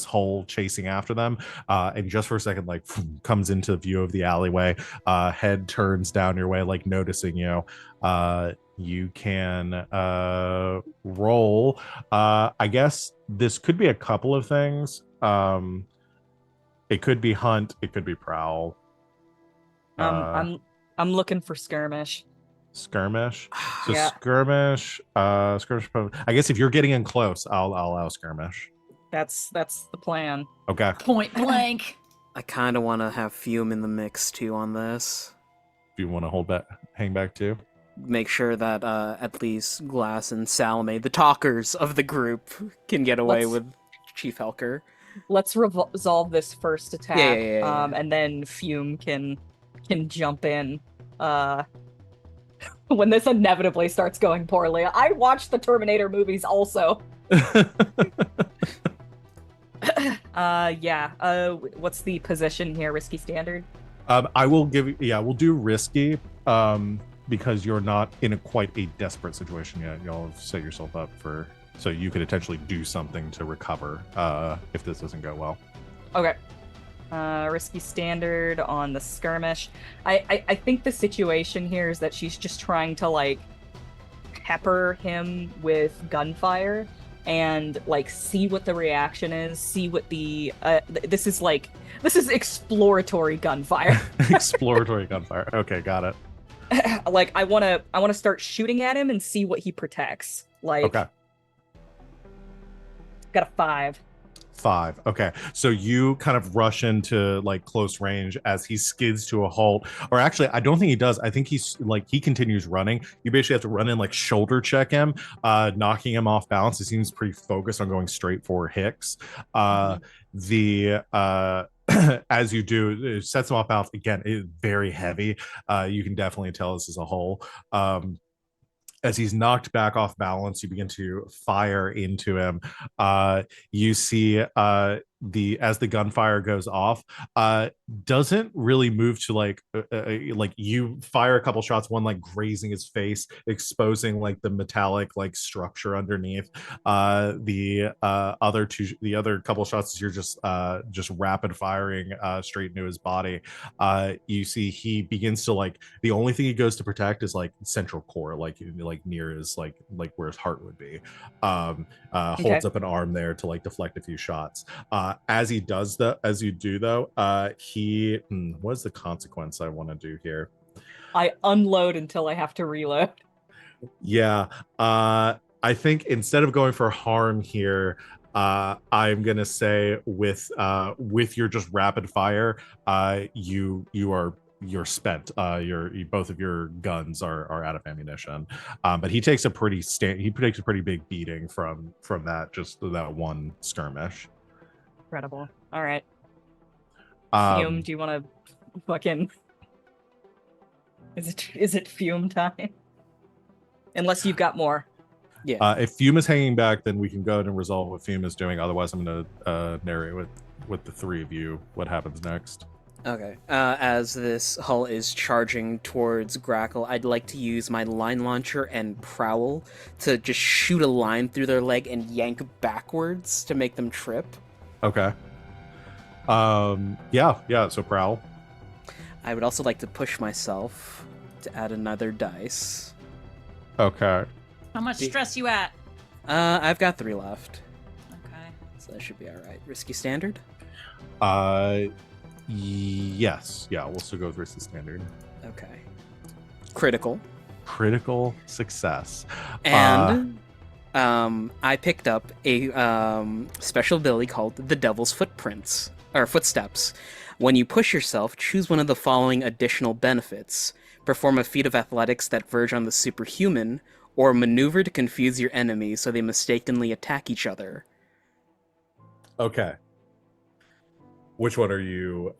hole chasing after them, and just for a second, like comes into view of the alleyway. Head turns down your way, like noticing you. You can roll. I guess this could be a couple of things. It could be hunt. It could be prowl. I'm looking for skirmish. Skirmish. So Yeah. skirmish. Skirmish. I guess if you're getting in close, I'll allow skirmish. That's the plan. Okay. Point blank. I kind of want to have Fume in the mix too on this. If you want to hold back, hang back too. Make sure that at least Glass and Salome, the talkers of the group, can get away Let's- with Chief Helker. Let's resolve this first attack, Yeah. and then Fume can jump in. When this inevitably starts going poorly. I watched the Terminator movies also. What's the position here? Risky standard? I will give you, we'll do risky, because you're not in quite a desperate situation yet. Y'all have set yourself up so you could potentially do something to recover, if this doesn't go well. Okay. Risky standard on the skirmish. I think the situation here is that she's just trying to like pepper him with gunfire and like see what the reaction is, see what the this is exploratory gunfire. Exploratory gunfire. Okay, got it. Like I want to start shooting at him and see what he protects. Like Okay. Got a 5. 5. Okay. So you kind of rush into like close range as he skids to a halt. Or actually, I don't think he does. I think he continues running. You basically have to run in, like shoulder check him, knocking him off balance. He seems pretty focused on going straight for Hicks. As you do, it sets him off balance. Again, it is very heavy. You can definitely tell this is a hole. As he's knocked back off balance, you begin to fire into him. You see as the gunfire goes off, doesn't really move to like you fire a couple shots, one like grazing his face, exposing like the metallic like structure underneath. The other couple shots is you're just rapid firing straight into his body. You see he begins to like, the only thing he goes to protect is like central core, like near his like where his heart would be. Holds up an arm there to like deflect a few shots. As he does that, as you do though, what's the consequence I want to do here? I unload until I have to reload. Yeah. I think instead of going for harm here, I'm gonna say with your just rapid fire, you're spent. Both of your guns are out of ammunition. But he takes a pretty big beating from that one skirmish. Incredible. All right. Um, Fume, do you want to fucking? Is it Fume time? Unless you've got more. Yeah. If Fume is hanging back, then we can go ahead and resolve what Fume is doing. Otherwise, I'm going to narrate with the three of you what happens next. Okay. As this hull is charging towards Grackle, I'd like to use my line launcher and prowl to just shoot a line through their leg and yank backwards to make them trip. Okay. Yeah. So prowl. I would also like to push myself to add another dice. Okay. How much stress you at? I've got 3 left, Okay. so that should be all right. Risky standard. Yes. Yeah. We'll still go with risky standard. Okay. Critical. Critical success. And I picked up a special ability called the Devil's Footprints or Footsteps. When you push yourself, choose one of the following additional benefits: perform a feat of athletics that verge on the superhuman, or maneuver to confuse your enemies so they mistakenly attack each other. Okay. Which one are you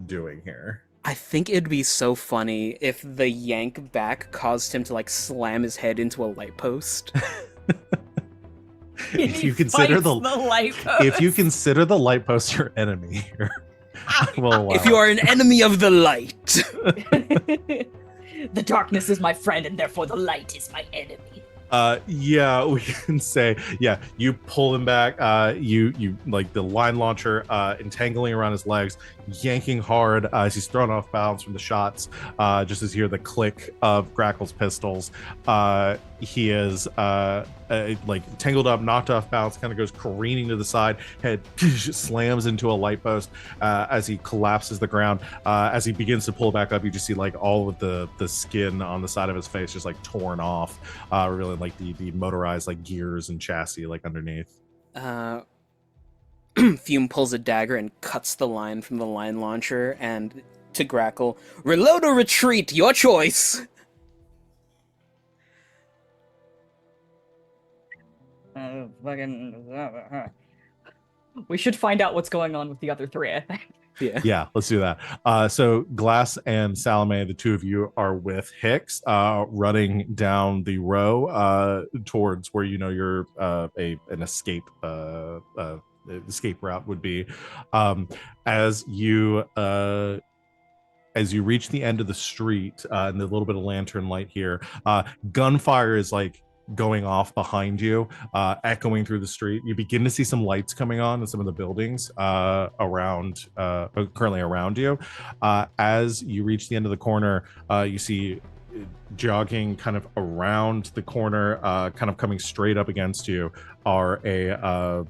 doing here? I think it'd be so funny if the yank back caused him to like slam his head into a light post. If you consider the light post. if you consider the light post your enemy here, I will allow If you are an enemy of the light. The darkness is my friend, and therefore the light is my enemy. Yeah, we can say, yeah, you pull him back, you like the line launcher entangling around his legs, yanking hard as he's thrown off balance from the shots, just as you hear the click of Grackle's pistols. He is like tangled up, knocked off balance, kind of goes careening to the side, head slams into a light post as he collapses the ground. As he begins to pull back up, you just see like all of the skin on the side of his face just like torn off, really like the motorized like gears and chassis like underneath. Fume pulls a dagger and cuts the line from the line launcher, and to Grackle, reload or retreat, your choice. We should find out what's going on with the other 3, I think. Yeah, let's do that. So Glass and Salome, the two of you are with Hicks, running down the row towards where you know your an escape route would be. As you reach the end of the street and the little bit of lantern light here, gunfire is like going off behind you, echoing through the street. You begin to see some lights coming on in some of the buildings currently around you. As you reach the end of the corner, you see jogging kind of around the corner, kind of coming straight up against you, are a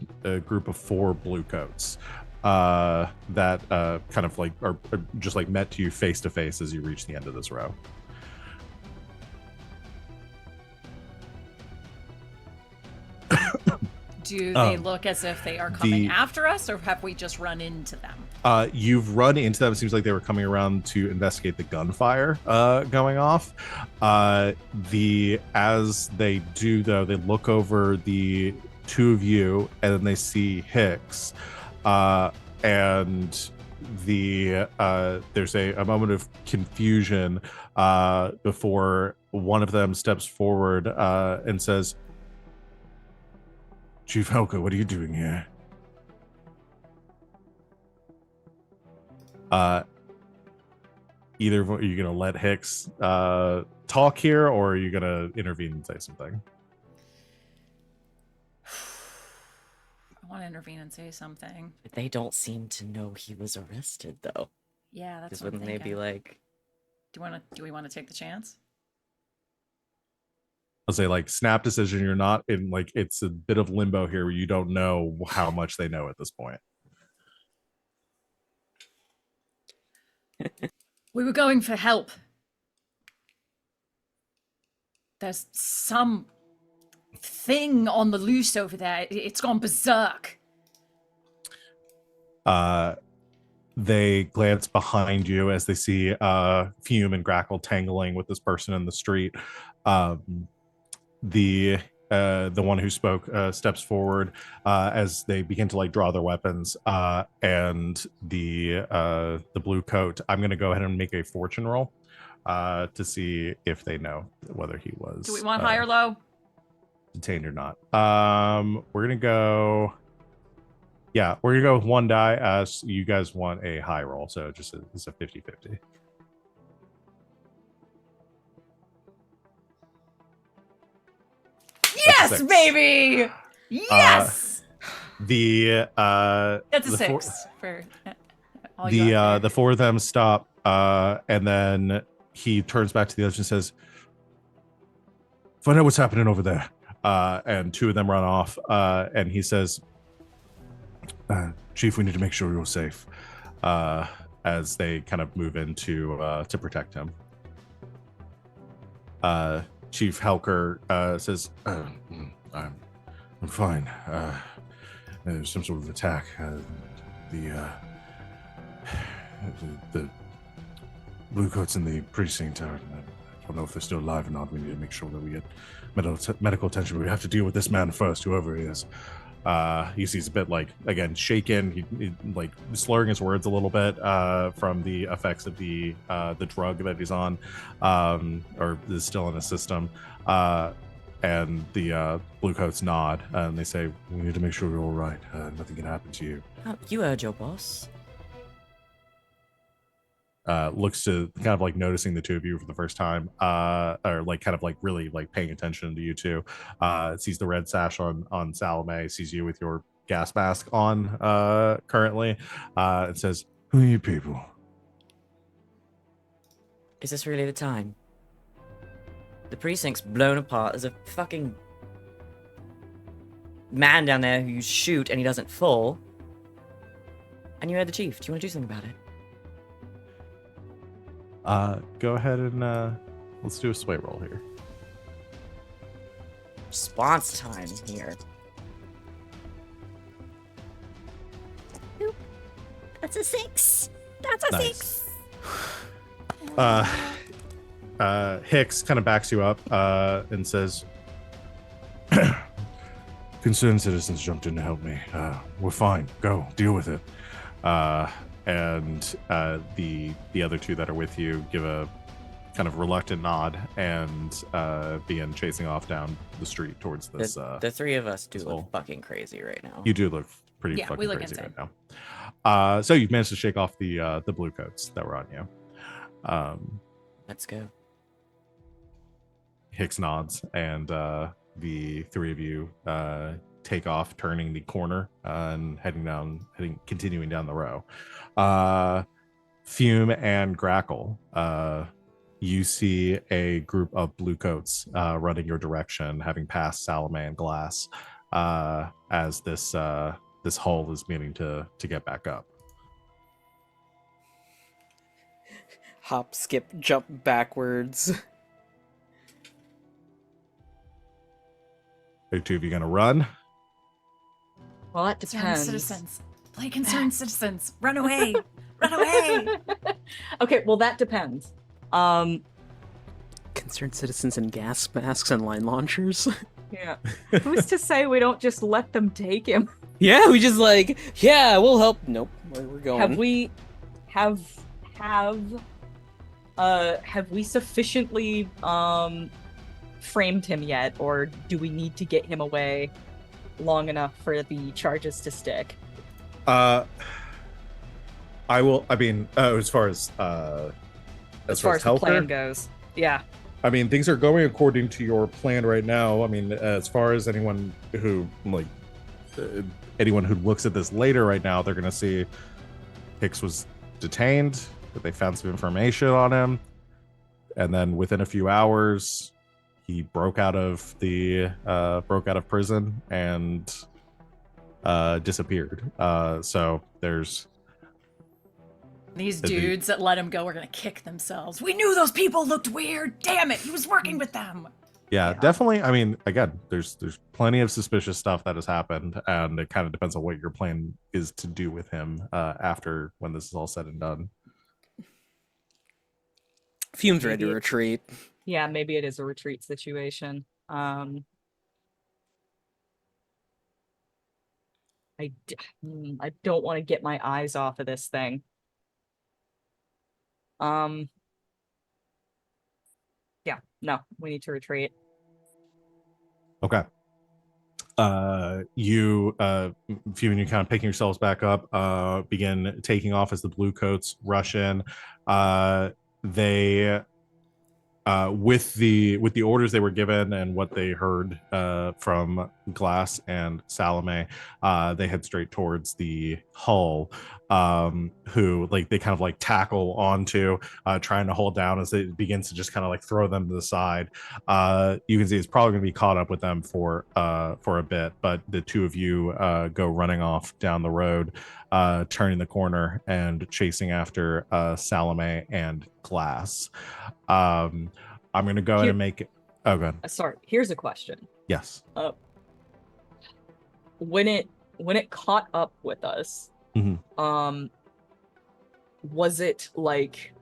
group of 4 blue coats that kind of like are just like met to you face to face as you reach the end of this row. Do they look as if they are coming after us, or have we just run into them? You've run into them. It seems like they were coming around to investigate the gunfire going off. As they do, though, they look over the 2 of you, and then they see Hicks, and there's a moment of confusion before one of them steps forward and says, "Chief Helka, what are you doing here?" Either are you gonna let Hicks talk here, or are you gonna intervene and say something? I want to intervene and say something. They don't seem to know he was arrested, though. Yeah, that's Because what I'm wouldn't they thinking. be like, Do we want to take the chance? I'll say like snap decision. You're not in like, it's a bit of limbo here where you don't know how much they know at this point. We were going for help. there's some thing on the loose over there. It's gone berserk. They glance behind you as they see Fume and Grackle tangling with this person in the street. The one who spoke steps forward as they begin to like draw their weapons, and the blue coat. I'm going to go ahead and make a fortune roll to see if they know whether he was. Do we want high or low? Detained or not. We're gonna go. Yeah, we're gonna go with one die. So you guys want a high roll, so it's a 50-50. Yes, 6. baby. Yes. That's a 6 for all you out there. The four of them stop, and then he turns back to the others and says, "Find out what's happening over there." And two of them run off, and he says, "Chief, we need to make sure you're safe," as they kind of move in to protect him. Chief Helker says, "I'm fine. There's some sort of attack. The bluecoats in the precinct are. I don't know if they're still alive or not. We need to make sure that we get medical attention. We have to deal with this man first, whoever he is." You see he's a bit like, again, shaken. He like slurring his words a little bit from the effects of the drug that he's on, or is still in his system. And the bluecoats nod and they say, "We need to make sure you're all right. Nothing can happen to you." Oh, you heard your boss. Looks to kind of like noticing the two of you for the first time, or like kind of like really like paying attention to you two. Sees the red sash on Salome, sees you with your gas mask on currently. It says, "Who are you people?" Is this really the time? The precinct's blown apart. There's a fucking man down there who you shoot and he doesn't fall. And you heard the chief. Do you want to do something about it? Go ahead and let's do a sway roll here. Response time here. That's a 6. That's a Nice. 6. Hicks kind of backs you up and says, "Concerned citizens jumped in to help me. We're fine. Go deal with it." And the other two that are with you give a kind of reluctant nod and begin chasing off down the street towards this. The three of us do soul. look fucking crazy right now. You do look pretty Yeah, fucking we look crazy insane. right now. So you've managed to shake off the blue coats that were on you. Let's go. Hicks nods, and the three of you take off, turning the corner and continuing down the row. Fume and Grackle, you see a group of bluecoats running your direction, having passed Salome and Glass, as this hull is meaning to get back up. Hop, skip, jump backwards. Are two of you gonna run? Well, that Concerned depends. citizens. Play concerned citizens. Run away. Run away. Okay, well, that depends. Concerned citizens in gas masks and line launchers. Yeah. Who's to say we don't just let them take him? Yeah, we just like, yeah, we'll help. Nope, we're going. Have we sufficiently framed him yet, or do we need to get him away long enough for the charges to stick? I mean, as far as As far as the Helker, plan goes. Yeah. I mean, things are going according to your plan right now. I mean, as far as anyone who looks at this later right now, they're going to see Hicks was detained, that they found some information on him, and then within a few hours, he broke out of prison and disappeared. So there's These dudes that let him go are gonna kick themselves. We knew those people looked weird. Damn it, he was working with them. Yeah, definitely. I mean, again, there's plenty of suspicious stuff that has happened, and it kind of depends on what your plan is to do with him after when this is all said and done. Fume's ready to Maybe- retreat. Yeah, maybe it is a retreat situation. I don't want to get my eyes off of this thing. Yeah, no, we need to retreat. Okay. Few, you kind of picking yourselves back up, begin taking off as the blue coats rush in. They with the orders they were given and what they heard from Glass and Salome, they head straight towards the hull, who like they kind of like tackle onto, trying to hold down as it begins to just kind of like throw them to the side. You can see it's probably going to be caught up with them for a bit, but the two of you go running off down the road, turning the corner and chasing after Salome and Glass. I'm going to go ahead and make it. Oh, good. Sorry, here's a question. Yes. When it caught up with us, was it like,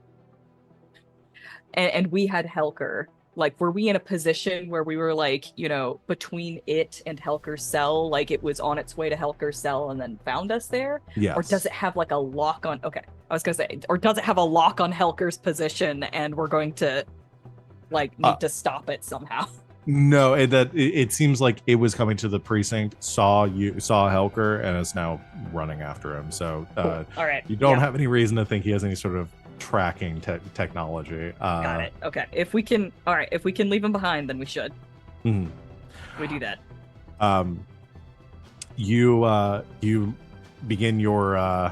and we had Helker, like, were we in a position where we were like, you know, between it and Helker's cell, like it was on its way to Helker's cell and then found us there? Yes. Or does it have like a lock on? Okay, I was gonna say, or does it have a lock on Helker's position and we're going to like need to stop it somehow? No, it seems like it was coming to the precinct, saw Helker, and is now running after him. So Cool. All right, you don't have any reason to think he has any sort of tracking technology. Got it. Okay, if we can leave him behind, then we should. Mm-hmm. We do that. You begin your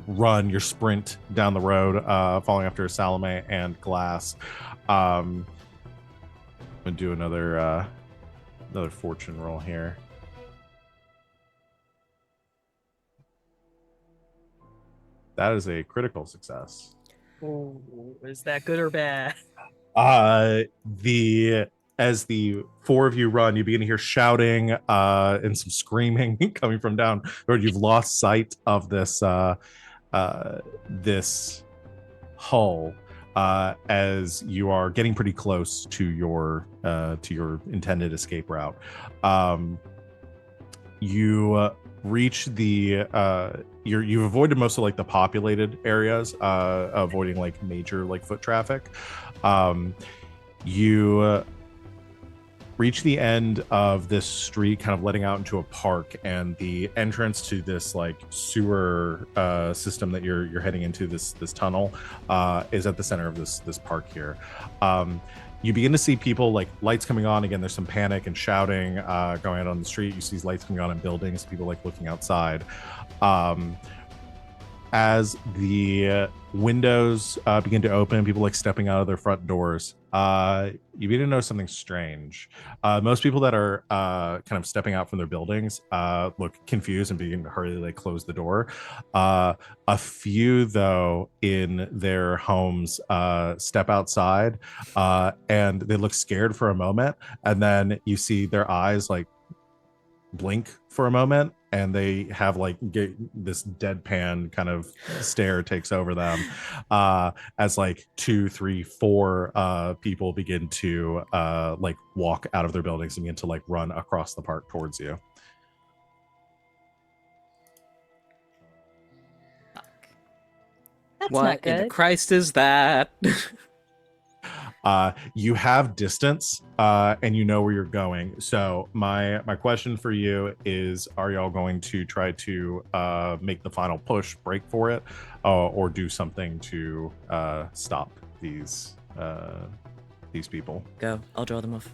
run, your sprint down the road, following after Salome and Glass. I'm gonna do another fortune roll here. That is a critical success. Oh, is that good or bad? As the four of you run, you begin to hear shouting and some screaming coming from down the road. You've lost sight of this this hull as you are getting pretty close to your intended escape route. You reach the you've avoided most of like the populated areas, avoiding like major like foot traffic. You reach the end of this street, kind of letting out into a park, and the entrance to this like sewer system that you're heading into, this tunnel, is at the center of this park here. You begin to see people, like lights coming on again. There's some panic and shouting going out on the street. You see lights coming on in buildings, people like looking outside. As the windows begin to open, people like stepping out of their front doors, you begin to know something strange. Most people that are kind of stepping out from their buildings look confused and begin to hurriedly close the door. A few, though, in their homes step outside and they look scared for a moment, and then you see their eyes like blink for a moment, and they have like this deadpan kind of stare takes over them as like 2, 3, 4 people begin to like walk out of their buildings and begin to like run across the park towards you. That's What not in the good. Christ is that? You have distance and you know where you're going. So my question for you is, are y'all going to try to make the final push, break for it, or do something to stop these people? Go. I'll draw them off.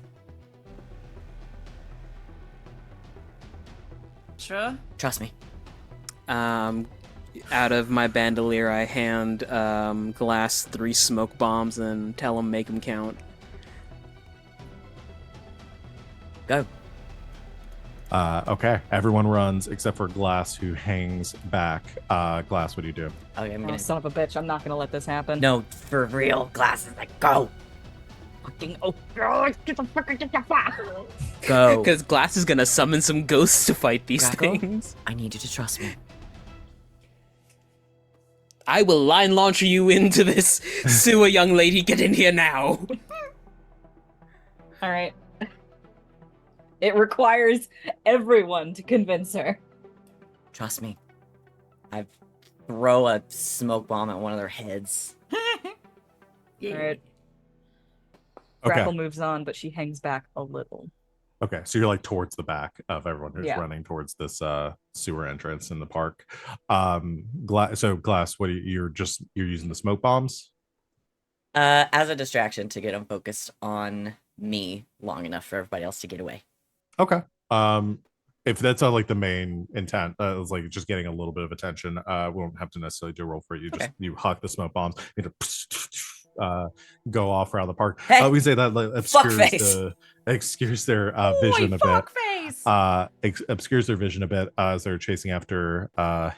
Sure. Trust me. Out of my bandolier, I hand Glass 3 smoke bombs and tell him make them count. Go. Okay, everyone runs except for Glass, who hangs back. Glass, what do you do? Okay, I'm Oh, gonna. son of a bitch! I'm not gonna let this happen. No, for real. Glasses, like go. fucking oh god, get the fuck. Go. Because Glass is gonna summon some ghosts to fight these Grackle? things. I need you to trust me. I will line launcher you into this sewer, young lady. Get in here now. All right. It requires everyone to convince her. Trust me. I throw a smoke bomb at one of their heads. Yeah. All right. Okay. Grackle moves on, but she hangs back a little. Okay, so you're like towards the back of everyone who's Yeah. running towards this sewer entrance in the park. Glass, what are you're using the smoke bombs? As a distraction to get them focused on me long enough for everybody else to get away. Okay. If that's not like the main intent, it's like just getting a little bit of attention. We won't have to necessarily do a roll for it. You just Okay. you huck the smoke bombs, go off around the park. Hey, we say that like, fuckface. obscures their vision a fuck bit. face. Obscures their vision a bit as they're chasing after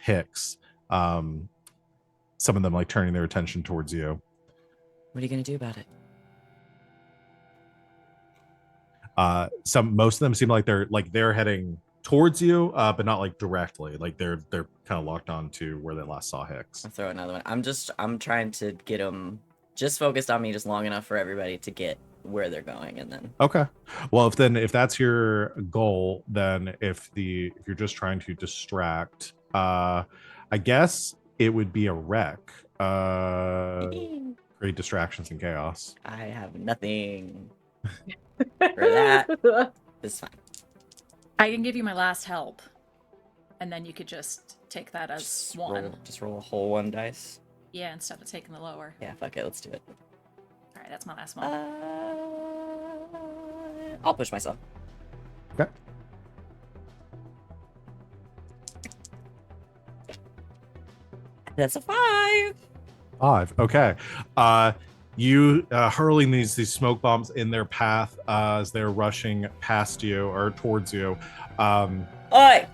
Hicks. Some of them like turning their attention towards you. What are you gonna do about it? Most of them seem like they're heading towards you, but not like directly. Like they're kind of locked on to where they last saw Hicks. I'll throw another one. I'm trying to get them just focused on me just long enough for everybody to get where they're going, and then Okay. Well, if that's your goal, then if you're just trying to distract, I guess it would be a wreck. Create distractions and chaos. I have nothing for that. It's fine. I can give you my last help, and then you could just take that as Just one. roll a whole one dice. Yeah, instead of taking the lower. Yeah, fuck it, let's do it. All right, that's my last one. I'll push myself. Okay. That's a 5. 5. Okay. You hurling these smoke bombs in their path as they're rushing past you or towards you. Oi!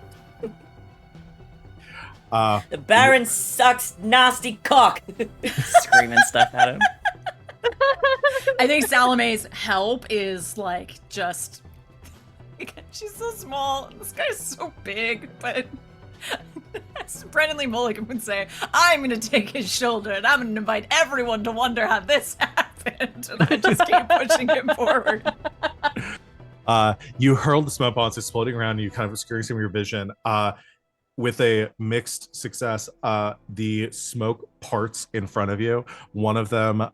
Uh, The Baron sucks nasty cock! Screaming stuff at him. I think Salome's help is like just. She's so small. And this guy's so big, but. As Brennan Lee Mulligan would say, I'm gonna take his shoulder and I'm gonna invite everyone to wonder how this happened. And I just keep pushing him forward. You hurl the smoke bombs exploding around you, kind of obscuring some of your vision. With a mixed success, the smoke parts in front of you. One of them,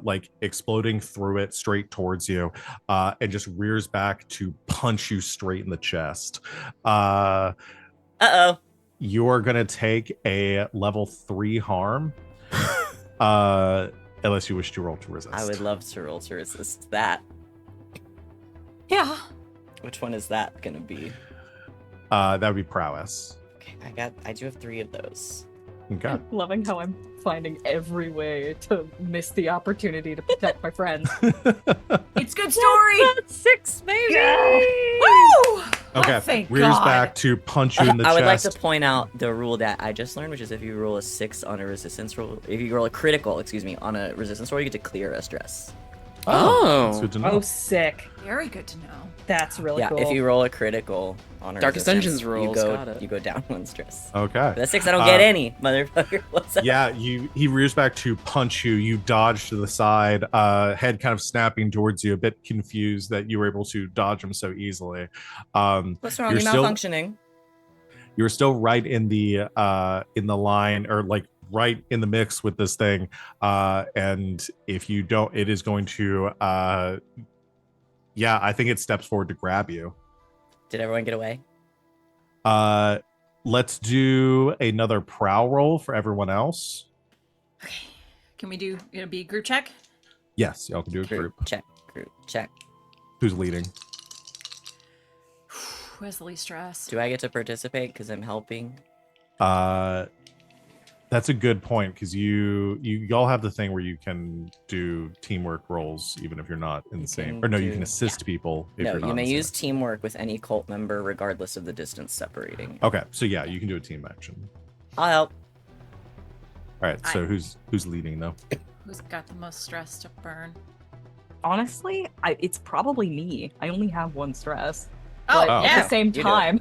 like exploding through it straight towards you, and just rears back to punch you straight in the chest. Uh-oh. You're gonna take a level 3 harm, unless you wish to roll to resist. I would love to roll to resist that. Yeah. Which one is that gonna be? That would be prowess. Okay, I do have 3 of those. Okay. Loving how I'm finding every way to miss the opportunity to protect my friends. It's good story. 6, baby! Woo! Okay. Oh, thank Rears God. back to punch you in the I would like chest. to point out the rule that I just learned, which is if you roll a 6 on a resistance roll, if you roll a critical, on a resistance roll, you get to clear a stress. Oh. That's good to know. Oh, sick. Very good to know. That's really Yeah, cool. if you roll a critical on a Darkest resistance, Dungeons rules, got it. you go down 1 stress. Okay. But that 6, I don't get any, motherfucker. What's up? Yeah, he rears back to punch you. You dodge to the side, head kind of snapping towards you, a bit confused that you were able to dodge him so easily. What's wrong? You're You still- malfunctioning. You're still right in the line, or like right in the mix with this thing. And if you don't, it is going to I think it steps forward to grab you. Did everyone get away? Let's do another prowl roll for everyone else. Okay. Can we do it'll be a group check? Yes, y'all can do a group. Check. Group check. Who's leading? Who has the least stress? Do I get to participate because I'm helping? That's a good point, because y'all have the thing where you can do teamwork rolls even if you're not in the same. can Or no, you do- can assist people if No, you're not. you in may the use same. teamwork with any cult member regardless of the distance separating. Okay, so yeah, you can do a team action. I'll help. All right, so who's leading though? Who's got the most stress to burn? honestly, it's probably me. I only have 1 stress. Oh, But at yeah. the same you do it. time,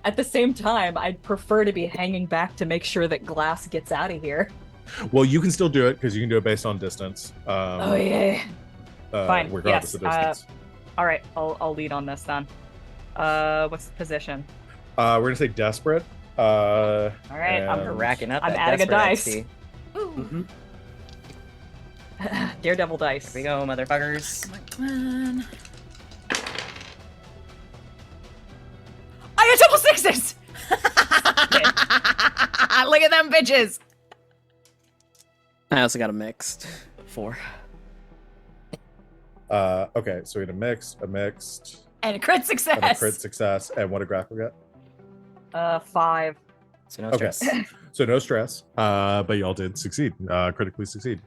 I'd prefer to be hanging back to make sure that Glass gets out of here. Well, you can still do it because you can do it based on distance. Oh yeah. Fine. Regardless Yes. of distance. All right. I'll lead on this then. What's the position? We're gonna say desperate. All right. I'm racking up I'm that adding a desperate dice. XP. Ooh. Daredevil dice. Here we go, motherfuckers. Come on. I got double 6s! Look at them bitches! I also got a mixed. 4. Okay, so we had a mixed, And a crit success! and a crit success, and what did Grackle get? 5. So no Okay. stress. So no stress, but y'all did succeed, critically succeed.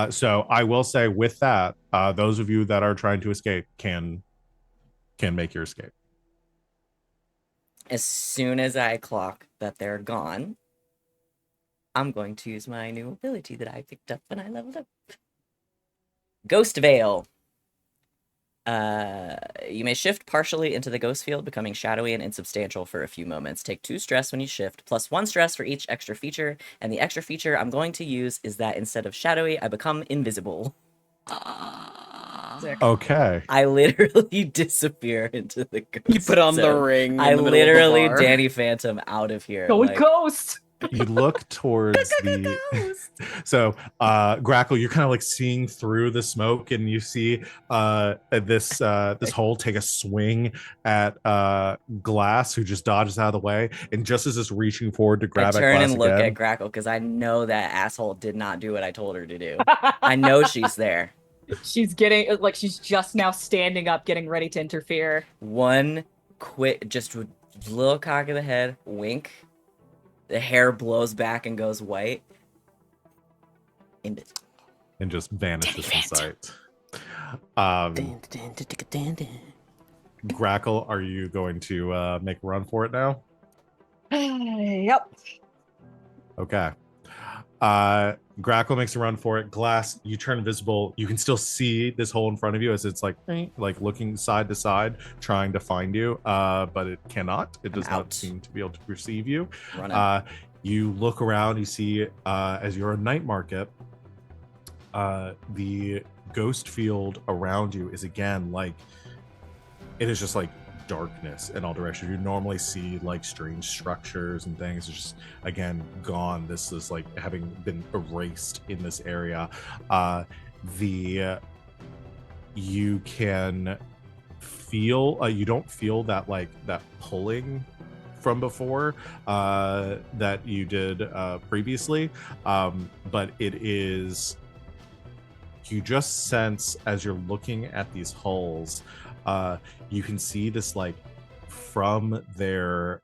So I will say with that, those of you that are trying to escape can make your escape. As soon as I clock that they're gone, I'm going to use my new ability that I picked up when I leveled up. Ghost Veil. You may shift partially into the ghost field, becoming shadowy and insubstantial for a few moments. Take 2 stress when you shift, plus 1 stress for each extra feature. And the extra feature I'm going to use is that instead of shadowy, I become invisible. Sick. Okay. I literally disappear into the ghost You put on the zone. ring. In I the middle literally of the bar. Danny Phantom out of here. Going like- ghost. You look towards the so Grackle, you're kind of like seeing through the smoke, and you see this hole take a swing at Glass, who just dodges out of the way, and just as it's reaching forward to I grab at turn Glass and look again, at Grackle because I know that asshole did not do what I told her to do. I know she's there. She's getting like she's just now standing up, getting ready to interfere. One quick, just a little cock of the head, wink. The hair blows back and goes white. Invisible. and just vanishes from Danny sight. Grackle, are you going to make a run for it now? Yep. Okay. Grackle makes a run for it. Glass, you turn visible. You can still see this hole in front of you as it's like looking side to side, trying to find you. But it cannot. It does not out. seem to be able to perceive you. Running. You look around. You see, as you're a night market, the ghost field around you is again like it is just like darkness in all directions. You normally see like strange structures and things. It's just again gone. This is like having been erased in this area. You can feel you don't feel that like that pulling from before that you did previously, but it is, you just sense as you're looking at these holes, you can see this like from their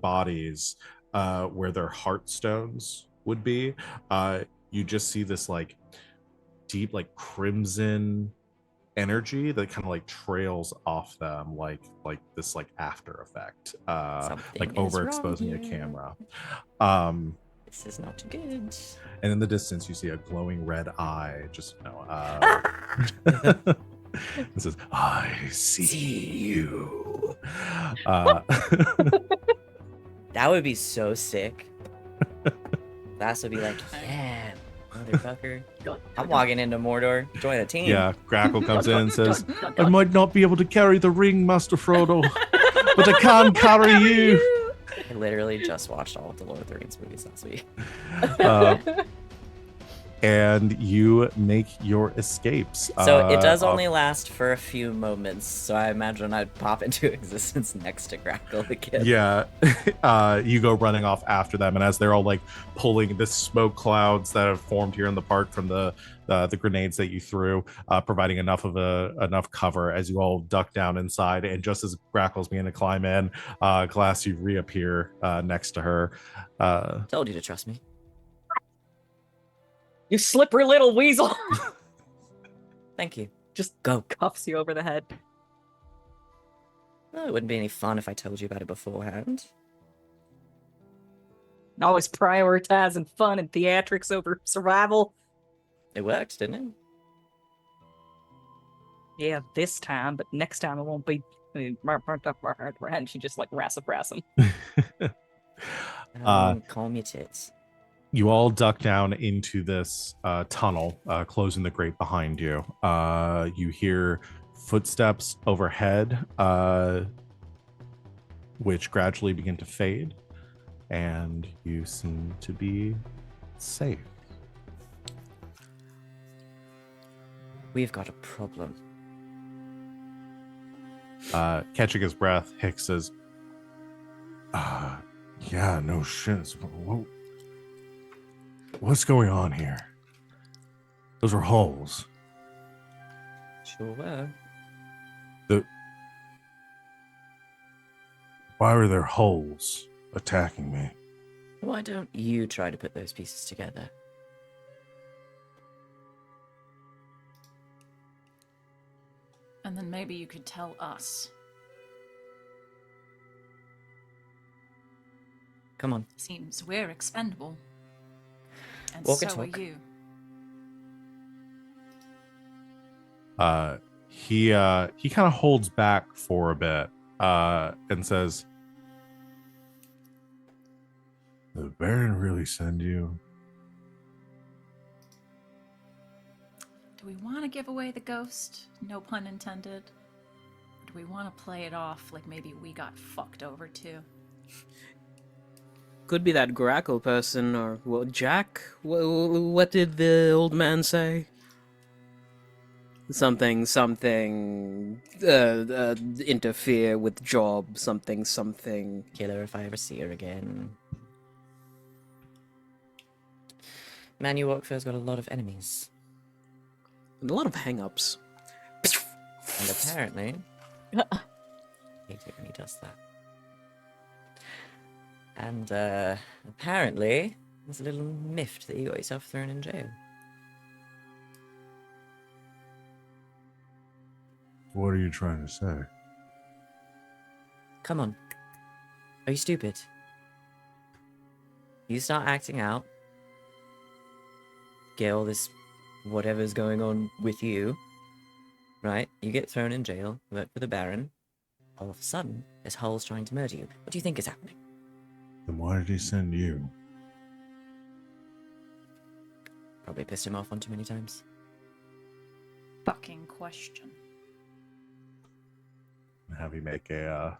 bodies, where their heartstones would be. You just see this like deep like crimson energy that kind of like trails off them like this like after effect, like Something is wrong overexposing a here. camera. This is not good. And in the distance, you see a glowing red eye. Just it says, "I see you." That would be so sick. Glass would be like, yeah, motherfucker. I'm walking into Mordor, join a team. Yeah, Grackle comes in and says, "I might not be able to carry the ring, Master Frodo, but I can carry you." I literally just watched all of the Lord of the Rings movies last week. And you make your escapes. So it does only last for a few moments, so I imagine I'd pop into existence next to Grackle again. Yeah, you go running off after them, and as they're all like pulling the smoke clouds that have formed here in the park from the grenades that you threw, providing enough cover as you all duck down inside. And just as Grackle's beginning to climb in, Glass, you reappear next to her. Told you to trust me. You slippery little weasel. Thank you. Just Go. cuffs you over the head. Well, it wouldn't be any fun if I told you about it beforehand. Always prioritizing fun and theatrics over survival. It worked, didn't it? Yeah, this time, but next time it won't be. And she just like rass him. Calm your tits. You all duck down into this tunnel, closing the grate behind you. You hear footsteps overhead, which gradually begin to fade, and you seem to be safe. We've got a problem. Catching his breath, Hicks says, yeah, no shit. What's going on here? Those are holes. Sure were. Why were there holes attacking me? Why don't you try to put those pieces together? And then maybe you could tell us. Come on. Seems we're expendable. And Walk and so are talk. you. He kind of holds back for a bit, and says, "Did the Baron really send you?" Do we want to give away the ghost? No pun intended. Or do we want to play it off like maybe we got fucked over too? Could be that Grackle person, or well, Jack. What did the old man say? Something. Interfere with job. Something. Kill her if I ever see her again. Man, you Walkfare's got a lot of enemies. And a lot of hang-ups. And apparently... I hate it when he does that. And, apparently, there's a little miffed that you got yourself thrown in jail. What are you trying to say? Come on. Are you stupid? You start acting out. Get all this whatever's going on with you. Right? You get thrown in jail, work for the Baron. All of a sudden, this Hull's trying to murder you. What do you think is happening? Then why did he send you? Probably pissed him off one too many times. Fucking question. Have you make a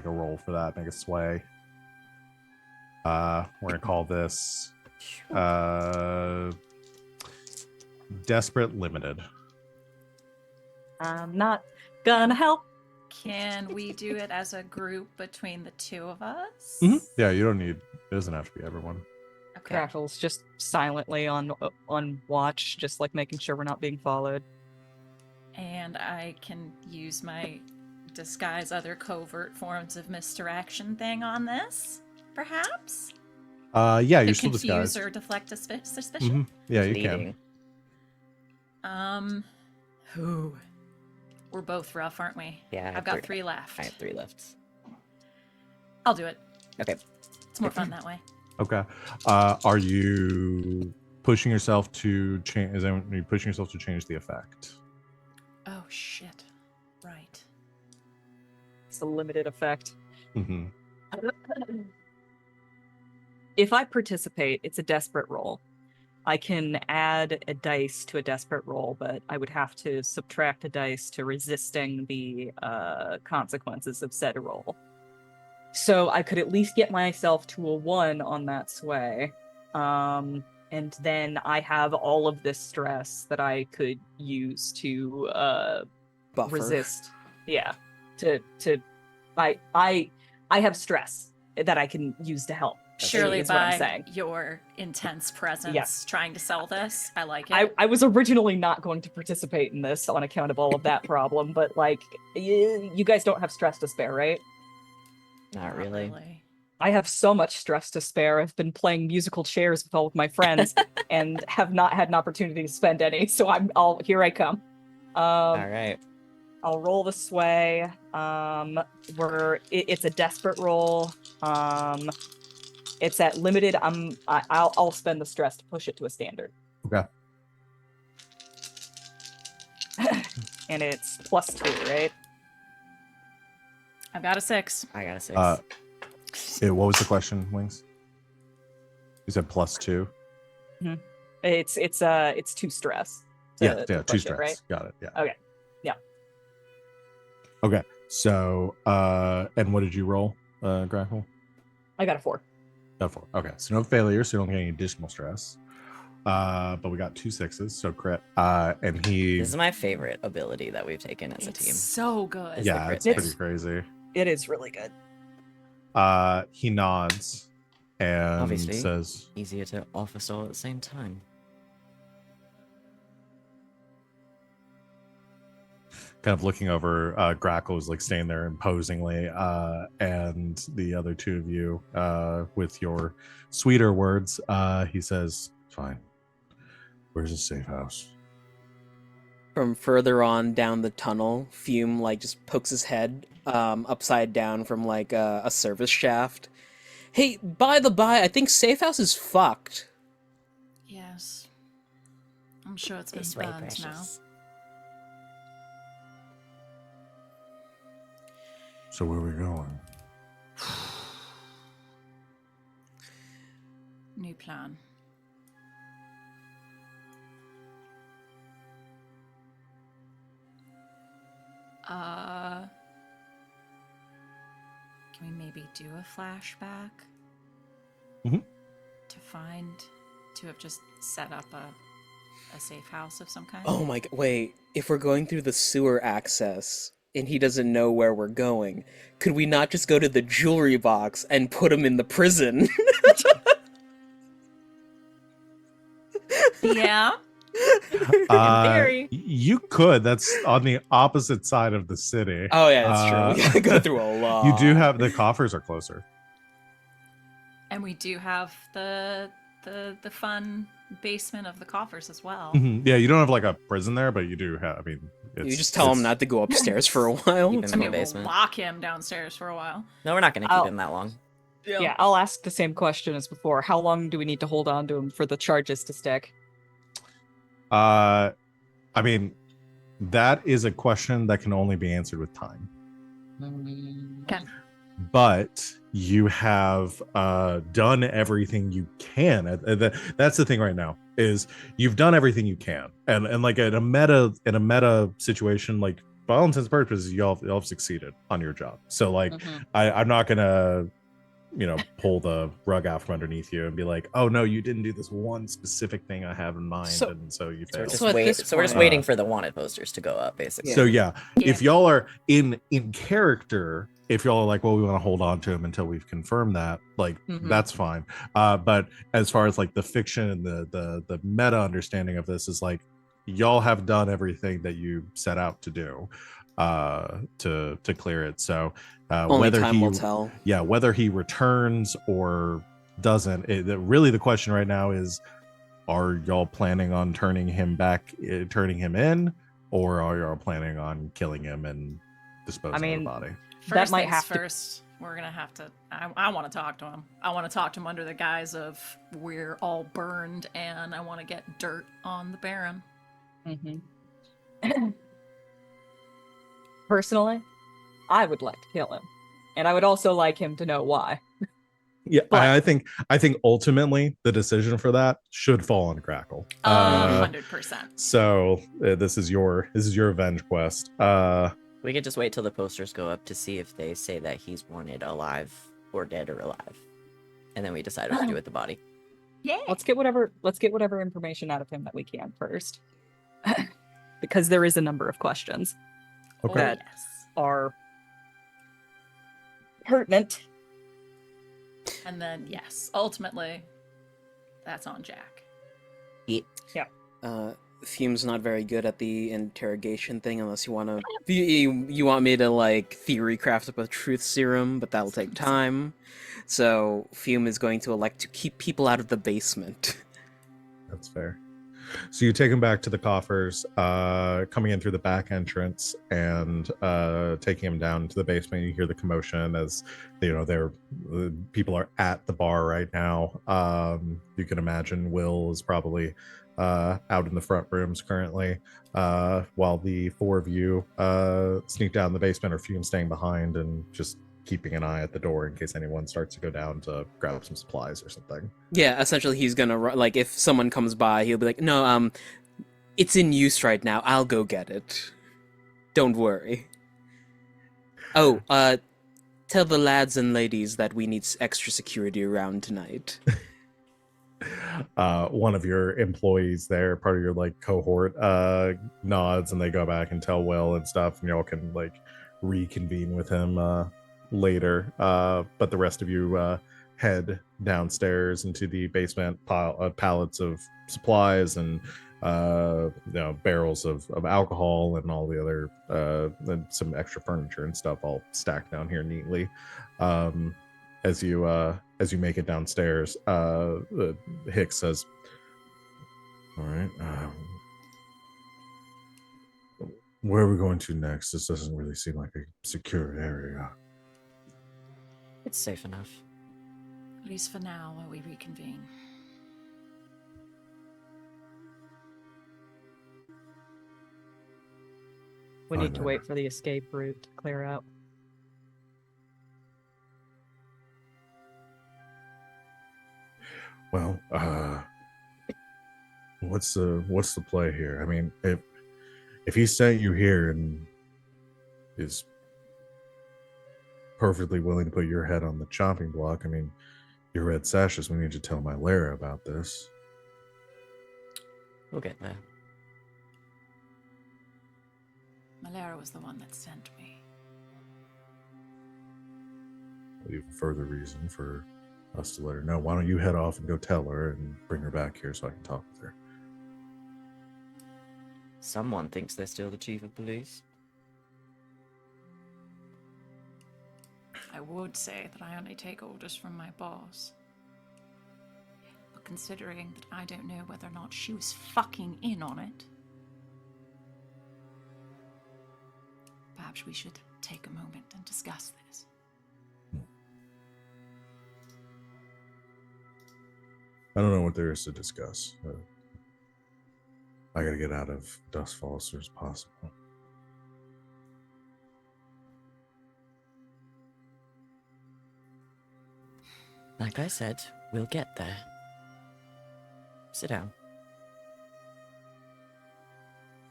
roll for that, make a sway. We're gonna call this Desperate Limited. I'm not gonna help. Can we do it as a group between the two of us? Yeah, you don't need. It doesn't have to be everyone. Okay. Grackle's just silently on watch, just like making sure we're not being followed. And I can use my disguise other covert forms of misdirection thing on this, perhaps? Yeah, To you're still confuse disguised. or deflect a suspicion? Yeah, you Leading. can. Who? We're both rough, aren't we? Yeah, I've got 3 left. I have 3 left. I'll do it. Okay. It's more fun that way. Okay. Are you pushing yourself to change? Are you pushing yourself to change the effect? Oh, shit. Right. It's a limited effect. Mm-hmm. If I participate, it's a desperate roll. I can add a dice to a desperate roll, but I would have to subtract a dice to resisting the consequences of said roll. So I could at least get myself to a 1 on that sway. And then I have all of this stress that I could use to Buffer. resist. Yeah. I have stress that I can use to help. Surely is what I'm by saying. your intense presence Yes. trying to sell this. I like it. I was originally not going to participate in this on account of all of that problem, but like, you guys don't have stress to spare, right? Not really. I have so much stress to spare. I've been playing musical chairs with all of my friends and have not had an opportunity to spend any, so here I come. All right. I'll roll the sway. It's a desperate roll. It's at limited. I'll spend the stress to push it to a standard. Okay. and it's +2, right? I've got a 6. I got a 6. What was the question, Wings? You said +2. It's 2 stress. Yeah, to 2 push it, stress. right? Got it. Yeah. Okay. Yeah. Okay. So, and what did you roll, Grackle? I got a 4. A 4. Okay. So no failures, so you don't get any additional stress. But we got 2 6s, so crit. And This he, is my favorite ability that we've taken as a It's team. so good. Is yeah, the it's crit pretty save. crazy. It is really good. He nods and Obviously. says, Easier to office all at the same time. kind of looking over, Grackle is like staying there imposingly, and the other two of you, with your sweeter words, he says, "Fine. Where's the safe house?" From further on down the tunnel, Fume like just pokes his head upside down from like a service shaft. Hey, by the by, I think Safe House is fucked. Yes. I'm sure it's been This way, burned now. precious. So where are we going? New plan. Can we maybe do a flashback? Mhm. To have just set up a safe house of some kind? Oh my god, wait, if we're going through the sewer access and he doesn't know where we're going, could we not just go to the jewelry box and put him in the prison? Yeah. theory. You could. That's on the opposite side of the city. Oh yeah, that's true. We gotta go through a lot. You do have the coffers are closer. And we do have the fun basement of the coffers as well. Mhm. Yeah, you don't have like a prison there, but you do have. I mean, it's, You just tell him not to go upstairs for a while. Keep him I in the mean, we'll basement. lock him downstairs for a while. No, we're not going to keep I'll- him that long. Yeah, I'll ask the same question as before. How long do we need to hold on to him for the charges to stick? I mean, that is a question that can only be answered with time. Okay. But you have done everything you can. That's the thing right now is you've done everything you can, and like in a meta situation, like by all intents and purposes, y'all have succeeded on your job. So like, I'm not gonna pull the rug out from underneath you and be like, oh no, you didn't do this one specific thing I have in mind, and so you So we're failed. just, So at this we're just point- waiting for the wanted posters to go up, basically. So yeah, Yeah. if y'all are in character, if y'all are like, well, we want to hold on to him until we've confirmed that, like that's fine. But as far as like the fiction and the meta understanding of this is like, y'all have done everything that you set out to do to clear it. So Only whether time he will tell. yeah, whether he returns or doesn't, really the question right now is, are y'all planning on turning him in, or are y'all planning on killing him and disposing of the body? First might things have to- first, we're gonna have to. I want to talk to him. I want to talk to him under the guise of we're all burned, and I want to get dirt on the Baron. Personally, I would like to kill him, and I would also like him to know why. Yeah, But- I think ultimately the decision for that should fall on Grackle. 100%. So this is your revenge quest. We could just wait till the posters go up to see if they say that he's wanted alive or dead or alive. And then we decide what to do with the body. Yeah. Let's get whatever information out of him that we can first, because there is a number of questions Okay. that yes. are pertinent. And then yes, ultimately, that's on Jack. Fume's not very good at the interrogation thing unless you want to. You want me to like theory craft up a truth serum, but that'll take time. So Fume is going to elect to keep people out of the basement. That's fair. So you take him back to the coffers, coming in through the back entrance and taking him down to the basement. You hear the commotion as people are at the bar right now. You can imagine Will is probably out in the front rooms currently, while the four of you sneak down the basement, or Fume staying behind and just keeping an eye at the door in case anyone starts to go down to grab some supplies or something. Yeah, essentially he's gonna like if someone comes by, he'll be like, "No, it's in use right now. I'll go get it. Don't worry." Oh, tell the lads and ladies that we need extra security around tonight. One of your employees there, part of your like cohort, nods, and they go back and tell Will and stuff, and y'all can like reconvene with him later. But the rest of you head downstairs into the basement, pallets of supplies and barrels of alcohol and all the other and some extra furniture and stuff all stacked down here neatly. As you make it downstairs, Hicks says, "All right, where are we going to next? This doesn't really seem like a secure area." It's safe enough. At least for now, while we reconvene. We Fine, need to then. wait for the escape route to clear out. Well, what's the play here? I mean, if he sent you here and is perfectly willing to put your head on the chopping block, I mean, your red sashes, we need to tell my Lara about this. We'll get there. Malera was the one that sent me. Even further reason for us to let her know. Why don't you head off and go tell her and bring her back here so I can talk with her? Someone thinks they're still the chief of police. I would say that I only take orders from my boss. But considering that I don't know whether or not she was fucking in on it, perhaps we should take a moment and discuss this. I don't know what there is to discuss. I gotta get out of Dustfall as soon as possible. Like I said, we'll get there. Sit down.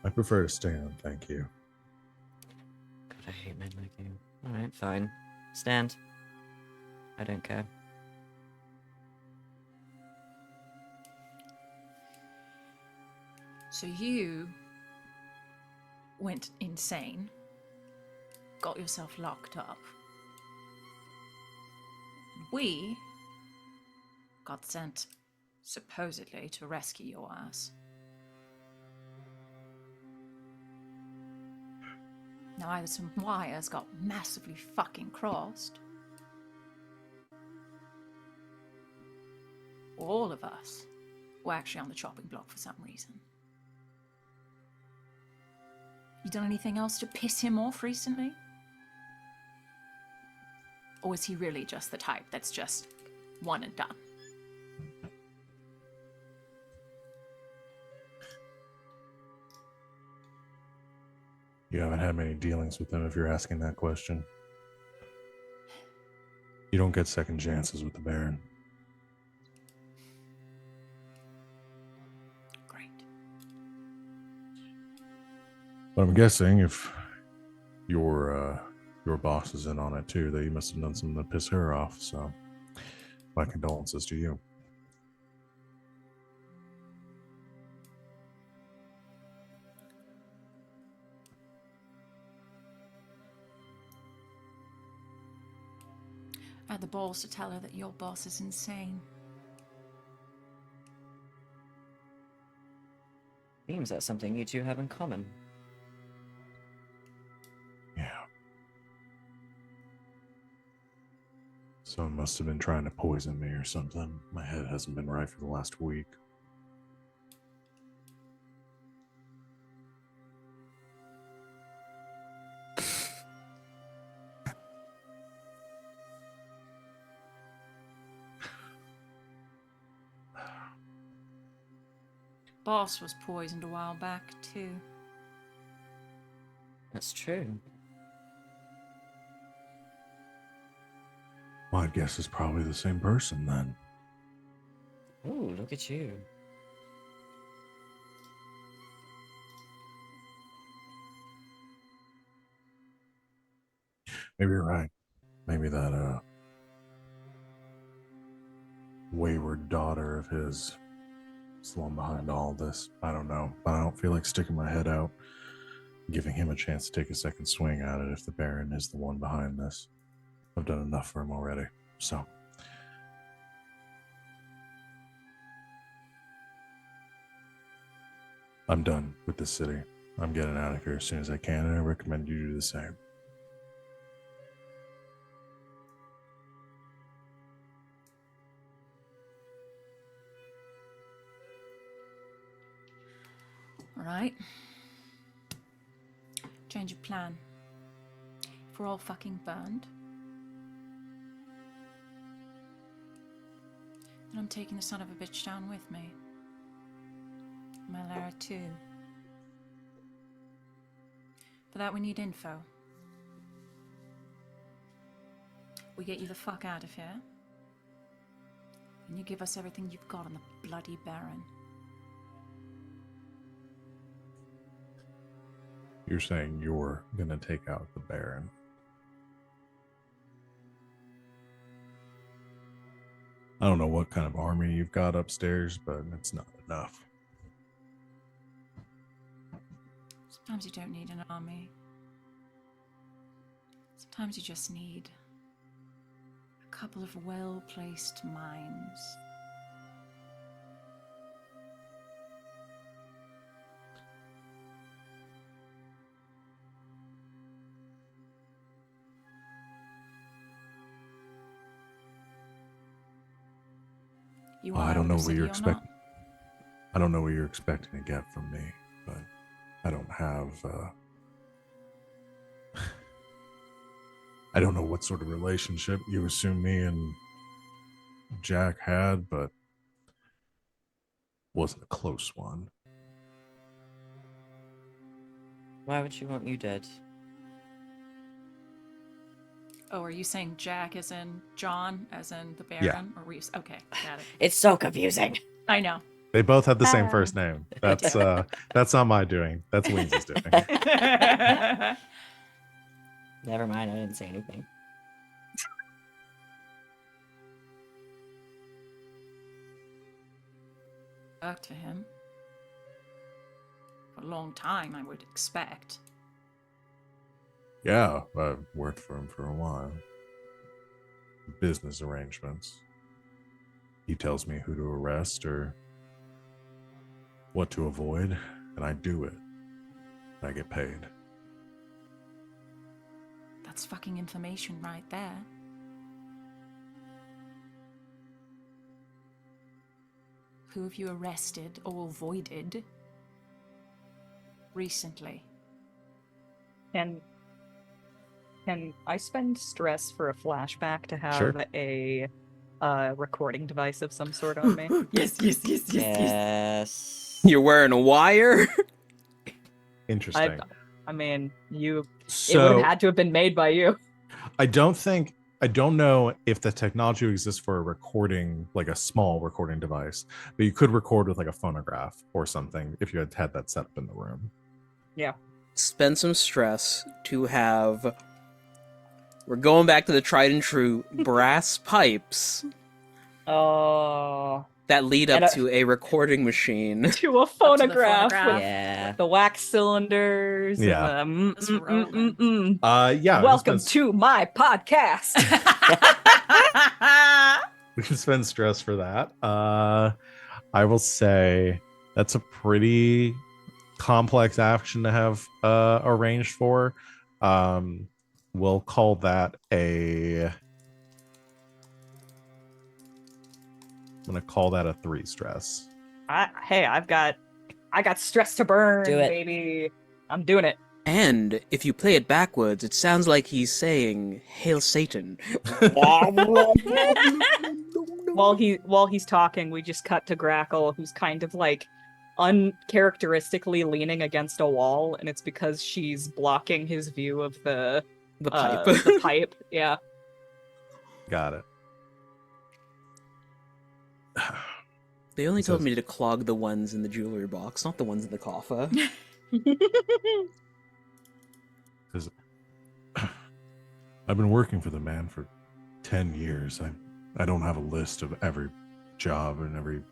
I prefer to stand, thank you. God, I hate men like you. Alright, fine. Stand. I don't care. So you went insane, got yourself locked up, and we got sent supposedly to rescue your ass. Now either some wires got massively fucking crossed, or all of us were actually on the chopping block for some reason. You done anything else to piss him off recently? Or is he really just the type that's just one and done? You haven't had many dealings with them if you're asking that question. You don't get second chances with the Baron. Great. But I'm guessing if your boss is in on it too, that you must have done something to piss her off, so my condolences to you. I had the balls to tell her that your boss is insane. Seems that's something you two have in common. Yeah. Someone must have been trying to poison me or something. My head hasn't been right for the last week. Boss was poisoned a while back, too. That's true. My guess is probably the same person then. Ooh, look at you. Maybe you're right. Maybe that wayward daughter of his is the one behind all this. I don't know, but I don't feel like sticking my head out, giving him a chance to take a second swing at it if the Baron is the one behind this. I've done enough for him already, so. I'm done with this city. I'm getting out of here as soon as I can, and I recommend you do the same. Alright. Change of plan. If we're all fucking burned, then I'm taking the son of a bitch down with me. My Lara too. For that we need info. We get you the fuck out of here. And you give us everything you've got on the bloody Baron. You're saying you're gonna take out the Baron. I don't know what kind of army you've got upstairs, but it's not enough. Sometimes you don't need an army. Sometimes you just need a couple of well-placed minds. You Well, are I don't know Elder what you're City or not? expecting. I don't know what you're expecting to get from me, but I don't have. I don't know what sort of relationship you assume me and Jack had, but wasn't a close one. Why would you want you dead? Oh, are you saying Jack as in John, as in the Baron? Yeah. Or were you... Okay, got it. It's so confusing. I know. They both had the same first name. That's not my doing. That's Wings' doing. Never mind, I didn't say anything. Worked for him. For a long time, I would expect. Yeah, I've worked for him for a while. Business arrangements. He tells me who to arrest or what to avoid, and I do it. And I get paid. That's fucking information right there. Who have you arrested or avoided recently? Can I spend stress for a flashback to have Sure. a recording device of some sort on me? Yes. Yes. You're wearing a wire? Interesting. I mean, it would So have had to have been made by you. I don't know if the technology exists for a recording, like a small recording device, but you could record with like a phonograph or something if you had had that set up in the room. Spend some stress to have. We're going back to the tried and true brass pipes Oh, that lead And up a- to a recording machine. to a phonograph. phonograph. Yeah. With the wax cylinders. Yeah. And Let's roll then. Yeah. Welcome to my podcast. We can spend stress for that. I will say that's a pretty complex action to have arranged for. We'll call that I'm gonna call that a 3 stress. Hey, I got stress to burn, Do it. baby. I'm doing it. And if you play it backwards, it sounds like he's saying "Hail Satan." While he's talking, we just cut to Grackle, who's kind of like uncharacteristically leaning against a wall, and it's because she's blocking his view of the pipe. the pipe. Yeah. Got it. They only It told says- me to clog the ones in the jewelry box, not the ones in the coffer. Says, I've been working for the man for 10 years. I don't have a list of every job and every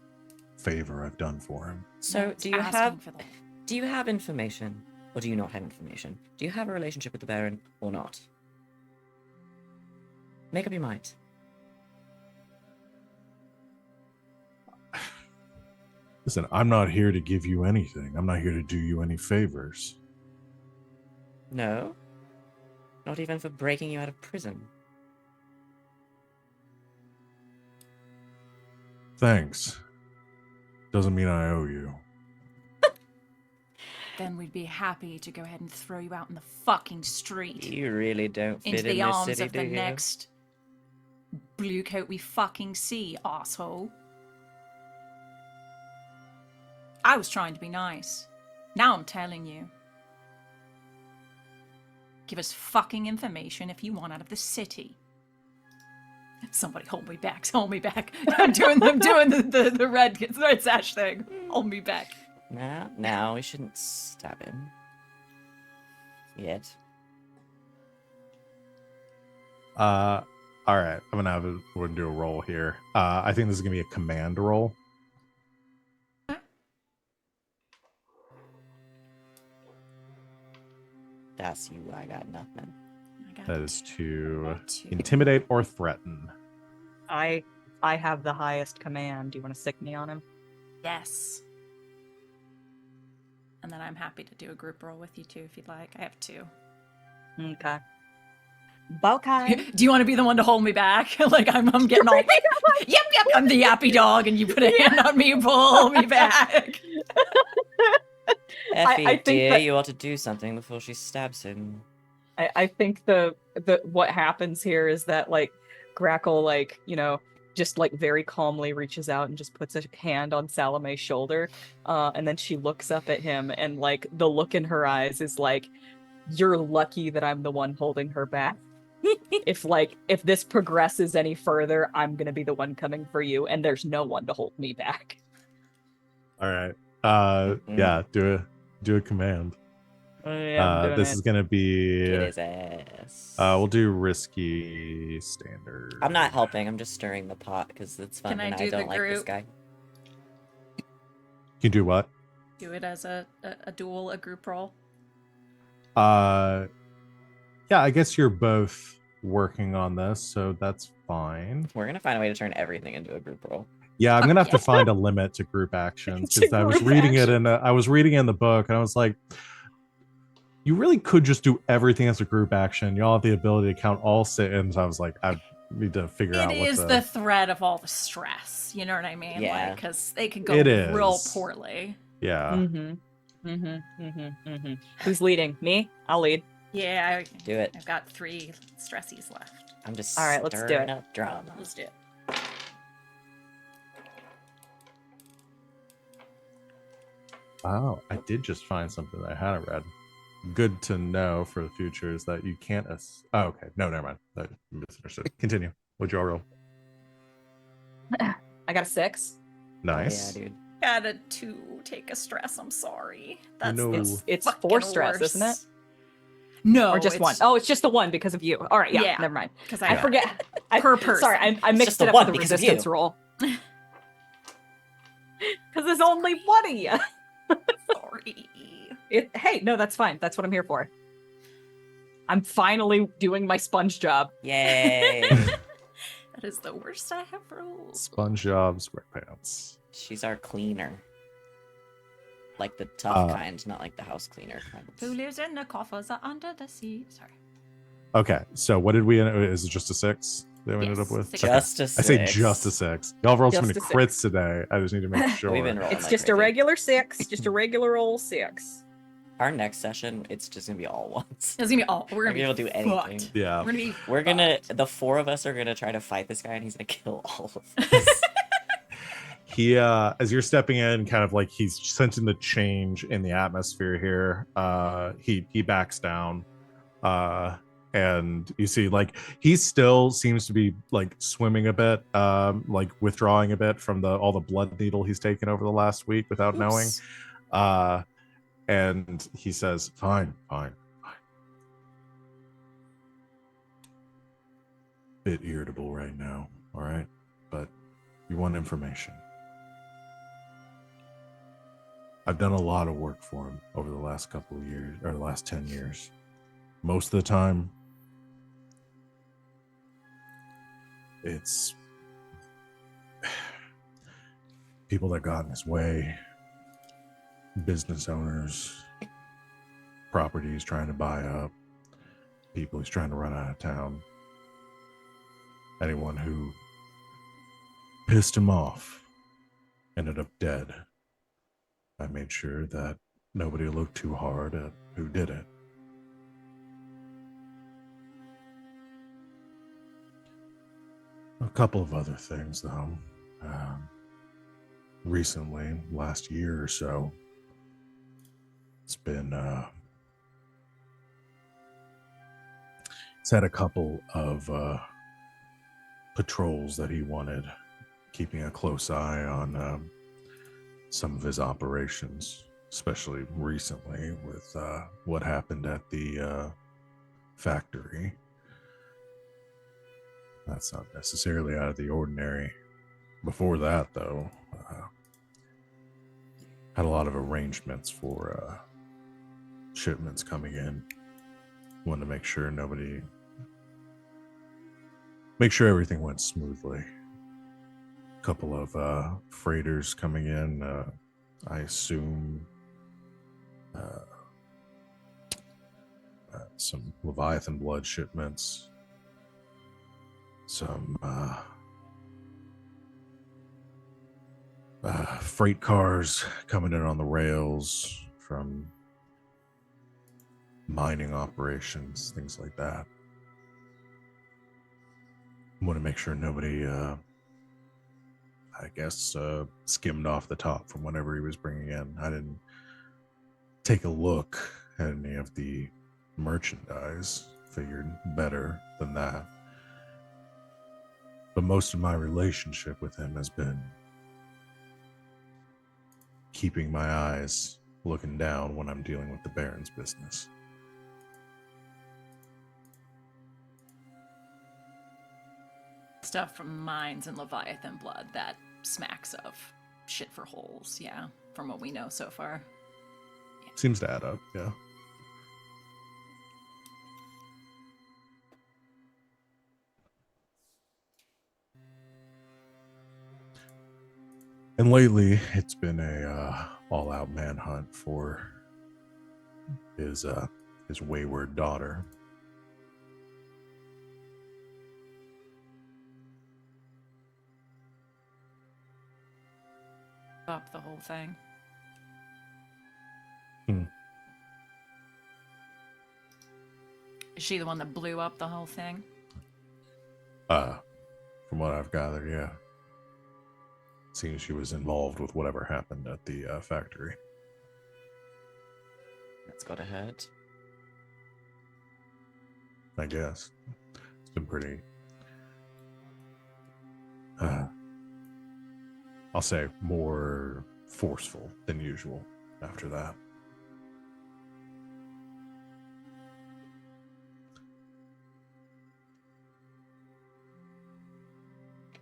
favor I've done for him. So, It's do you asking have for that. do you have information, or do you not have information? Do you have a relationship with the Baron, or not? Make up your mind. Listen, I'm not here to give you anything. I'm not here to do you any favors. No? Not even for breaking you out of prison? Thanks. Doesn't mean I owe you. Then we'd be happy to go ahead and throw you out in the fucking street. You really don't fit Into in the this arms city, of do the you? next blue coat we fucking see, asshole. I was trying to be nice. Now I'm telling you. Give us fucking information if you want out of the city. Somebody hold me back, hold me back. I'm doing the red sash thing. Hold me back. Now we shouldn't stab him. Yet. All right. I'm gonna do a roll here. I think this is gonna be a command roll. That's you, I got nothing. I got That is to two. intimidate or threaten. I have the highest command. Do you want to sick me on him? Yes. And then I'm happy to do a group roll with you too if you'd like. I have 2. Okay. Okay. Do you want to be the one to hold me back? Like I'm getting all yep, I'm the yappy dog and you put a hand on me and pull me back. Effie, I think dear, that- you ought to do something before she stabs him. I think the what happens here is that like Grackle just like very calmly reaches out and just puts a hand on Salome's shoulder, and then she looks up at him and like the look in her eyes is like, "You're lucky that I'm the one holding her back. if this progresses any further, I'm gonna be the one coming for you, and there's no one to hold me back." All right. Mhm. Yeah. Do a command. This is gonna be. Get his ass. We'll do risky standard. I'm not helping. I'm just stirring the pot because it's fun Can I and I do the don't like this group? guy. You do what? Do it as a duel, a group roll. Yeah, I guess you're both working on this, so that's fine. We're gonna find a way to turn everything into a group roll. Yeah, I'm gonna have to find a limit to group actions To because I was group reading it action. I was reading it in the book, and I was like, you really could just do everything as a group action. Y'all have the ability to count all sit-ins. I was like, I need to figure out It what is the threat of all the stress. You know what I mean? Yeah. Like, because they could go It real is. poorly. yeah. Who's leading? Me? I'll lead. Yeah, Do it. I've got 3 stressies left. I'm just All right, let's do stirring it. up drama. Let's do it. Oh, I did just find something that I hadn't read. Good to know for the future is that you can't. Oh, okay. No, never mind. I misunderstood. Continue. What'd you all roll? I got a 6. Nice. Oh, yeah, dude. Got a 2. Take a stress. I'm sorry. That's No. It's fucking 4 stress, worse. isn't it? No, Or just 1? Oh, it's just the 1 because of you. All right, yeah, Yeah. never mind. because I forget. Per person. Sorry, I just mixed the it up one with the because of resistance you. roll. Because there's only one of you. Sorry. Hey, no, that's fine. That's what I'm here for. I'm finally doing my sponge job. Yay! That is the worst I have rolled. Sponge job, SquarePants. She's our cleaner. Like the tough Uh, kind, not like the house cleaner kind. Who lives in the coffers are under the sea? Sorry. Okay, so what did we? Is it just a 6 that we ended Yes, up with? 6. Okay. Just a I say six. just a 6. Y'all have rolled so Just many a crits today. I just need to make sure. We've been rolling It's like just a crazy. regular 6. Just a regular old 6. Our next session, it's just gonna be all ones. It's gonna be all. We're We're gonna gonna be do fucked. anything. Yeah. We're gonna be. We're gonna, the 4 of us are gonna try to fight this guy, and he's gonna kill all of us. he as you're stepping in, kind of like he's sensing the change in the atmosphere here. He backs down, and you see like he still seems to be like swimming a bit, like withdrawing a bit from all the blood needle he's taken over the last week without knowing. Oops. And he says, fine. Bit irritable right now, all right? But you want information. I've done a lot of work for him over the last couple of years, or the last 10 years. Most of the time, it's people that got in his way, business owners, properties trying to buy up, people he's trying to run out of town. Anyone who pissed him off ended up dead. I made sure that nobody looked too hard at who did it. A couple of other things, though. Recently, last year or so, it's been it's had a couple of patrols that he wanted, keeping a close eye on some of his operations, especially recently with what happened at the factory. That's not necessarily out of the ordinary. Before that, though, had a lot of arrangements for shipments coming in. Wanted to make sure everything went smoothly. A couple of freighters coming in, I assume some Leviathan blood shipments, some freight cars coming in on the rails from mining operations, things like that. Want to make sure nobody, skimmed off the top from whatever he was bringing in. I didn't take a look at any of the merchandise. Figured better than that. But most of my relationship with him has been keeping my eyes looking down when I'm dealing with the Baron's business. Stuff from mines and Leviathan blood that smacks of shit for holes, yeah, from what we know so far. Seems to add up, yeah. And lately, it's been a all-out manhunt for his wayward daughter. Up the whole thing. Is she the one that blew up the whole thing? From what I've gathered, yeah. Seems she was involved with whatever happened at the factory. That's gotta hurt. I guess. It's been pretty... I'll say more forceful than usual after that.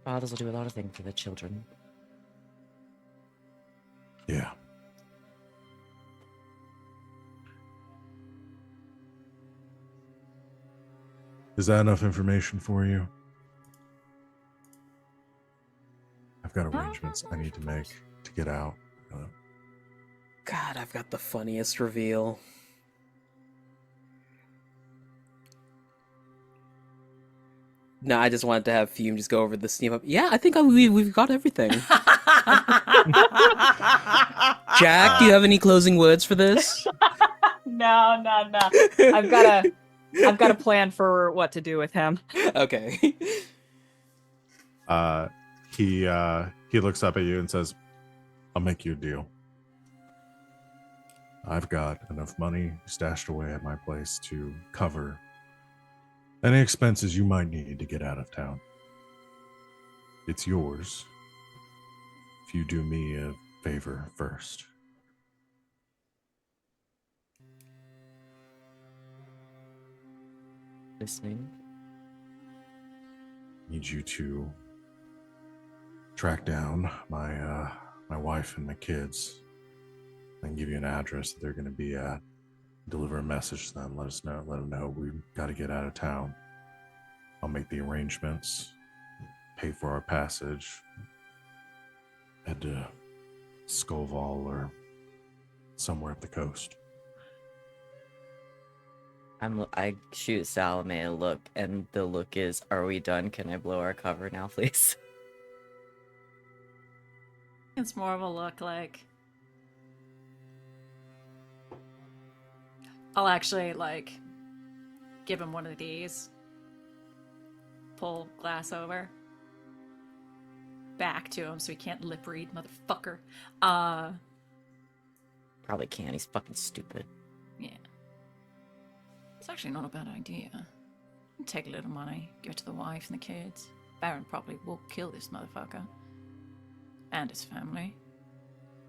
Fathers will do a lot of things for their children. Yeah. Is that enough information for you? I've got arrangements I need to make to get out. God, I've got the funniest reveal. No, I just wanted to have Fume just go over the steam up. Yeah, I think we've got everything. Jack, do you have any closing words for this? No. I've got a plan for what to do with him. Okay. he looks up at you and says, "I'll make you a deal. I've got enough money stashed away at my place to cover any expenses you might need to get out of town. It's yours if you do me a favor first." Listening. Need you to track down my wife and my kids and give you an address that they're going to be at. Deliver a message to them. Let them know we got to get out of town. I'll make the arrangements, pay for our passage, head to Scoval or somewhere up the coast. I shoot Salome a look, and the look is, "Are we done? Can I blow our cover now, please?" It's more of a look like I'll actually like give him one of these. Pull glass over. Back to him so he can't lip read, motherfucker. Probably can't. He's fucking stupid. Yeah. It's actually not a bad idea. Take a little money, give it to the wife and the kids. Baron probably will kill this motherfucker. And his family.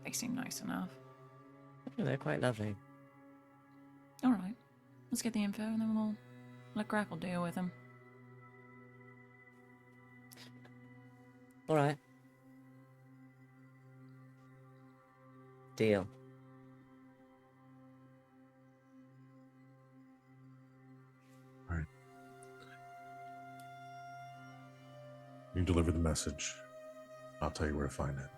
They seem nice enough. Yeah, they're quite lovely. Alright. Let's get the info and then we'll let Grackle deal with him. All right. Deal. All right. You deliver the message. I'll tell you where to find it.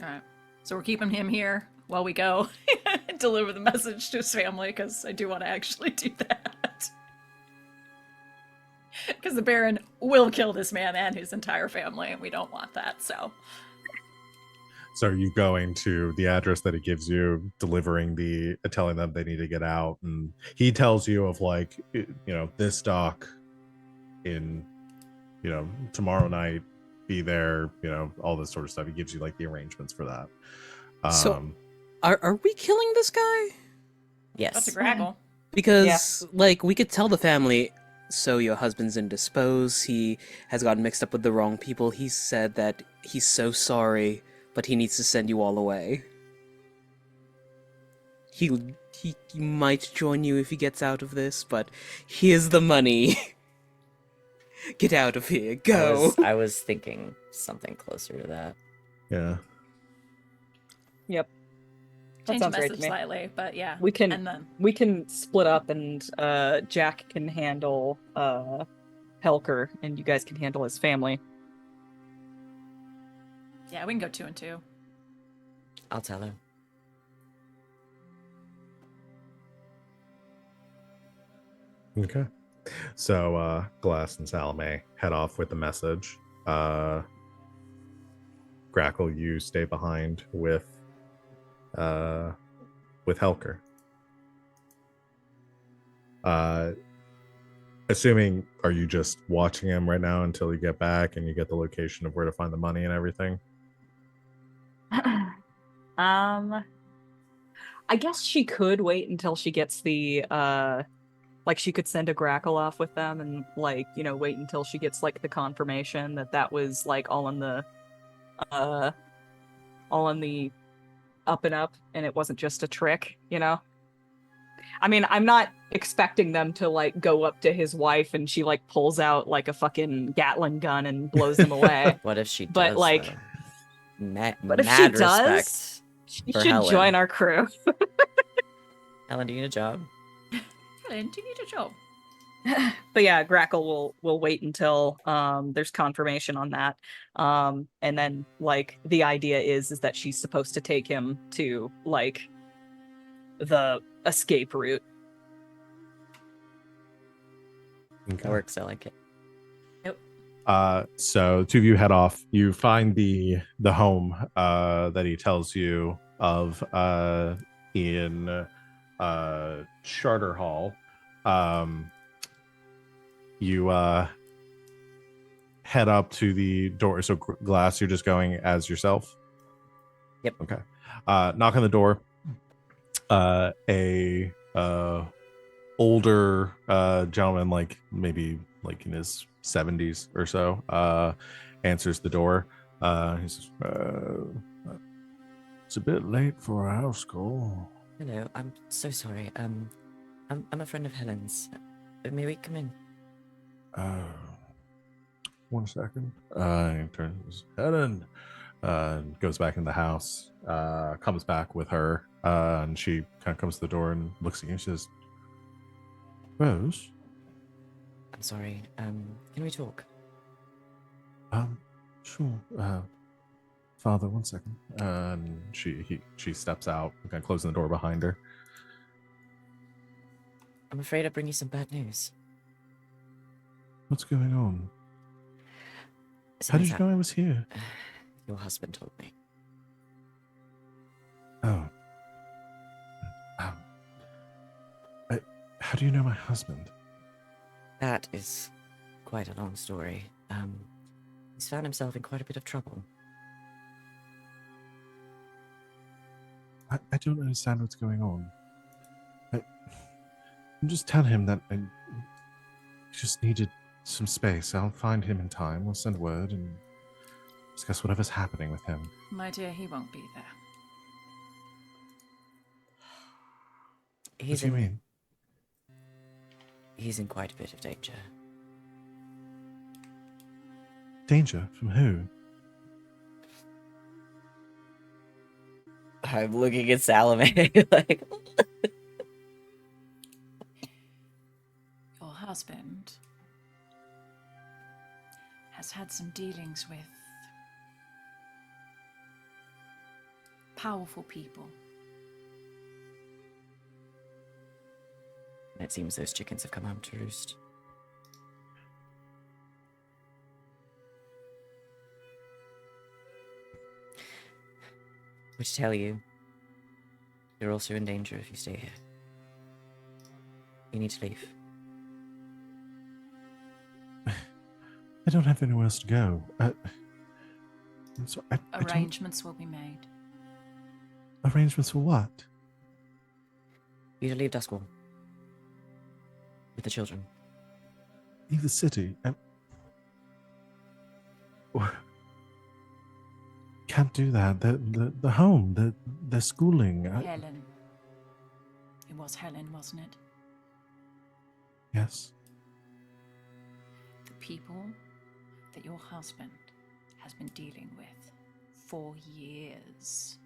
Alright. So we're keeping him here while we go deliver the message to his family, because I do want to actually do that. Because the Baron will kill this man and his entire family, and we don't want that, so. So are you going to the address that he gives you, delivering telling them they need to get out, and he tells you of like, this dock in, tomorrow night, be there, all this sort of stuff. He gives you like the arrangements for that. So, are we killing this guy? Yes. That's a Grackle. Because, we could tell the family, so your husband's indisposed, he has gotten mixed up with the wrong people, he said that he's so sorry, but he needs to send you all away. He might join you if he gets out of this, but here's the money. Get out of here, go! I was thinking something closer to that. Yeah. Yep. That Change the sounds great message to me. slightly, but yeah. We can And then we can split up, and Jack can handle Helker, and you guys can handle his family. yeah, we can go 2 and 2. I'll tell her. Okay. So Glass and Salome head off with the message. Grackle, you stay behind with Helker. Assuming, are you just watching him right now until you get back and you get the location of where to find the money and everything? I guess she could wait until she gets the she could send a Grackle off with them and wait until she gets the confirmation that was all in the up and up, and it wasn't just a trick, I mean, I'm not expecting them to go up to his wife and she pulls out a fucking Gatling gun and blows them away. What if she does? But, though? But if she Mad does, respect she for should Helen. join our crew. Helen, do you need a job? Helen, do you need a job? But yeah, Grackle will wait until there's confirmation on that. And then the idea is that she's supposed to take him to the escape route. That works. I like it. So two of you head off. You find the home that he tells you of in Charter Hall, you head up to the door. So Glass, you're just going as yourself? Yep. Okay. Knock on the door. A older gentleman, like maybe like in his 70s or so, answers the door. He says, it's a bit late for a house call. Hello, I'm so sorry. I'm a friend of Helen's. May we come in? One second. He turns, Helen, and goes back in the house, comes back with her, and she kind of comes to the door and looks at you. She says, Rose? I'm sorry. Can we talk? Sure. Father, one second. And she steps out, kind of closing the door behind her. I'm afraid I bring you some bad news. What's going on? How did you know I was here? Your husband told me. Oh. How do you know my husband? That is quite a long story. He's found himself in quite a bit of trouble. I don't understand what's going on. Just tell him that I just needed some space. I'll find him in time. We'll send word and discuss whatever's happening with him. My dear, he won't be there. What do you mean? He's in quite a bit of danger. Danger? From who? I'm looking at Salome like... Your husband has had some dealings with powerful people. It seems those chickens have come home to roost. Which tell you, you're also in danger if you stay here. You need to leave. I don't have anywhere else to go. I'm sorry, Arrangements will be made. Arrangements for what? You to leave Duskwall. With the children. Leave the city. Can't do that. The home, the schooling. Helen. It was Helen, wasn't it? Yes. The people that your husband has been dealing with for years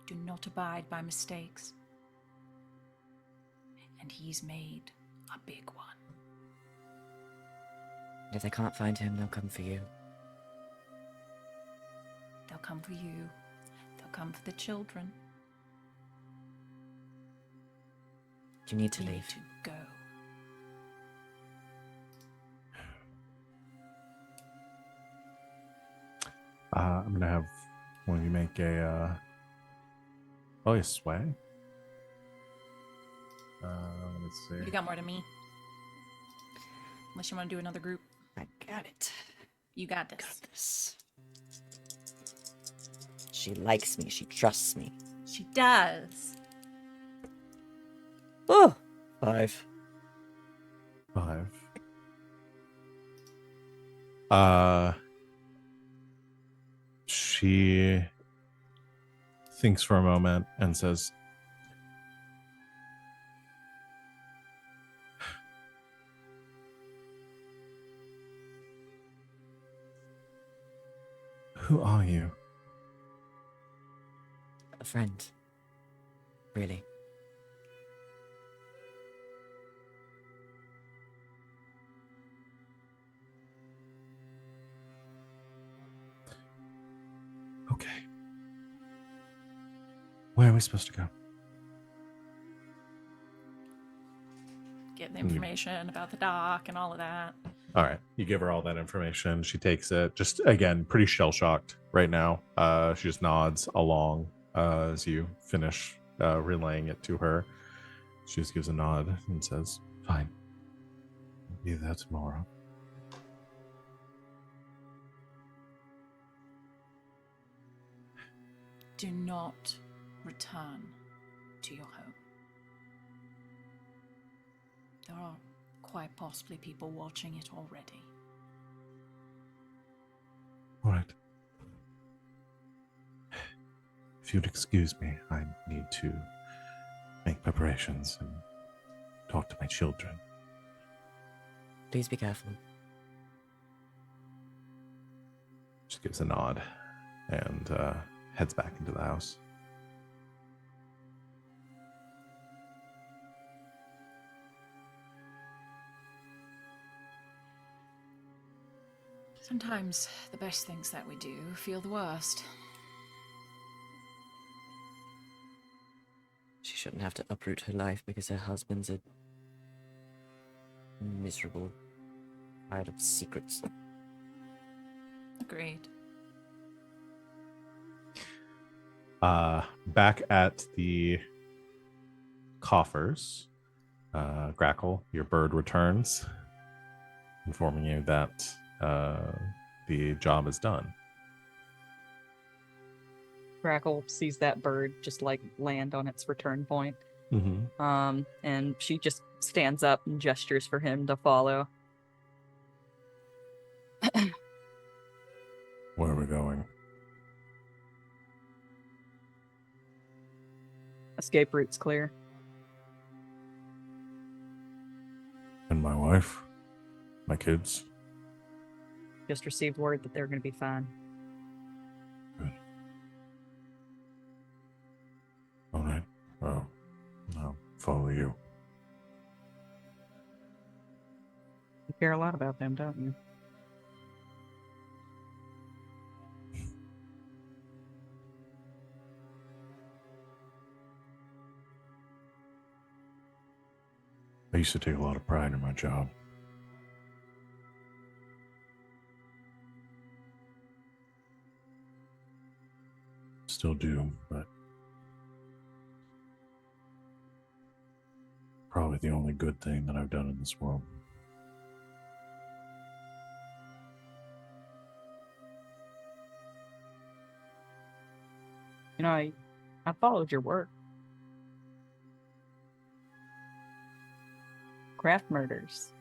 do not abide by mistakes. And he's made a big one. If they can't find him, they'll come for you. They'll come for you. They'll come for the children. You need to You leave. need to go. I'm gonna have one of you make a sway. Let's see. You got more than me. Unless you want to do another group. I got it. You got this. Got this. She likes me. She trusts me. She does. Oh, 5. 5. She thinks for a moment and says, "Who are you?" A friend. Really. Okay. Where are we supposed to go? Get the information about the dock and all of that. All right. You give her all that information. She takes it. Just, again, pretty shell-shocked right now. She just nods along as you finish relaying it to her. She just gives a nod and says, "Fine. I'll be there tomorrow." Do not return to your home. There are quite possibly people watching it already. All right. If you'd excuse me, I need to make preparations and talk to my children. Please be careful. She gives a nod and heads back into the house. Sometimes the best things that we do feel the worst. She shouldn't have to uproot her life because her husband's a miserable pile of secrets. Agreed. Back at the coffers, Grackle, your bird returns, informing you that the job is done. Grackle sees that bird just like land on its return point. Mm-hmm. And she just stands up and gestures for him to follow. Where are we going? Escape route's clear. And my wife? My kids? Just received word that they're going to be fine. Good. All right. Well, I'll follow you. You care a lot about them, don't you? I used to take a lot of pride in my job. Still do, but probably the only good thing that I've done in this world. You know, I followed your work. Craft murders.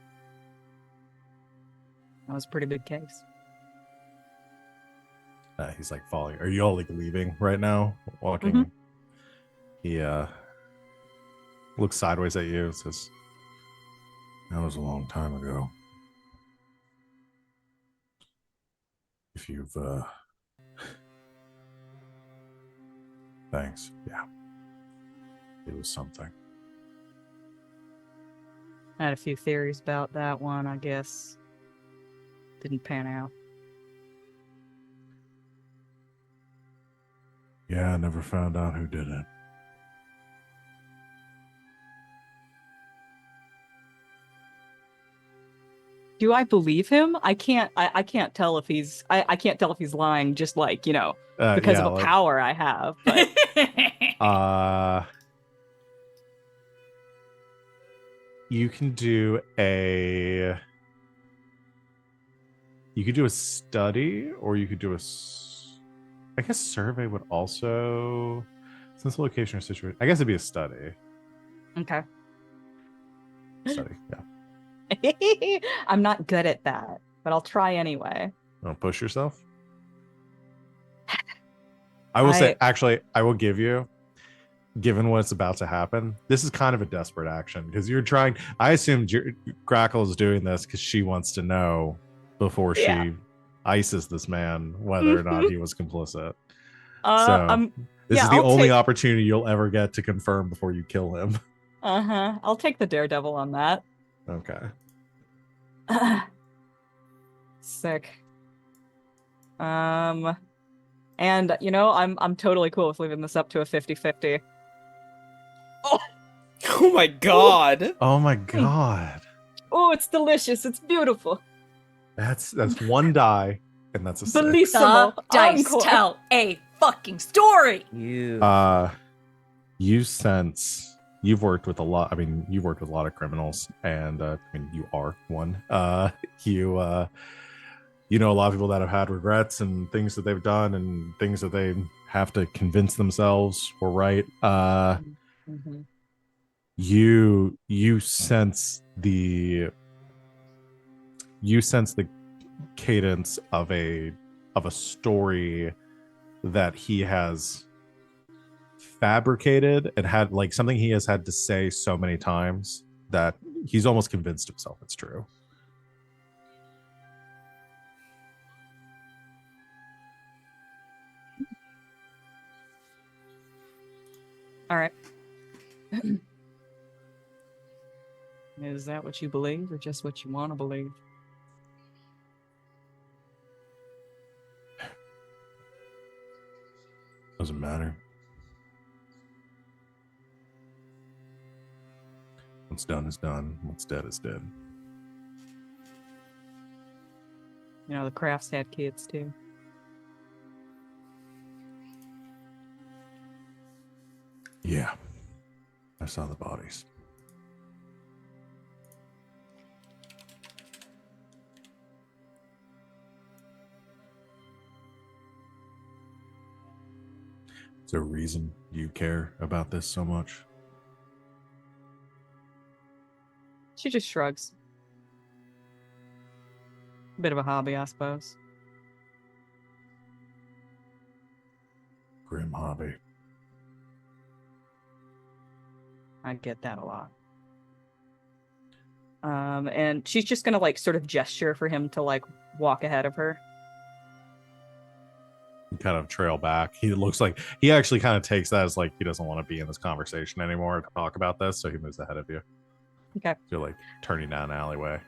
That was a pretty big case. He's like following. Are you all like leaving right now? Walking. Mhm. He looks sideways at you and says, "That was a long time ago. If you've thanks. Yeah. It was something." I had a few theories about that one, I guess. Didn't pan out. Yeah, I never found out who did it. Do I believe him? I can't tell if he's I can't tell if he's lying just like, you know, because Yeah, of a like, power I have. But you can do a study, or you could do I guess survey would also, since the location or situation, I guess it'd be a study. okay. Study, yeah. I'm not good at that, but I'll try anyway. Don't push yourself. I will say, actually, I will give you, given what's about to happen, this is kind of a desperate action because you're trying. I assume Grackle is doing this because she wants to know before she ices this man whether or not he was complicit. So this is the only opportunity you'll ever get to confirm before you kill him. I'll take the daredevil on that. Okay. Sick. And you know, I'm totally cool with leaving this up to a 50-50. Oh my god! Oh my god. Oh, it's delicious. It's beautiful. That's one die, and that's a 6. Bellissimo. The dice Encore. tell a fucking story. You. you sense you've worked with a lot. I mean, you've worked with a lot of criminals, and I mean, you are one. You you know a lot of people that have had regrets and things that they've done and things that they have to convince themselves were right. Mm-hmm. You sense the cadence of a story that he has fabricated and had like something he has had to say so many times that he's almost convinced himself it's true. All right. Is that what you believe or just what you want to believe? Doesn't matter. What's done is done. What's dead is dead. You know, the Crafts had kids too. Yeah. I saw the bodies. Is there a reason you care about this so much? She just shrugs. A bit of a hobby, I suppose. Grim hobby. I get that a lot. And she's just gonna like sort of gesture for him to like walk ahead of her. Kind of trail back. He looks like he actually kind of takes that as like he doesn't want to be in this conversation anymore to talk about this, so he moves ahead of you. Okay. You're like turning down an alleyway.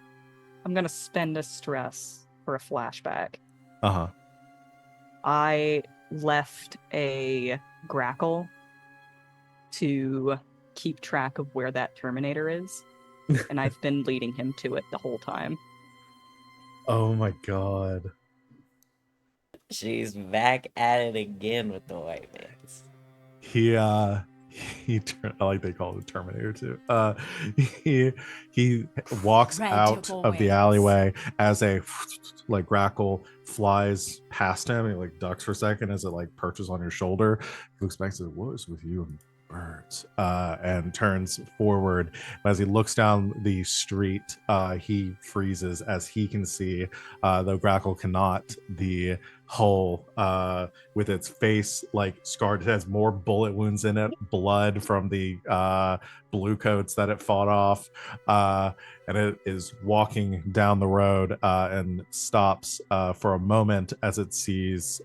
I'm gonna spend a stress for a flashback. Uh-huh. I left a Grackle to keep track of where that Terminator is, and I've been leading him to it the whole time. Oh my god. She's back at it again with the white mans. I like they call it Terminator too. He walks out Radical of the wings. alleyway as a like Grackle flies past him. He like ducks for a second as it like perches on your shoulder. He looks back and says, "What is with you and birds?" And turns forward. As he looks down the street, he freezes as he can see, though Grackle cannot, the hole with its face like scarred. It has more bullet wounds in it, blood from the blue coats that it fought off, and it is walking down the road and stops for a moment as it sees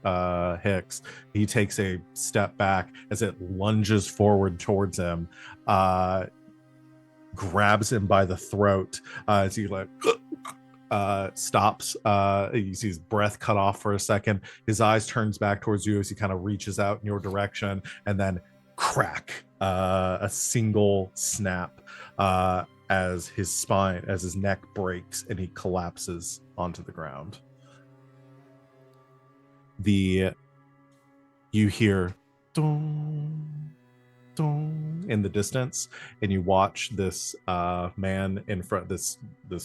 Hicks. He takes a step back as it lunges forward towards him, grabs him by the throat as he like stops. You see his breath cut off for a second. His eyes turns back towards you as he kind of reaches out in your direction, and then crack, a single snap as his neck breaks and he collapses onto the ground. You hear dong, dong in the distance, and you watch this man in front. This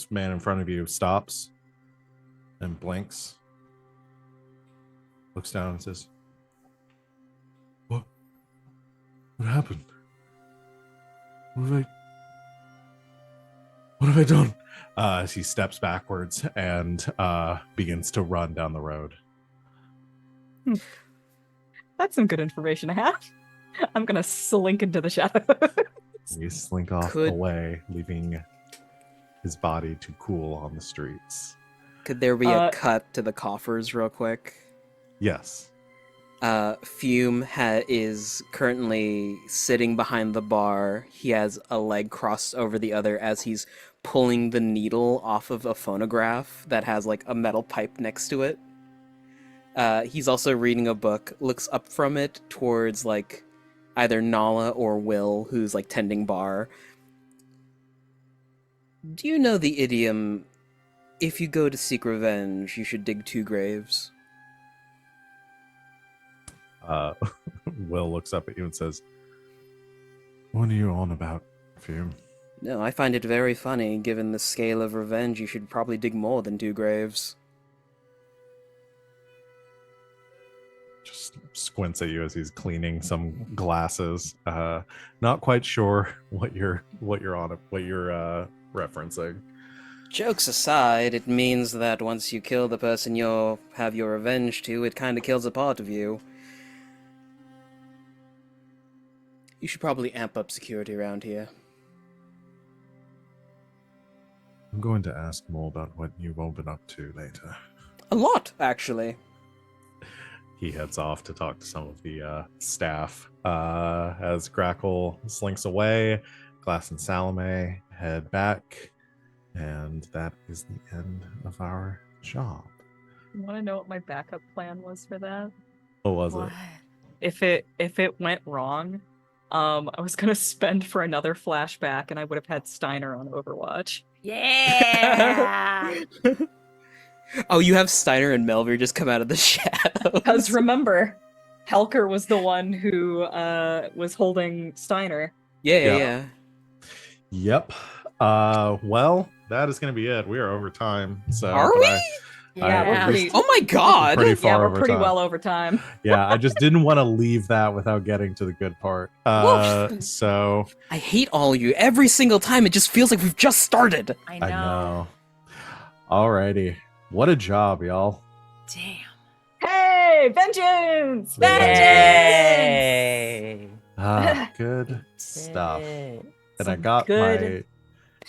man in front of you stops and blinks, looks down and says, "What happened? What have I done?" As he steps backwards and begins to run down the road. That's some good information to have. I'm gonna slink into the shadows. You slink off away, leaving his body to cool on the streets. Could there be a cut to the coffers real quick? Yes. Fume is currently sitting behind the bar. He has a leg crossed over the other as he's pulling the needle off of a phonograph that has like a metal pipe next to it. He's also reading a book, looks up from it towards like either Nala or Will, who's like tending bar. Do you know the idiom, if you go to seek revenge, you should dig 2 graves? Will looks up at you and says, What are you on about, Fume? No, I find it very funny. Given the scale of revenge, you should probably dig more than 2 graves. Just squints at you as he's cleaning some glasses. Not quite sure what you're referencing. Jokes aside, it means that once you kill the person you'll have your revenge to, it kind of kills a part of you. You should probably amp up security around here. I'm going to ask more about what you've all been up to later. A lot, actually. He heads off to talk to some of the staff. As Grackle slinks away, Glass and Salome head back, and that is the end of our job. You want to know what my backup plan was for that? What was it? If it went wrong, I was gonna spend for another flashback, and I would have had Steiner on Overwatch. Yeah. Oh, you have Steiner and Melvir just come out of the shadows. Because remember, Helker was the one who was holding Steiner. Yeah. Yep. Well, that is going to be it. We are over time. So Are but we? Yeah, we're pretty. Oh my god! Pretty far Yeah, we're over pretty time. well over time. Yeah, I just didn't want to leave that without getting to the good part. So I hate all of you. Every single time, it just feels like we've just started. I I know. Alrighty. What a job, y'all. Damn. Hey, vengeance! Yay! Good stuff. Yay. And I Some got good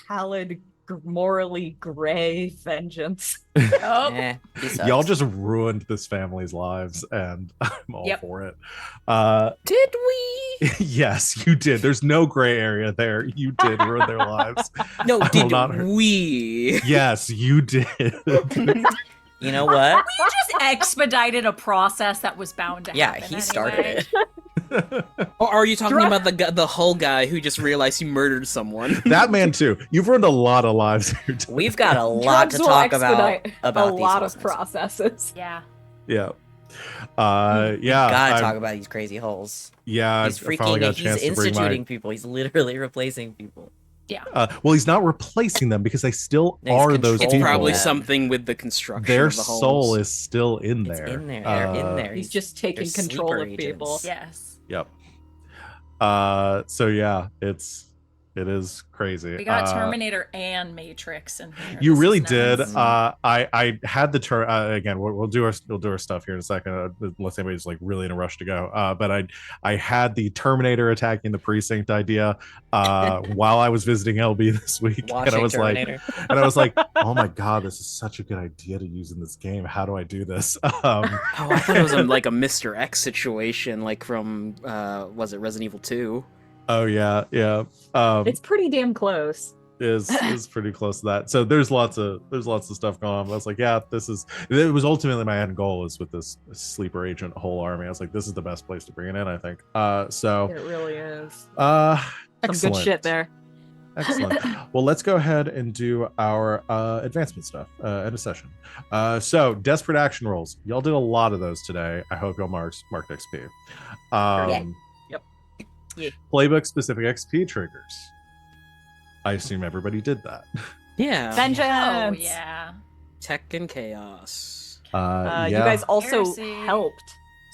pallid, morally gray vengeance. Oh. He sucks. y'all just ruined this family's lives, and I'm all Yep. for it. Did we? Yes, you did. There's no gray area there. You did ruin their lives. No, I will did not hurt- we? Yes, you did. You know what? We just expedited a process that was bound to Yeah, happen. he started anyway. it. Or are you talking about the whole guy who just realized he murdered someone? That man too. You've ruined a lot of lives here. Too. We've got a lot Drugs to will talk about expedite these a lot of listeners. processes. Yeah. Yeah. Gotta I'm- talk about these crazy holes. Yeah, He's I finally got a he's chance to bring instituting my. people. He's literally replacing people. Well, he's not replacing them because they still He's are those controlling It's people. probably them. something with the construction Their of the homes. soul is still in It's there. in there. They're in there. He's just taking they're control sleeper of people. agents. Yes. Yep. So yeah, it is crazy. We got Terminator and Matrix in here. You This really is did. nice. I had the turn again. We'll do our stuff here in a second, unless anybody's like really in a rush to go. But I had the Terminator attacking the precinct idea while I was visiting LB this week, and Watching I was Terminator. like, oh my god, this is such a good idea to use in this game. How do I do this? Oh, I thought it was like a Mr. X situation, like from was it Resident Evil 2? Oh yeah. It's pretty damn close. is pretty close to that. So there's lots of stuff going on. I was like, yeah, it was ultimately my end goal is with this sleeper agent whole army. I was like, this is the best place to bring it in, I think. So It really is. excellent. Some good shit there. Excellent. Well, let's go ahead and do our advancement stuff in a session. So desperate action rolls. Y'all did a lot of those today. I hope y'all marked XP. Yep. Yeah. Playbook specific XP triggers. I assume everybody did that. Yeah. Vengeance! Oh, yeah. Tech and Chaos. Yeah. You guys also Heresy. helped,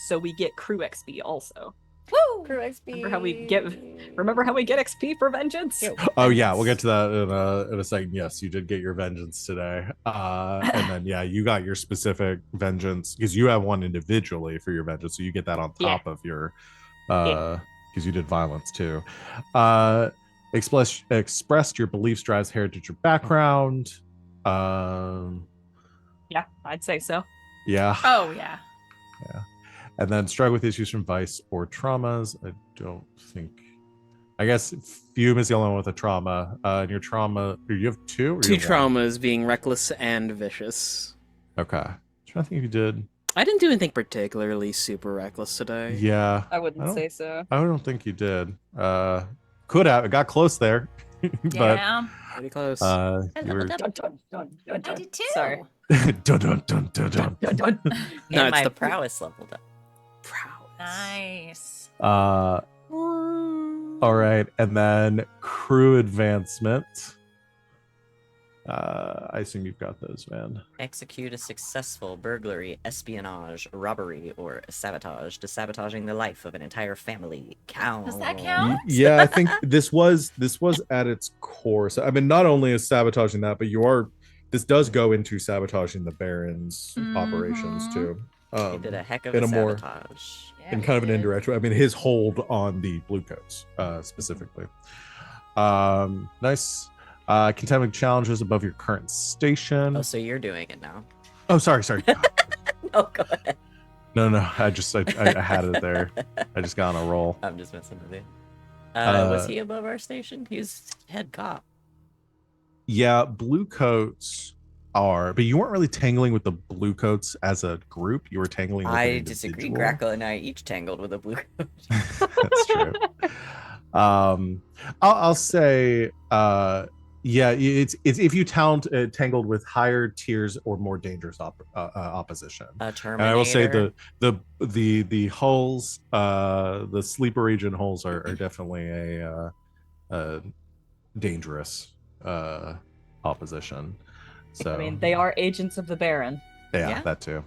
so we get crew XP also. Woo! Crew XP. Remember how we get XP for vengeance? Yo, Oh yeah, we'll get to that in a second. Yes, you did get your vengeance today, and then yeah, you got your specific vengeance because you have one individually for your vengeance, so you get that on top of your, because you did violence too. Expressed your beliefs, drives, heritage, or background. Yeah, I'd say so. Yeah, Oh, yeah. and then struggle with issues from vice or traumas. I don't think. I guess Fume is the only one with a trauma. And your trauma, you have two? Or Two you have one? traumas, being reckless and vicious. Okay. I'm trying to think if you did. I didn't do anything particularly super reckless today. Yeah. I wouldn't don't- say so. I don't think you did. Could have. It got close there. but Yeah. Pretty close. I you were... leveled up. Dun, dun, dun, I dun, did too. Sorry. dun, dun, dun, dun, dun. Dun, dun. No, And it's my the- prowess leveled up. Prowess. Nice. Uh, All right, and then crew advancement. I assume you've got those, man. Execute a successful burglary, espionage, robbery, or sabotage to sabotaging the life of an entire family. Count. Does that count? Yeah, I think this was at its core. So I mean, not only is sabotaging that, but this does go into sabotaging the Baron's operations too. He did a heck of in a a more sabotage. Yeah, in kind of an he did. indirect way. I mean, his hold on the Bluecoats specifically. Nice. Contaminating challenges above your current station. Oh, so you're doing it now. Oh, sorry. No, go ahead. No. I had it there. I just got on a roll. I'm just messing with you. Was he above our station? He's head cop. Yeah, Bluecoats are, but you weren't really tangling with the Bluecoats as a group. You were tangling with an I disagree. individual. Grackle and I each tangled with a blue coat. That's true. I'll say, yeah, it's if you tangled with higher tiers or more dangerous opposition. A Terminator. And I will say the hulls, the sleeper region hulls are definitely a dangerous opposition. So I mean, they are agents of the Baron. yeah, that too.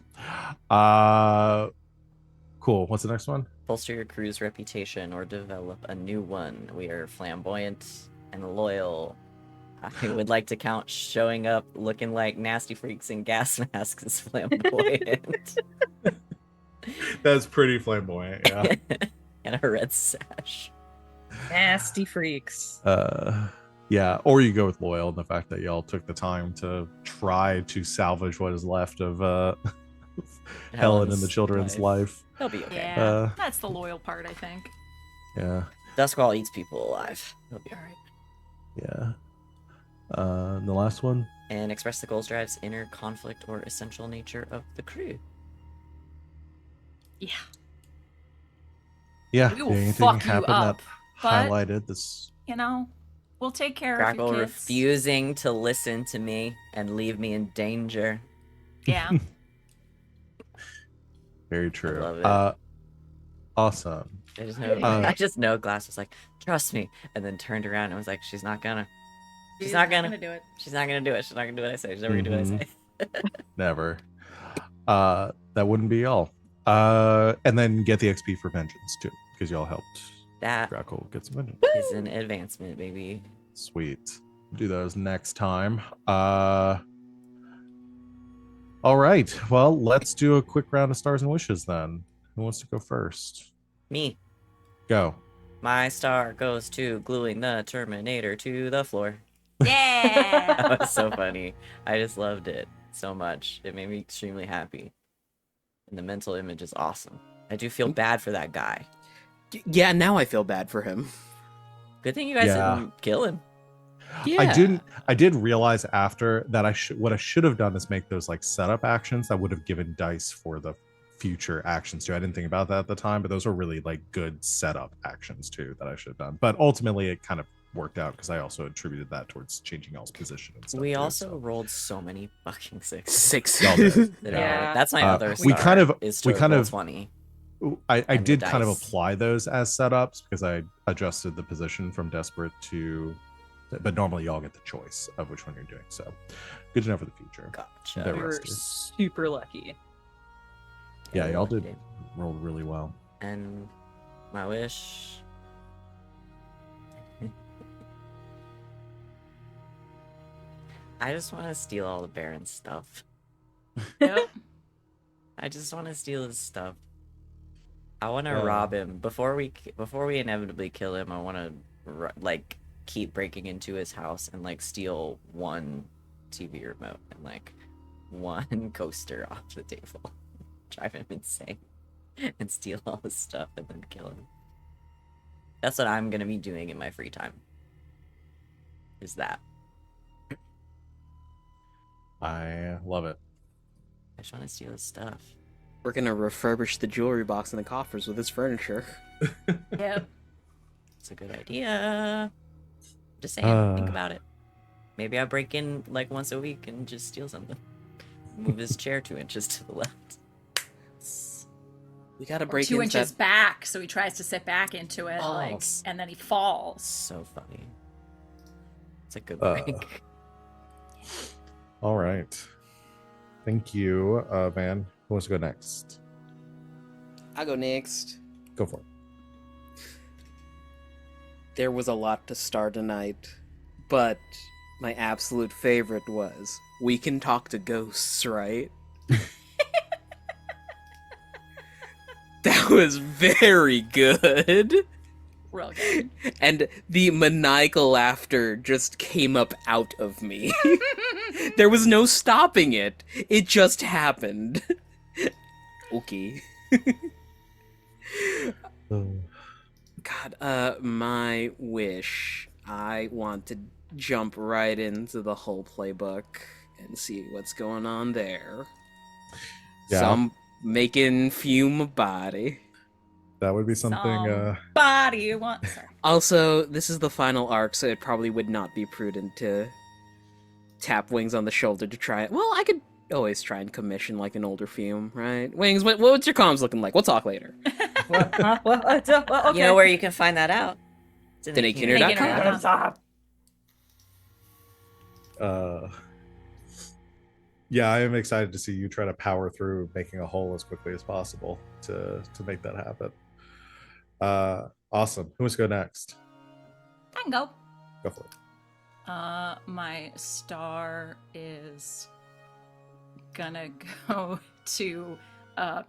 Cool. What's the next one? Bolster your crew's reputation or develop a new one. We are flamboyant and loyal. I would like to count showing up looking like nasty freaks in gas masks as flamboyant. That's pretty flamboyant, yeah. And a red sash. Nasty freaks. Yeah, or you go with loyal and the fact that y'all took the time to try to salvage what is left of Helen and the children's life. They'll be okay. Yeah, that's the loyal part, I think. Yeah. Duskwall eats people alive. They'll be alright. Yeah. And the last one? And express the goals drive's inner conflict or essential nature of the crew. Yeah. Yeah. We will anything fuck you happen up, that but- highlighted this? You know, we'll take care of Grackle your kids. refusing to listen to me and leave me in danger. Yeah. Very true. love it. Awesome. I just know Glass was like, trust me, and then turned around and was like, she's not gonna. She's not gonna do it. She's not gonna do it. She's not gonna do what I say. She's never gonna do what I say. Never. That wouldn't be y'all. And then get the XP for vengeance too, because y'all helped That Grackle get some vengeance. is an advancement, baby. Sweet. Do those next time. All right. Well, let's do a quick round of stars and wishes then. Who wants to go first? Me. Go. My star goes to gluing the Terminator to the floor. Yeah. That was so funny. I just loved it so much. It made me extremely happy. And the mental image is awesome. I do feel bad for that guy. Yeah, now I feel bad for him. Good thing you guys didn't kill him. Yeah. I did realize after that what I should have done is make those like setup actions that would have given dice for the future actions too. I didn't think about that at the time, but those were really like good setup actions too that I should have done. But ultimately it kind of worked out because I also attributed that towards changing y'all's position and stuff. We too, also so. rolled so many fucking sixes. Six. Y'all did. Yeah. That's my other star. we kind of- is we to kind roll of- 20. I and the did kind of dice. apply those as setups because I adjusted the position from desperate to, but normally y'all get the choice of which one you're doing. So good to know for the future. Gotcha. There We we were go. super lucky. Yeah, y'all we did rolled really well. And my wish. I just want to steal all the Baron's stuff. Yep. I just want to steal his stuff. I want to rob him before we inevitably kill him. I want to like keep breaking into his house and like steal one TV remote and like one coaster off the table, drive him insane, and steal all his stuff and then kill him. That's what I'm gonna be doing in my free time. Is that I love it. I just want to steal his stuff. We're gonna refurbish the jewelry box and the coffers with his furniture. Yep. It's a good idea. Just saying, think Uh. about it. Maybe I break in like once a week and just steal something. Move his chair 2 inches to the left. We gotta or break 2 into inches that. back, so he tries to sit back into it, like, Falls. and then he falls. So funny. It's a good Uh, break. All right. Thank you, Van. Who wants to go next? I'll go next. Go for it. There was a lot to star tonight, but my absolute favorite was we can talk to ghosts, right? That was very good. Real good. And the maniacal laughter just came up out of me. There was no stopping it. It just happened. Okay. God, my wish. I want to jump right into the whole playbook and see what's going on there. Yeah. So I'm making Fume a body. That would be something. Body you want. Sorry. Also, this is the final arc, so it probably would not be prudent to tap Wings on the shoulder to try it. Well, I could always try and commission like an older Fume, right? Wings, what's your comms looking like? We'll talk later. What? Huh? What? Well, okay. You know where you can find that out? It's in the DenateKeener.com. Yeah, I am excited to see you try to power through making a hole as quickly as possible to make that happen. Awesome. Who wants to go next? I can go. Go for it. My star is gonna go to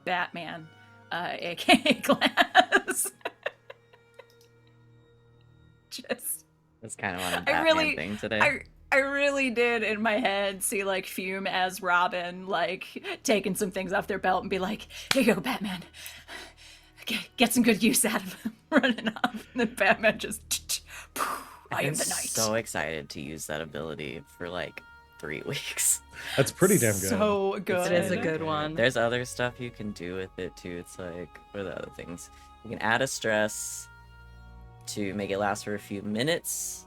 Batman, aka Glass. Just That's kind of on a I Batman really- thing today. I really did in my head see like Fume as Robin, like taking some things off their belt and be like, "Here you go, Batman. Get some good use out of him." Running off, and then Batman just, I am I'm the knight. so excited to use that ability for like 3 weeks. That's pretty damn good. So good. It is a good one. There's other stuff you can do with it too. It's like, what are the other things? You can add a stress to make it last for a few minutes,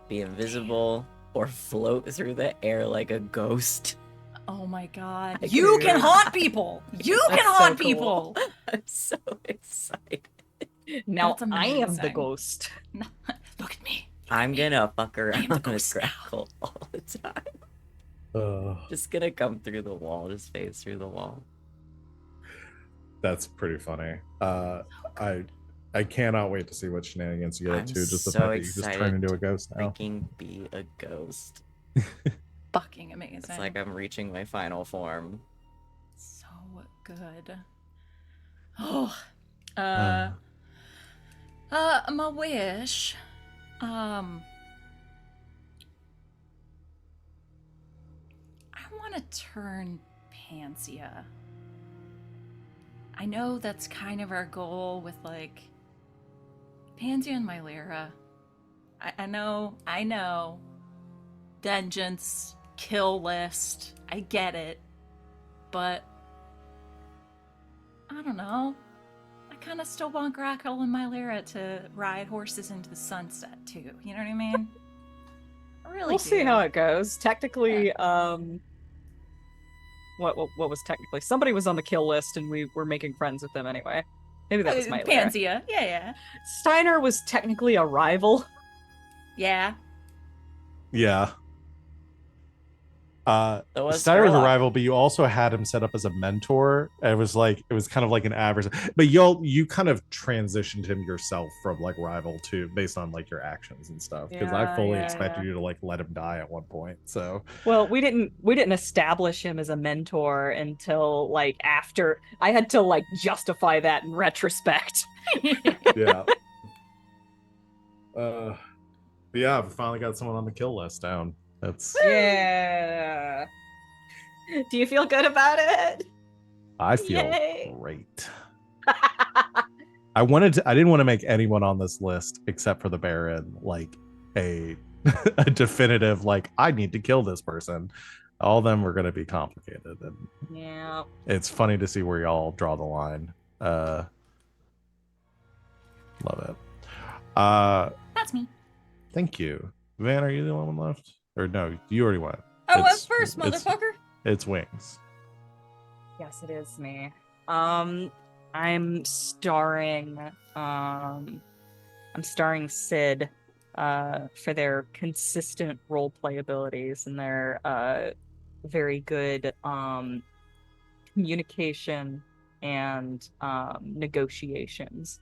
be invisible, or float through the air like a ghost. Oh my god. I You can- can haunt people! You can That's so haunt cool. people! I'm so excited. Now That's I am the amazing. ghost. Look at me. I'm gonna fuck am around the with ghost now. Grackle all the time. Uh, Just gonna come through the wall, just phase through the wall. that's pretty funny. I cannot wait to see what shenanigans you get up I'm to. Just the so fact that you just turn excited into a ghost now. Freaking be a ghost. Fucking amazing. It's like I'm reaching my final form. So good. Oh. My wish. I want to turn Pansia. I know that's kind of our goal with like Pansia and Mylera. I know. Vengeance, kill list. I get it. But I don't know. I kind of still want Grackle and Mylera to ride horses into the sunset too. You know what I mean? I really We'll see do. how it goes. Technically, what was technically? Somebody was on the kill list, and we were making friends with them anyway. Maybe that was my Pansia. Yeah. Steiner was technically a rival. Yeah. Yeah. So was Steiner was a Sherlock. rival, but you also had him set up as a mentor. It was kind of like an average, but you kind of transitioned him yourself from like rival to based on like your actions and stuff. Because I Yeah, fully yeah, expected yeah. you to like let him die at one point. So Well, we didn't establish him as a mentor until like after I had to like justify that in retrospect. yeah. But yeah, we finally got someone on the kill list down. That's Yeah. Do you feel good about it? I feel Yay. great. I didn't want to make anyone on this list except for the Baron like a a definitive like I need to kill this person. All of them are going to be complicated, and Yeah. it's funny to see where y'all draw the line. Love it. That's me. Thank you. Van, are you the only one left? Or no, you already went. I It's- was first, it's- motherfucker. It's Wings. Yes, it is me. I'm starring Sid for their consistent roleplay abilities and their very good communication and negotiations.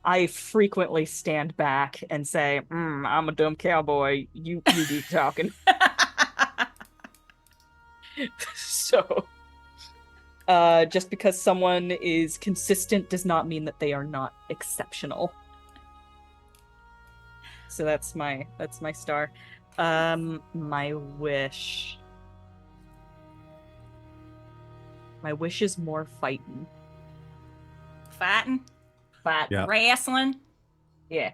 I frequently stand back and say, I'm a dumb cowboy. You keep talking. So just because someone is consistent does not mean that they are not exceptional. So that's my star. My wish. My wish is more fighting. Fighting, Yeah. wrestling, Yeah.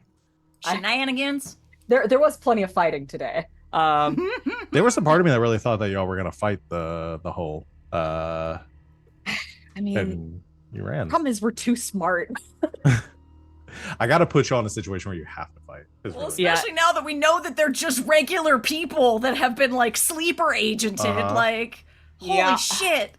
shenanigans. There was plenty of fighting today. There was a part of me that really thought that y'all were gonna fight the whole I mean, and you ran. problem is we're too smart. I gotta put you on a situation where you have to fight. It's Well, really- especially now that we know that they're just regular people that have been like sleeper agented. Uh-huh. Like, holy Yeah. shit.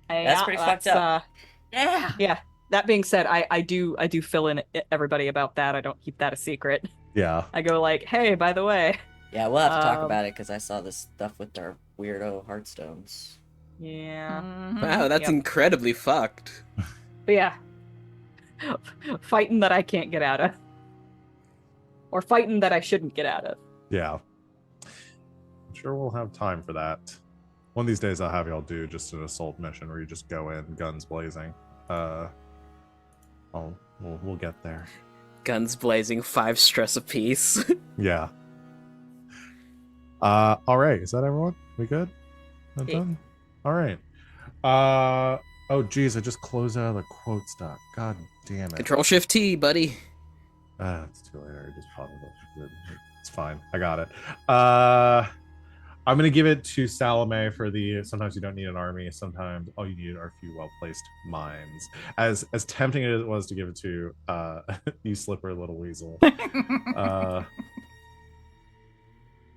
That's pretty fucked up. Yeah. Yeah. That being said, I do fill in everybody about that. I don't keep that a secret. Yeah. I go like, hey, by the way. Yeah, we'll have to talk Um, about it because I saw this stuff with our weirdo Hearthstones. Yeah. Mhm. Wow, that's Yep. incredibly fucked. But yeah. Fighting that I can't get out of. Or fighting that I shouldn't get out of. Yeah. I'm sure we'll have time for that. One of these days I'll have y'all do just an assault mission where you just go in guns blazing. We'll get there. Guns blazing, 5 stress apiece. Yeah. All right. Is that everyone? We good? That Yeah. done? All right. Oh geez, I just closed out of the quote stock. God damn it. Control Shift T, buddy. It's too late. I already just probably it's fine. I got it. I'm gonna give it to Salome for the sometimes you don't need an army, sometimes all you need are a few well-placed minds. As tempting as it was to give it to you slippery little weasel.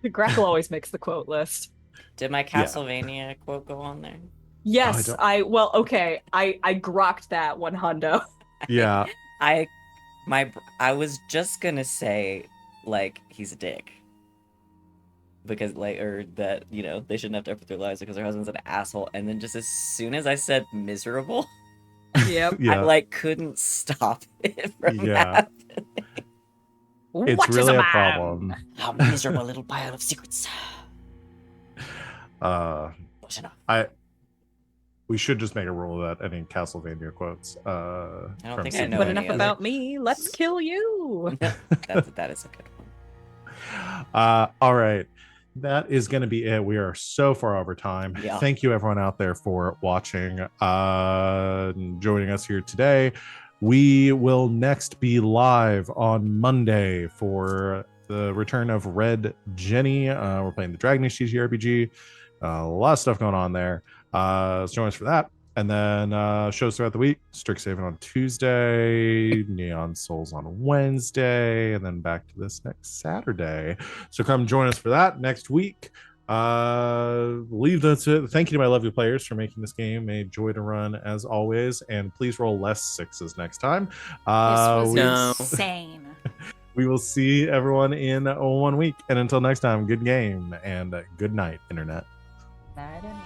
Grackle always makes the quote list. Did my Castlevania quote go on there? Yes, don't- I grokked that one hundo. Yeah. I was just gonna say, like, he's a dick. Because, like, or that, you know, they shouldn't have to put their lives because their husband's an asshole. And then just as soon as I said miserable, Yep. Yeah. I, like, couldn't stop it from Yeah. happening. It's What is really a man? problem. A miserable little pile of secrets. Uh Push enough. we should just make a rule that any Castlevania quotes don't from think I Super know But any enough other. about me. Let's kill you. That is a good one. All right. That is going to be it. We are so far over time. Yeah. Thank you, everyone out there, for watching, and joining us here today. We will next be live on Monday for the return of Red Jenny. We're playing the Dragon Age TTRPG. A lot of stuff going on there. So join us for that. And then shows throughout the week. Strixhaven on Tuesday, Neon Souls on Wednesday, and then back to this next Saturday. So come join us for that next week. Believe that's it. Thank you to my lovely players for making this game a joy to run as always. And please roll less sixes next time. This was No. insane. We will see everyone in 1 week. And until next time, good game and good night, Internet. Night and